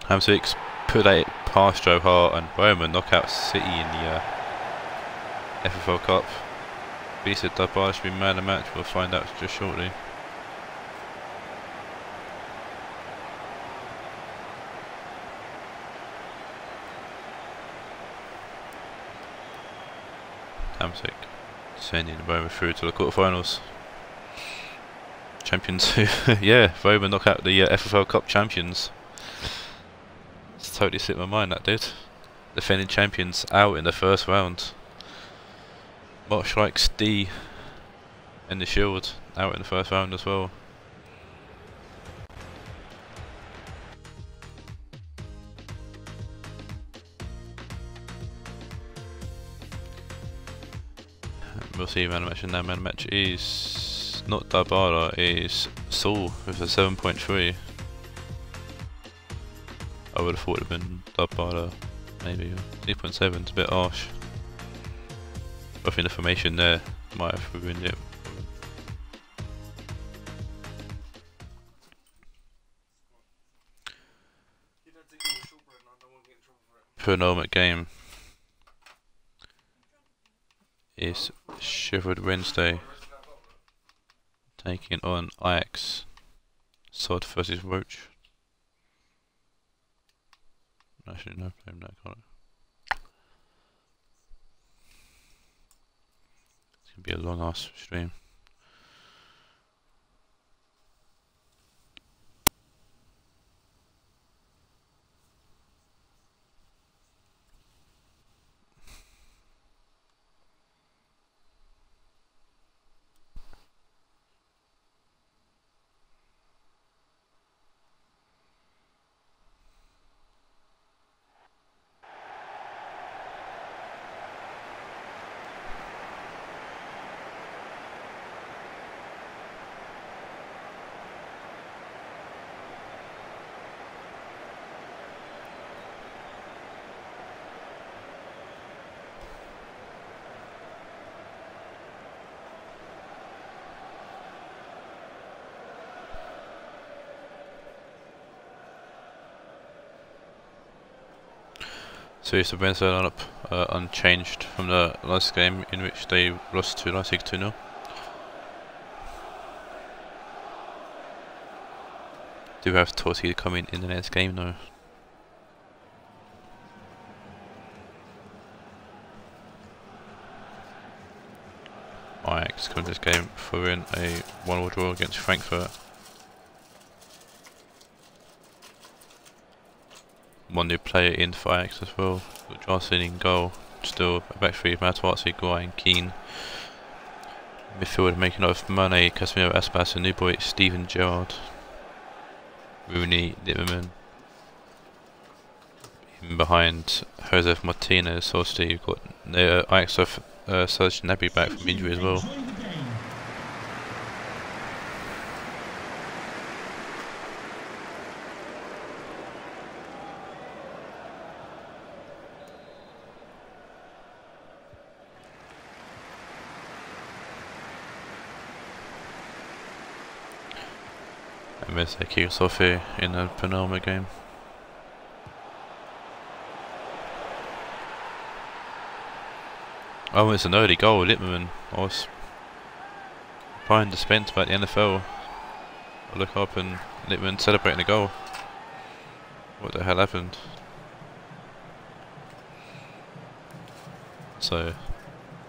Hamsik's put it past Joe Hart, and Roma knock out City in the FFL Cup. B said Dybala should be man of the match. We'll find out just shortly. Hamsik sending Roma through to the quarterfinals. Champions, yeah, Roma knock out the FFL Cup champions. It's totally slipped my mind, that did. Defending champions out in the first round. Much like D and the Shield out in the first round as well. We'll see man of the match, and now man of the match is not Dybala, is Saul with a 7.3. I would have thought it would have been Dybala, maybe 3.7, it's a bit harsh. I think the formation there might have ruined it. Penultimate game is Sheffield Wednesday taking on Ajax. Sod versus Roach. Actually, no, blame that, got it. It's gonna be a long ass stream. So it's the Wednesday lineup unchanged from the last game in which they lost to Leipzig 2-0. Do have Totti coming in the next game though. Ajax come to this game following a 1-1 draw against Frankfurt. One new player in for Ajax as well. Got Johnson in goal. Still a back three of Matuazzi, Guay and Keane. Midfield making of Mane, Casemiro, Aspas, and new boy Steven Gerrard. Rooney, Littman. In behind Josef Martinez, obviously you've got Ajax of Serge Gnabry back from injury as well. And there's a kick us off here in the Parma game. Oh, it's an early goal, Littman. I was behind the Spence about the NFL. I look up and Littman celebrating the goal. What the hell happened? So,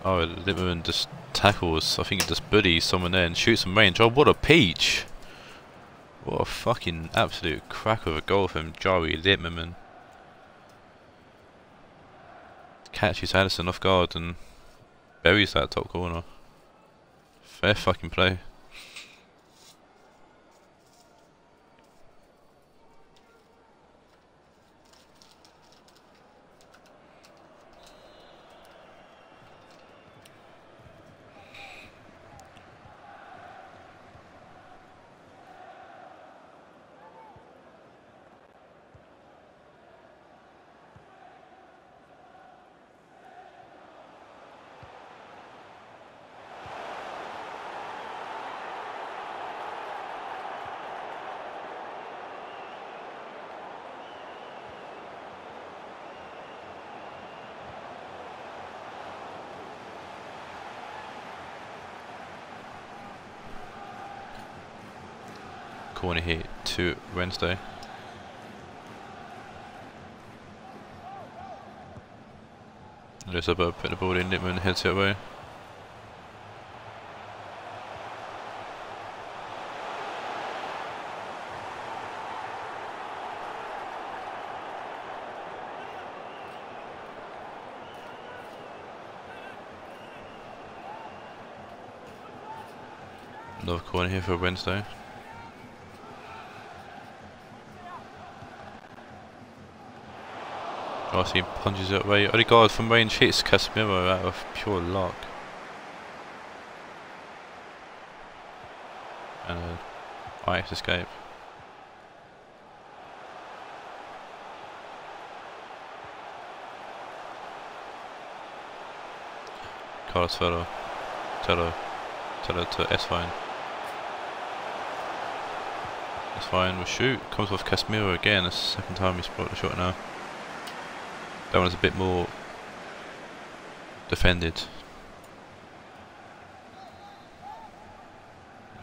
oh, Littman just tackles, I think he just bullies someone there and shoots some range. Oh, what a peach! What a fucking absolute crack of a goal from Jari Littman. Catches Addison off guard and buries that top corner. Fair fucking play. Corner hit to Wednesday. Elizabeth put the ball in, Littman heads it away. Another corner here for Wednesday. He punches it away. Odegaard from range hits Casemiro out of pure luck. And Ajax escape. Carlos Tello to S-Fine. S-Fine will shoot. Comes off Casemiro again. That's the second time he's brought the shot now. That one's a bit more defended.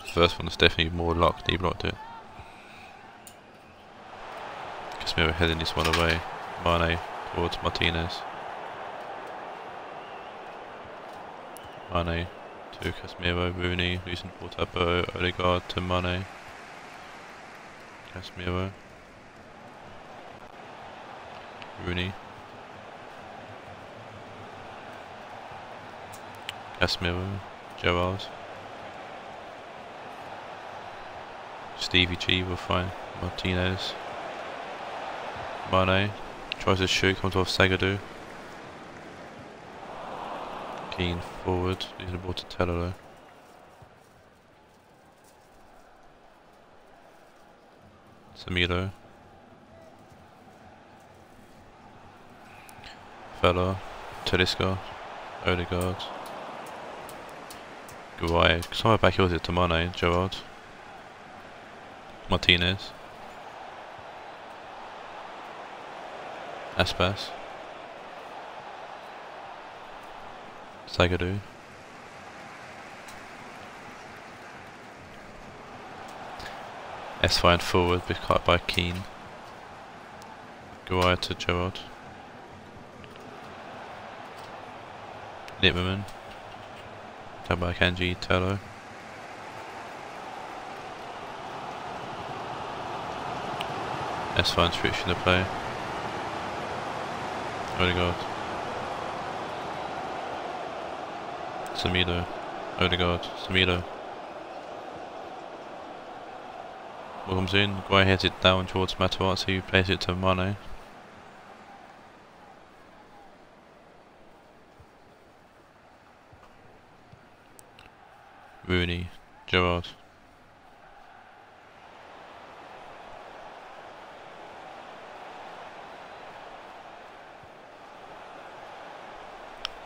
The first one is definitely more locked, he blocked it. Casemiro heading this one away. Mane towards Martinez. Mane to Casemiro, Rooney losing the ball to Alberto, Odegaard to Mane. Casemiro. Rooney. Casemiro, Gerrard. Stevie G will find Martinez. Mane tries to shoot, comes off Sagadu. Keane forward, losing the ball to Tello. Samiro. Fella, Talisca, Odegaard. Guay, somewhere back heels it to Mane, Gerrard. Martinez. Aspas. Sagadu. S-Fine forward, be cut by Keane. Guay to Gerrard. Littman. Tapped by Kanji, Tello. That's fine, switching the play. Odegaard. Samido. Odegaard. Samido. Ball comes in. Guy heads it down towards Materazzi, who plays it to Mane. Rooney. Gerrard.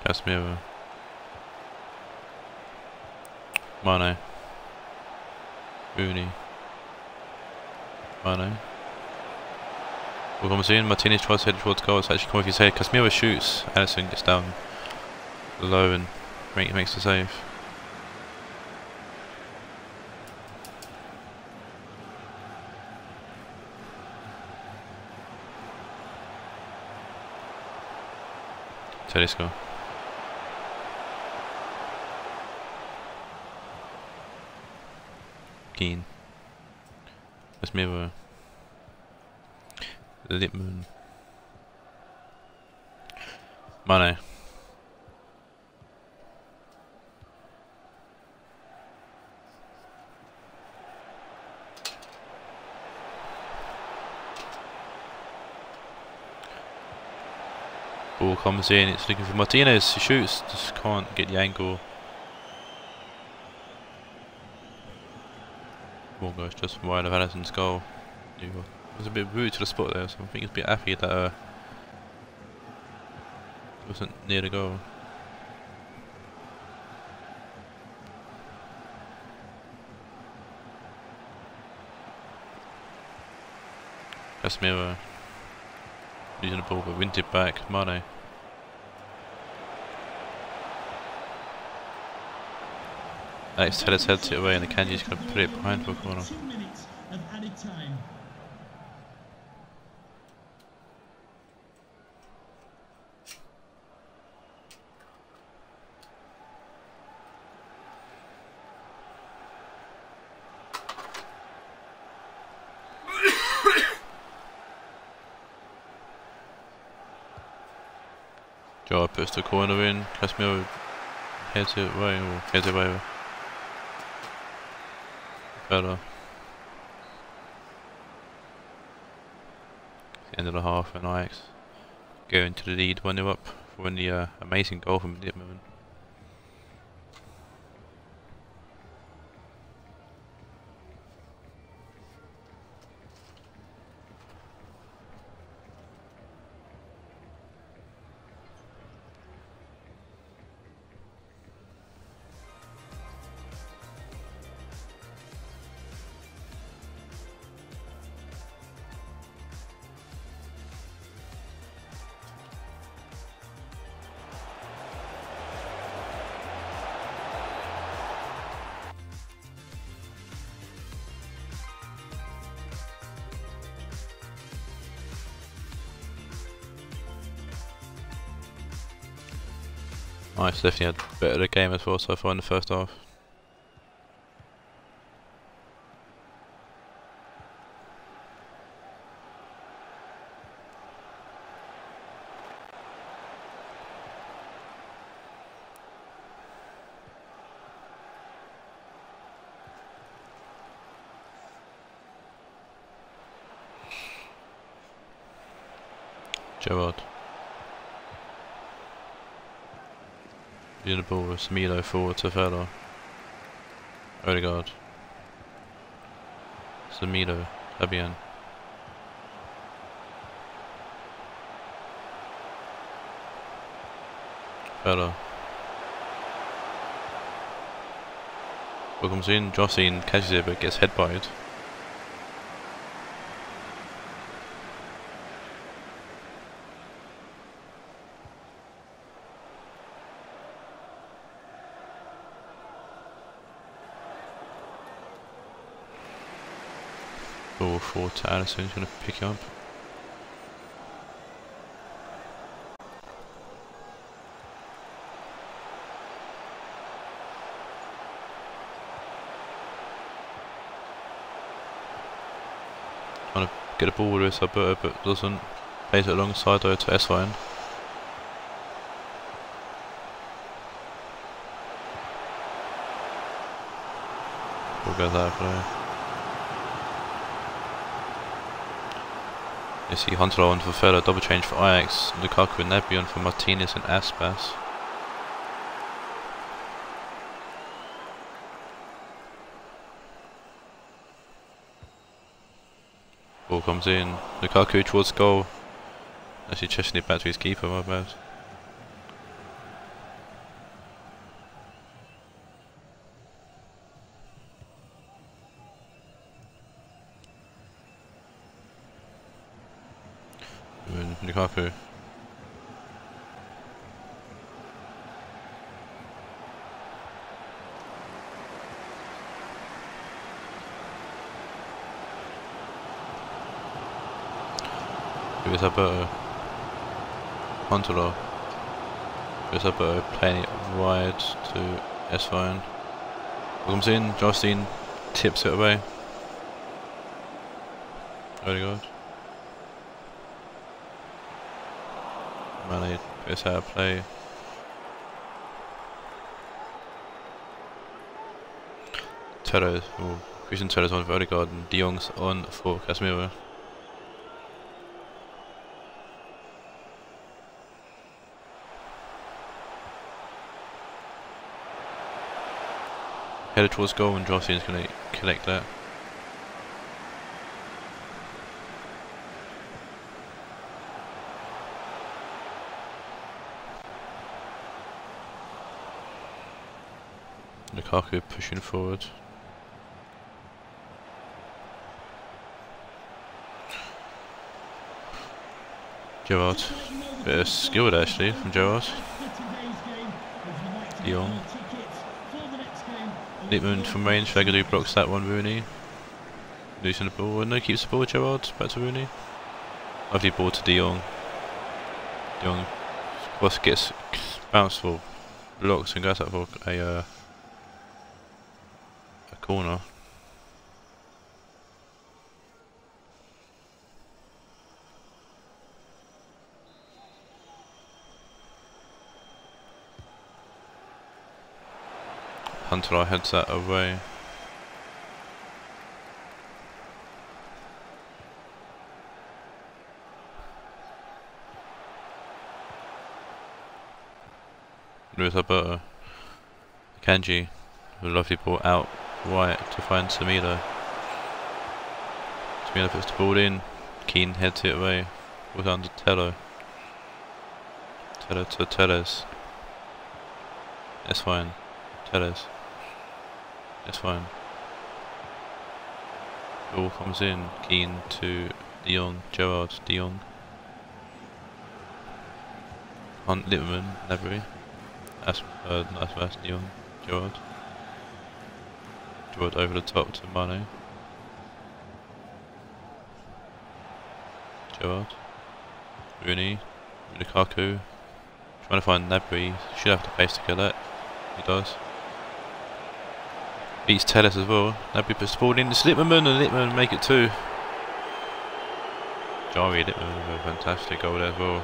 Casemiro. Mane. Rooney. Mane. Ball comes in, Martinez tries to head towards goal. It's actually coming off his head. Casemiro shoots, Alisson gets down low and makes the save. Tedesco. Keane. Casemiro. Lippmann. Mane. Ball comes in, it's looking for Martinez, he shoots, just can't get the angle. Ball goes just wide of Alisson's goal. He was a bit rude to the spot there, so I think he's a bit happy that he wasn't near the goal. Casemiro. Using the ball but wins it back, Mane. Alex Tellez heads it away and the Kanji's going to put it behind for a corner. 2 minutes of added time. Joe puts the corner in, Casemiro heads it away, or heads it over. Fella. End of the half and Ajax going to the lead 1-0 up for the amazing goal from Lippmann. Nice, definitely had better the game as well so far in the first half. Gerrard. The ball with Samido forward to Fella. Odegaard. Samido. Fabian. Fella. Ball comes in, Jossin catches it but gets head-butted. Ball forward to Alisson, he's going to pick it up. Trying to get a ball with his Alberto, but doesn't. Plays it alongside though to S-Line. Ball goes out of play. You see Huntelaar on for Feller, double change for Ajax, Lukaku and Nebby on for Martinez and Aspas. Ball comes in, Lukaku towards goal. Actually chesting it back to his keeper, my bad. And Lukaku. Here's Alberto. Huntelaar. Here's Alberto playing it wide to S-Line. Comes in, Justine tips it away. Very good. Mane gets out of play. Teles, or Christian Teles on for Odegaard and De Jong's on for Casemiro. Headed towards goal and Jossine's going to collect that. Lukaku pushing forward. Gerrard. Bit of skill actually from Gerrard. De Jong. Lippmann from range, Fagadu blocks that one, Rooney. Losing the ball, no, keeps the ball, Gerrard, back to Rooney. Lovely ball to De Jong. De Jong, of course, gets bounced for blocks and goes out for a corner. Huntelaar heads that away. Luis Alberto. Kanji, a lovely ball out right to find Samilo. Samilo puts the ball in. Keane heads it away. Ball down to Tello. Tello to Teles. That's fine. Teles. That's fine. Ball comes in. Keane to De Jong. Gerrard. De Jong. Hunt, Lippmann. Nabry. Nice De Jong. Gerrard. Gerrard over the top to Mane. Gerrard. Rooney. Lukaku. Trying to find Nabry. Should have the pace to get that. He does. Beats Teles as well. Nabry puts the ball in. It's Lippmann and Lippmann make it 2. Jari Lippmann with a fantastic goal there as well.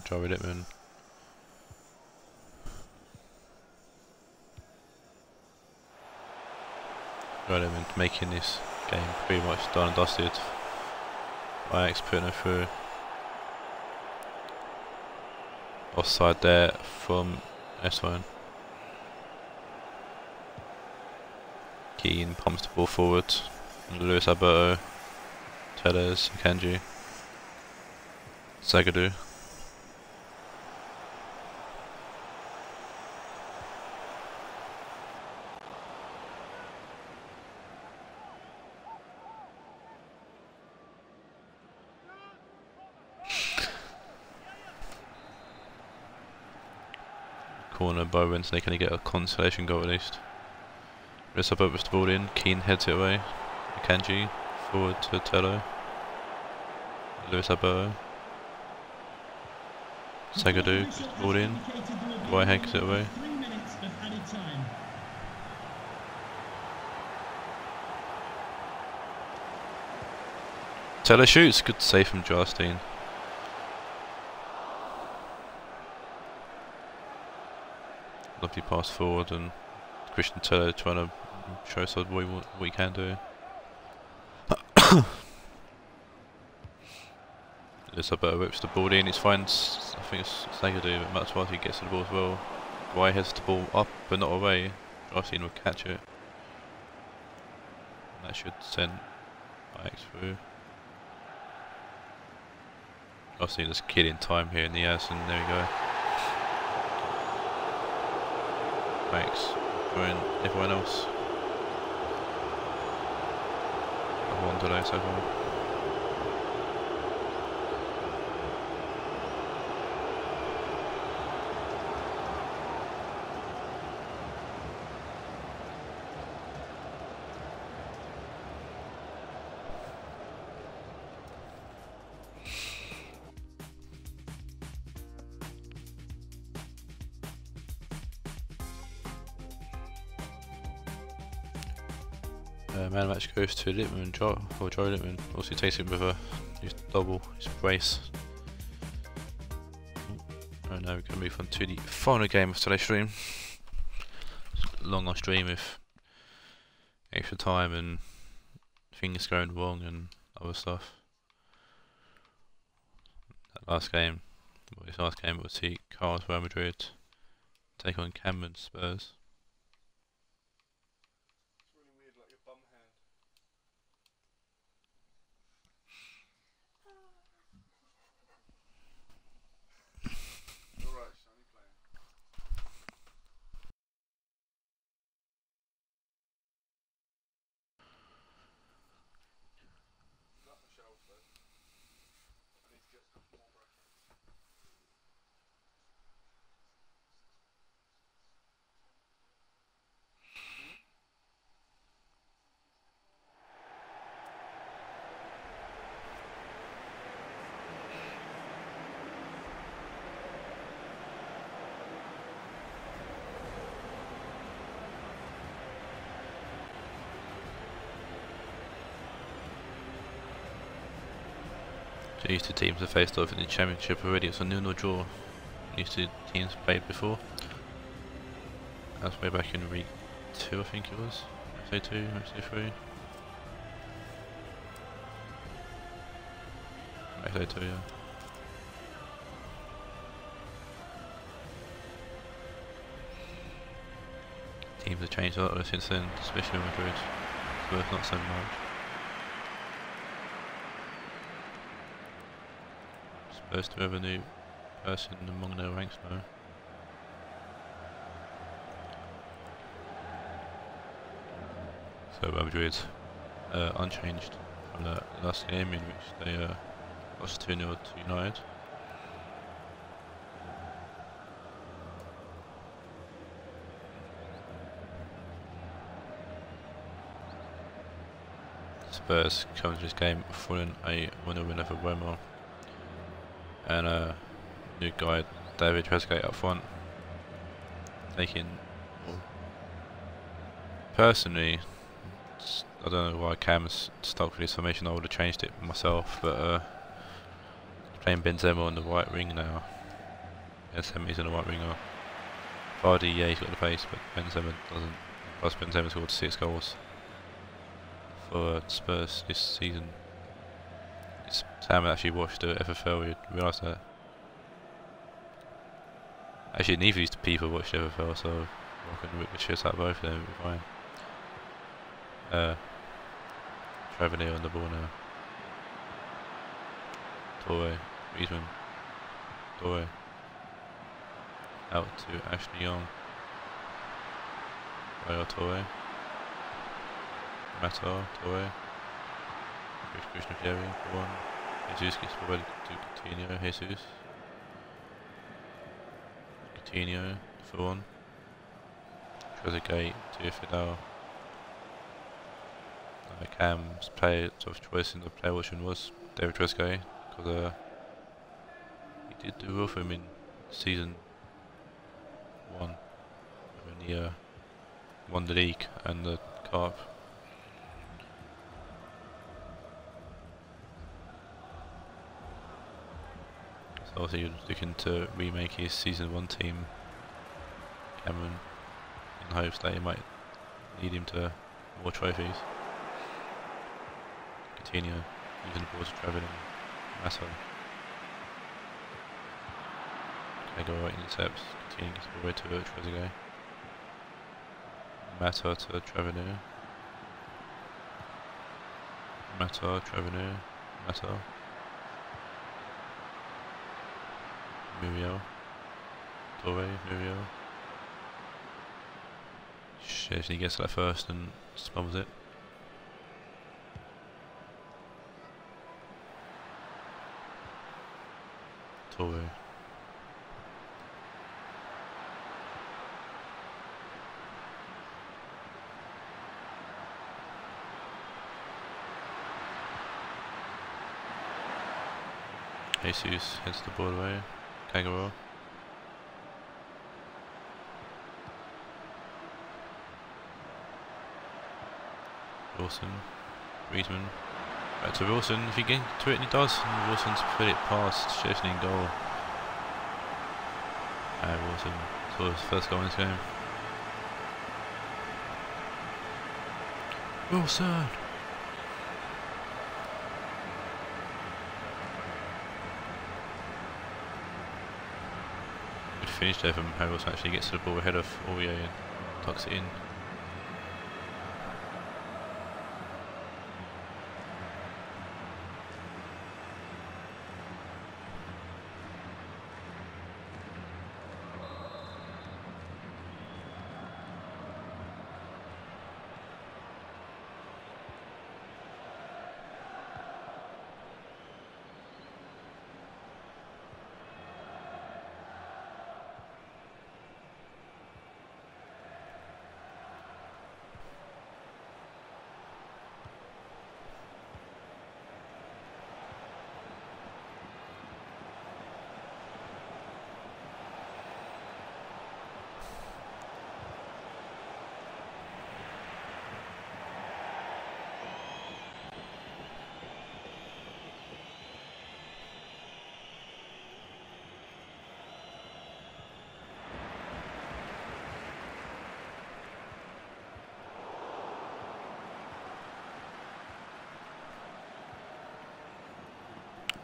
Jari Lippmann. Jari Lippmann making this game pretty much done and dusted. Ajax putting it through. Offside there from S1. Keane pumps the ball forward. Luis Alberto, Teles, Kanji, Zagadou. corner by when they can get a consolation goal at least. Lewis Abbo puts the ball in, Keane heads it away. Akanji forward to Tello. Lewis Abbo. Sagadu puts the ball in. White heads it away. Tello shoots, good save from Jarstein. Lovely pass forward, and Christian Tello trying to show us what he can do. Isabella whips the ball in, it's fine, I think it's Sagadu, but Matuati gets to the ball as well. White heads the ball up but not away. Jarstein will catch it. And that should send Ajax through. Jarstein just killing time here in the ass, and there we go. Thanks. Join everyone else. I've won today so far. Man match goes to Littman, Joe Littman. Also takes it with a double, his brace. Right now we're going to move on to the final game of today's stream. Long stream with extra time and things going wrong and other stuff. This last game we'll see Carlos Real Madrid take on Cameron Spurs. These two teams have faced off in the championship already. It's a 0-0 draw. These two teams played before. That was way back in week 2, I think it was. FC 2, FC 3. FC 2, yeah. Teams have changed a lot since then, especially Madrid. Spurs not so much. Spurs to have a new person among their ranks now. So Madrid unchanged from the last game in which they lost 2-0 to United. Spurs come to this game following a 1-0 win over Roma. And new guy David Trezeguet up front, taking. Personally, I don't know why Cam's stuck with this formation. I would have changed it myself, but playing Benzema on the right wing now. Benzema's on the right winger. Vardy, yeah, he's got the pace, but Benzema doesn't. Plus, Benzema scored 6 goals for Spurs this season. Sam actually watched the FFL, we realised that. Actually, neither of these people watched the FFL, so I can rip the shit out of both of them, it'll be fine. Trevor on the ball now. Torre, Griezmann, Torre. Out to Ashley Young. Rayo Torre. Matar, Torre. Christian Fieri for one. Jesus gets forward to Coutinho. Jesus. Coutinho for 1. Trezeguet to Fidel. Cam's player of choice in the player watching was David Trezeguet, because he did do well for him in season 1 when he won the league and the cup. So also you're looking to remake his season 1 team, Cameron, in hopes that he might lead him to more trophies. Coutinho using the ball to travel in Massa. Kego right intercepts. Coutinho gets the ball right to Trezeguet. Mata to Travenu. Mata, Travenu, Mata. Muriel. Torre, Muriel. Chesney gets that first and spums it. Torre. Jesus hits the ball away. Kagero. Wilson. Griezmann. Back to Wilson. If he gets to it, and he does. And Wilson's put it past Chesney in goal. Wilson scored his first goal in this game. Wilson! Good finish there from Harris. Actually gets to the ball ahead of Aurier and tucks it in.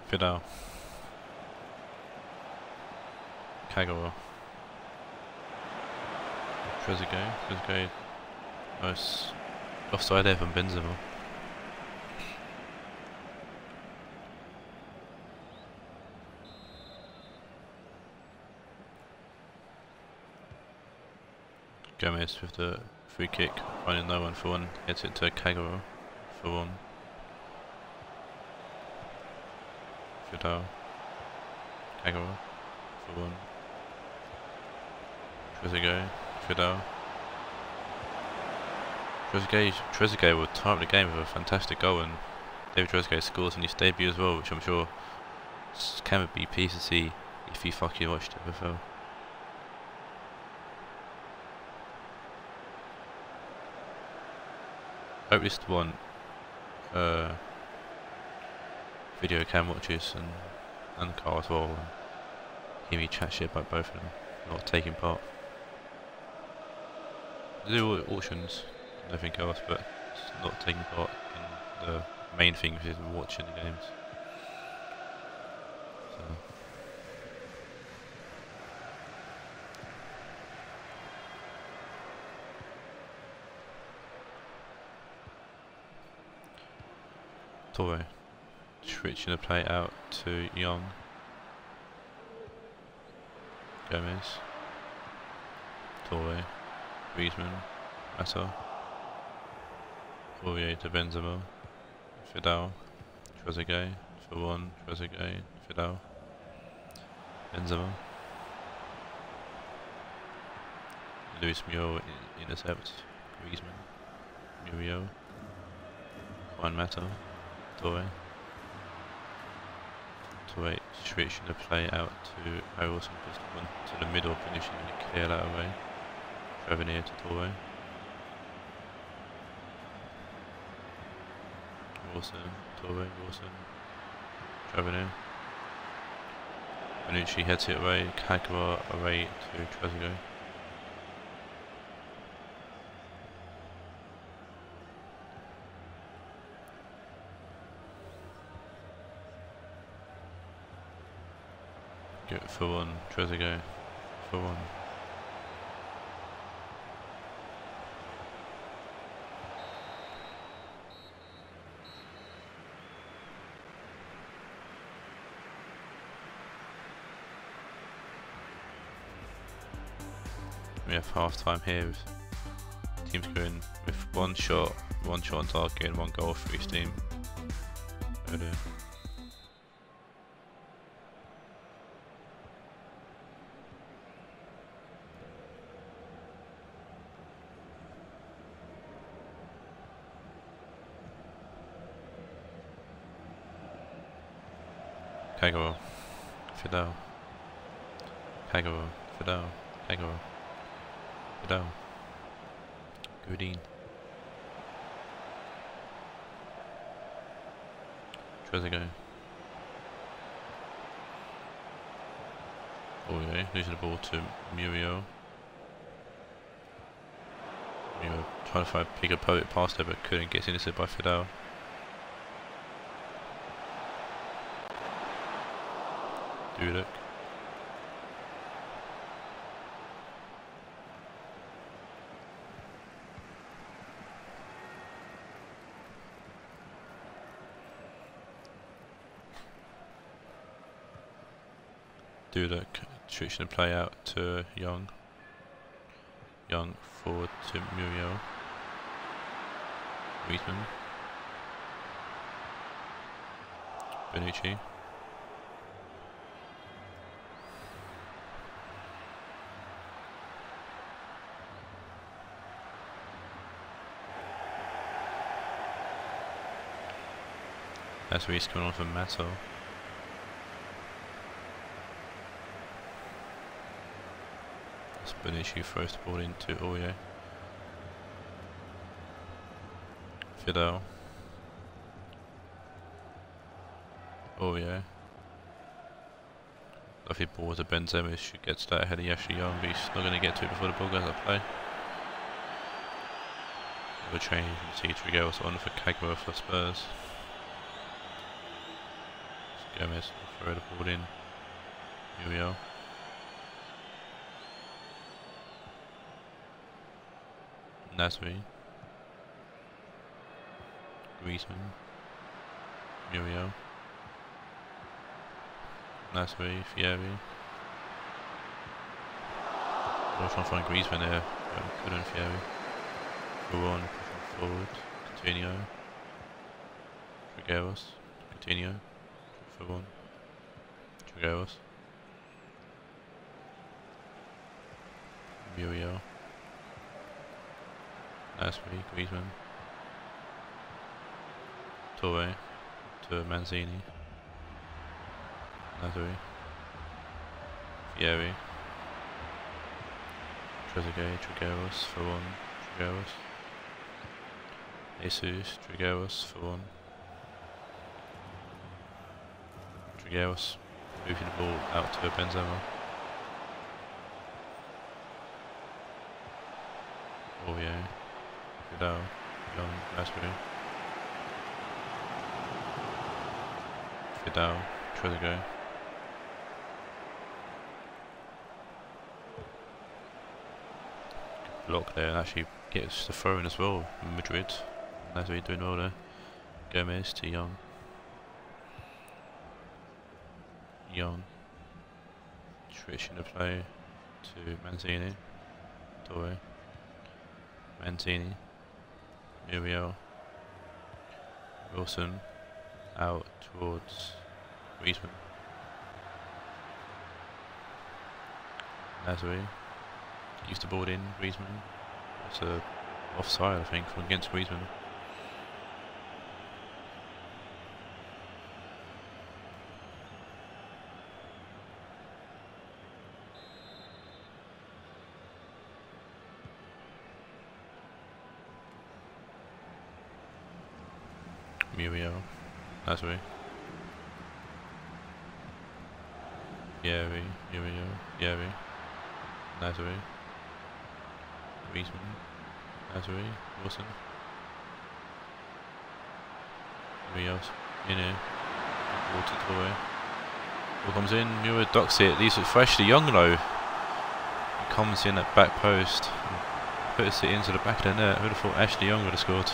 Fidel. Kagawa. Trezeguet. Nice. Offside there from Benzema. Gomez with the free kick, finding no one for 1, hits it to Kagawa for 1. Fidel. Kagawa for 1. Trezeguet. Fidel. Trezeguet will tie up the game with a fantastic goal, and David Trezeguet scores in his debut as well, which I'm sure can be pleased to see if you fucking watched FFL. Hope this one video cam watches and the car as well, and hear me chat shit about both of them not taking part. They do auctions and everything else, but it's not taking part in the main thing, which is watching the games. So Torre switching the play out to Young. Gomez. Torre. Griezmann. Massa. Aurier to Benzema. Fidel. Trezeguet for 1. Trezeguet. Fidel. Benzema. Luis Muriel intercepts. Griezmann. Muriel. Juan Mata. Torre. Torre switching the play out to Harrelson, just one to the middle, finishing to clear that away. Traveneer to Torre. Wilson, Torre, Wilson. Traveneer. Bonucci heads it away, Kagawa away to Trezeguet. Get it for one, Trezeguet, for one. We have half time here with teams going with one shot on target and one goal for each team. Oh dear. Kagawa, Fidel, Kagawa, Fidel, Kagawa, Fidel, Goodin, Trezeguet. Oh yeah, losing the ball to Muriel. Muriel trying to find a bigger poet past there but couldn't, get intercepted by Fidel. Dudek. Dudek switching the play out to Young. Young forward to Muriel. Griezmann. Bonucci. That's where he's coming on from Mato. Bonucci throws the ball into Aurier. Fidel. Aurier. Lovely ball to Benzema, should get to that ahead of Yashi Young, but he's not going to get to it before the ball goes out of play. We'll change from Trezeguet on for Kagawa for Spurs. Gomez will throw the ball in. Muriel. Nasri. Griezmann. Muriel. Nasri, Fieri. I was trying to find Griezmann there, but couldn't. Fieri. Buon pushing forward. Coutinho. Trigueros. Coutinho. Buon. Trigueros. Muriel. Nasri, Griezmann. Torre to Manzini. Nasri. Fieri. Trezeguet, Trigueros for one. Trigueros. Jesus, Trigueros for one. Trigueros moving the ball out to Benzema. Oh yeah. Fidel, Young, Nasri. Fidel, Trezeguet. Block there and actually gets the throw in as well. Madrid. Nasri doing well there. Gomez to Young. Young. Switching the play to Manzini. Torre. Manzini. Muriel. Wilson. Out towards Griezmann. Nasri. Used the ball in, Griezmann. It's a offside, I think, from against Griezmann. Muriel, Nasri, Yeri, Muriel, Yeri, Nasri, Griezmann, Nasri, Wilson, Muriel, in here, ball to Torre, ball comes in, Muriel ducks it, these are freshly young though, he comes in at back post, and puts it into the back of the net. I would have thought Ashley Young would have scored.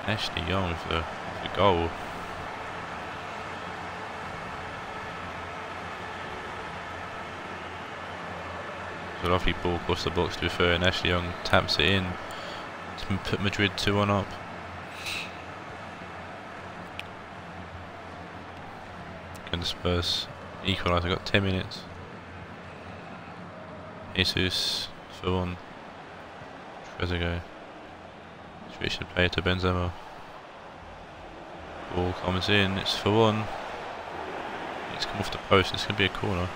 Ashley Young with the goal. It's a lovely ball across the box to be fair, and Ashley Young taps it in to put Madrid 2-1 up. Can the Spurs equalise? I've got 10 minutes. Jesus for one. Trezeguet. Switch the play to Benzema. Ball comes in, it's for one. It's come off the post, this could be a corner.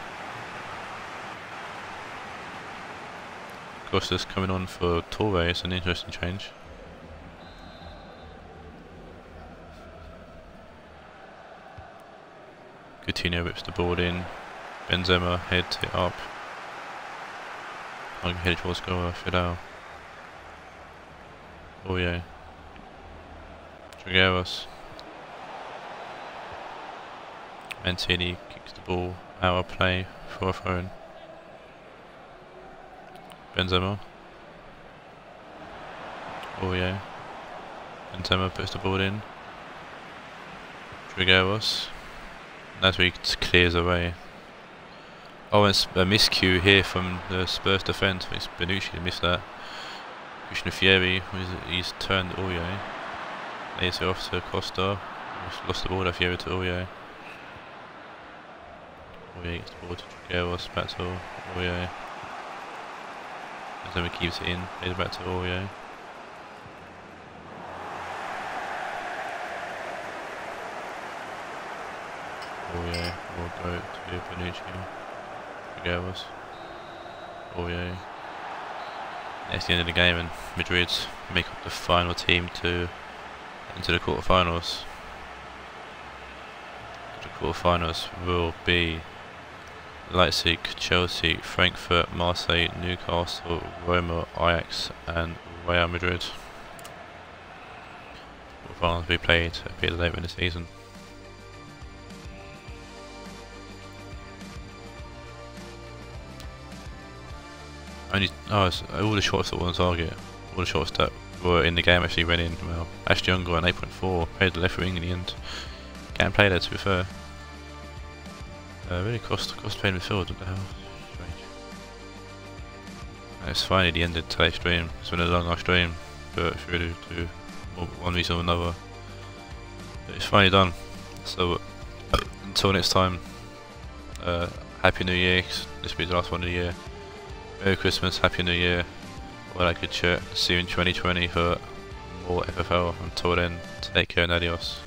Costa's coming on for Torre, it's an interesting change. Coutinho whips the ball in. Benzema heads it up. I'm headed towards goal, Fidel. Oh yeah. Trigueros. Mancini kicks the ball out of play for a throw-in. Benzema. Oh yeah. Benzema puts the ball in. Trigueros. That's where he clears away. Oh, and a miscue here from the Spurs defence. It's Benucci who missed that. Christian Fieri, he's turned Aurier. Lays it off to Costa. He's lost the ball to Fieri to Aurier. Aurier gets the ball to Trigueros, back to Aurier. And then he keeps it in, lays it back to Aurier. Aurier will go to Benucci. Trigueros. Aurier. That's the end of the game, and Madrid make up the final team to enter the quarterfinals. The quarterfinals will be Leipzig, Chelsea, Frankfurt, Marseille, Newcastle, Roma, Ajax, and Real Madrid. Quarterfinals will be played a bit later in the season. All the shots that were on target, all the shots that were in the game actually went in. Well, Ashley Young got an 8.4, played the left wing in the end. Can't play there to be fair. Really cost playing midfield, what the hell? Strange. It's finally the end of today's stream. It's been a long stream, but if you really do one reason or another. But it's finally done. So until next time, Happy New Year, this will be the last one of the year. Merry Christmas, Happy New Year, all that good shit. See you in 2020 for more FFL. Until then, take care and adios.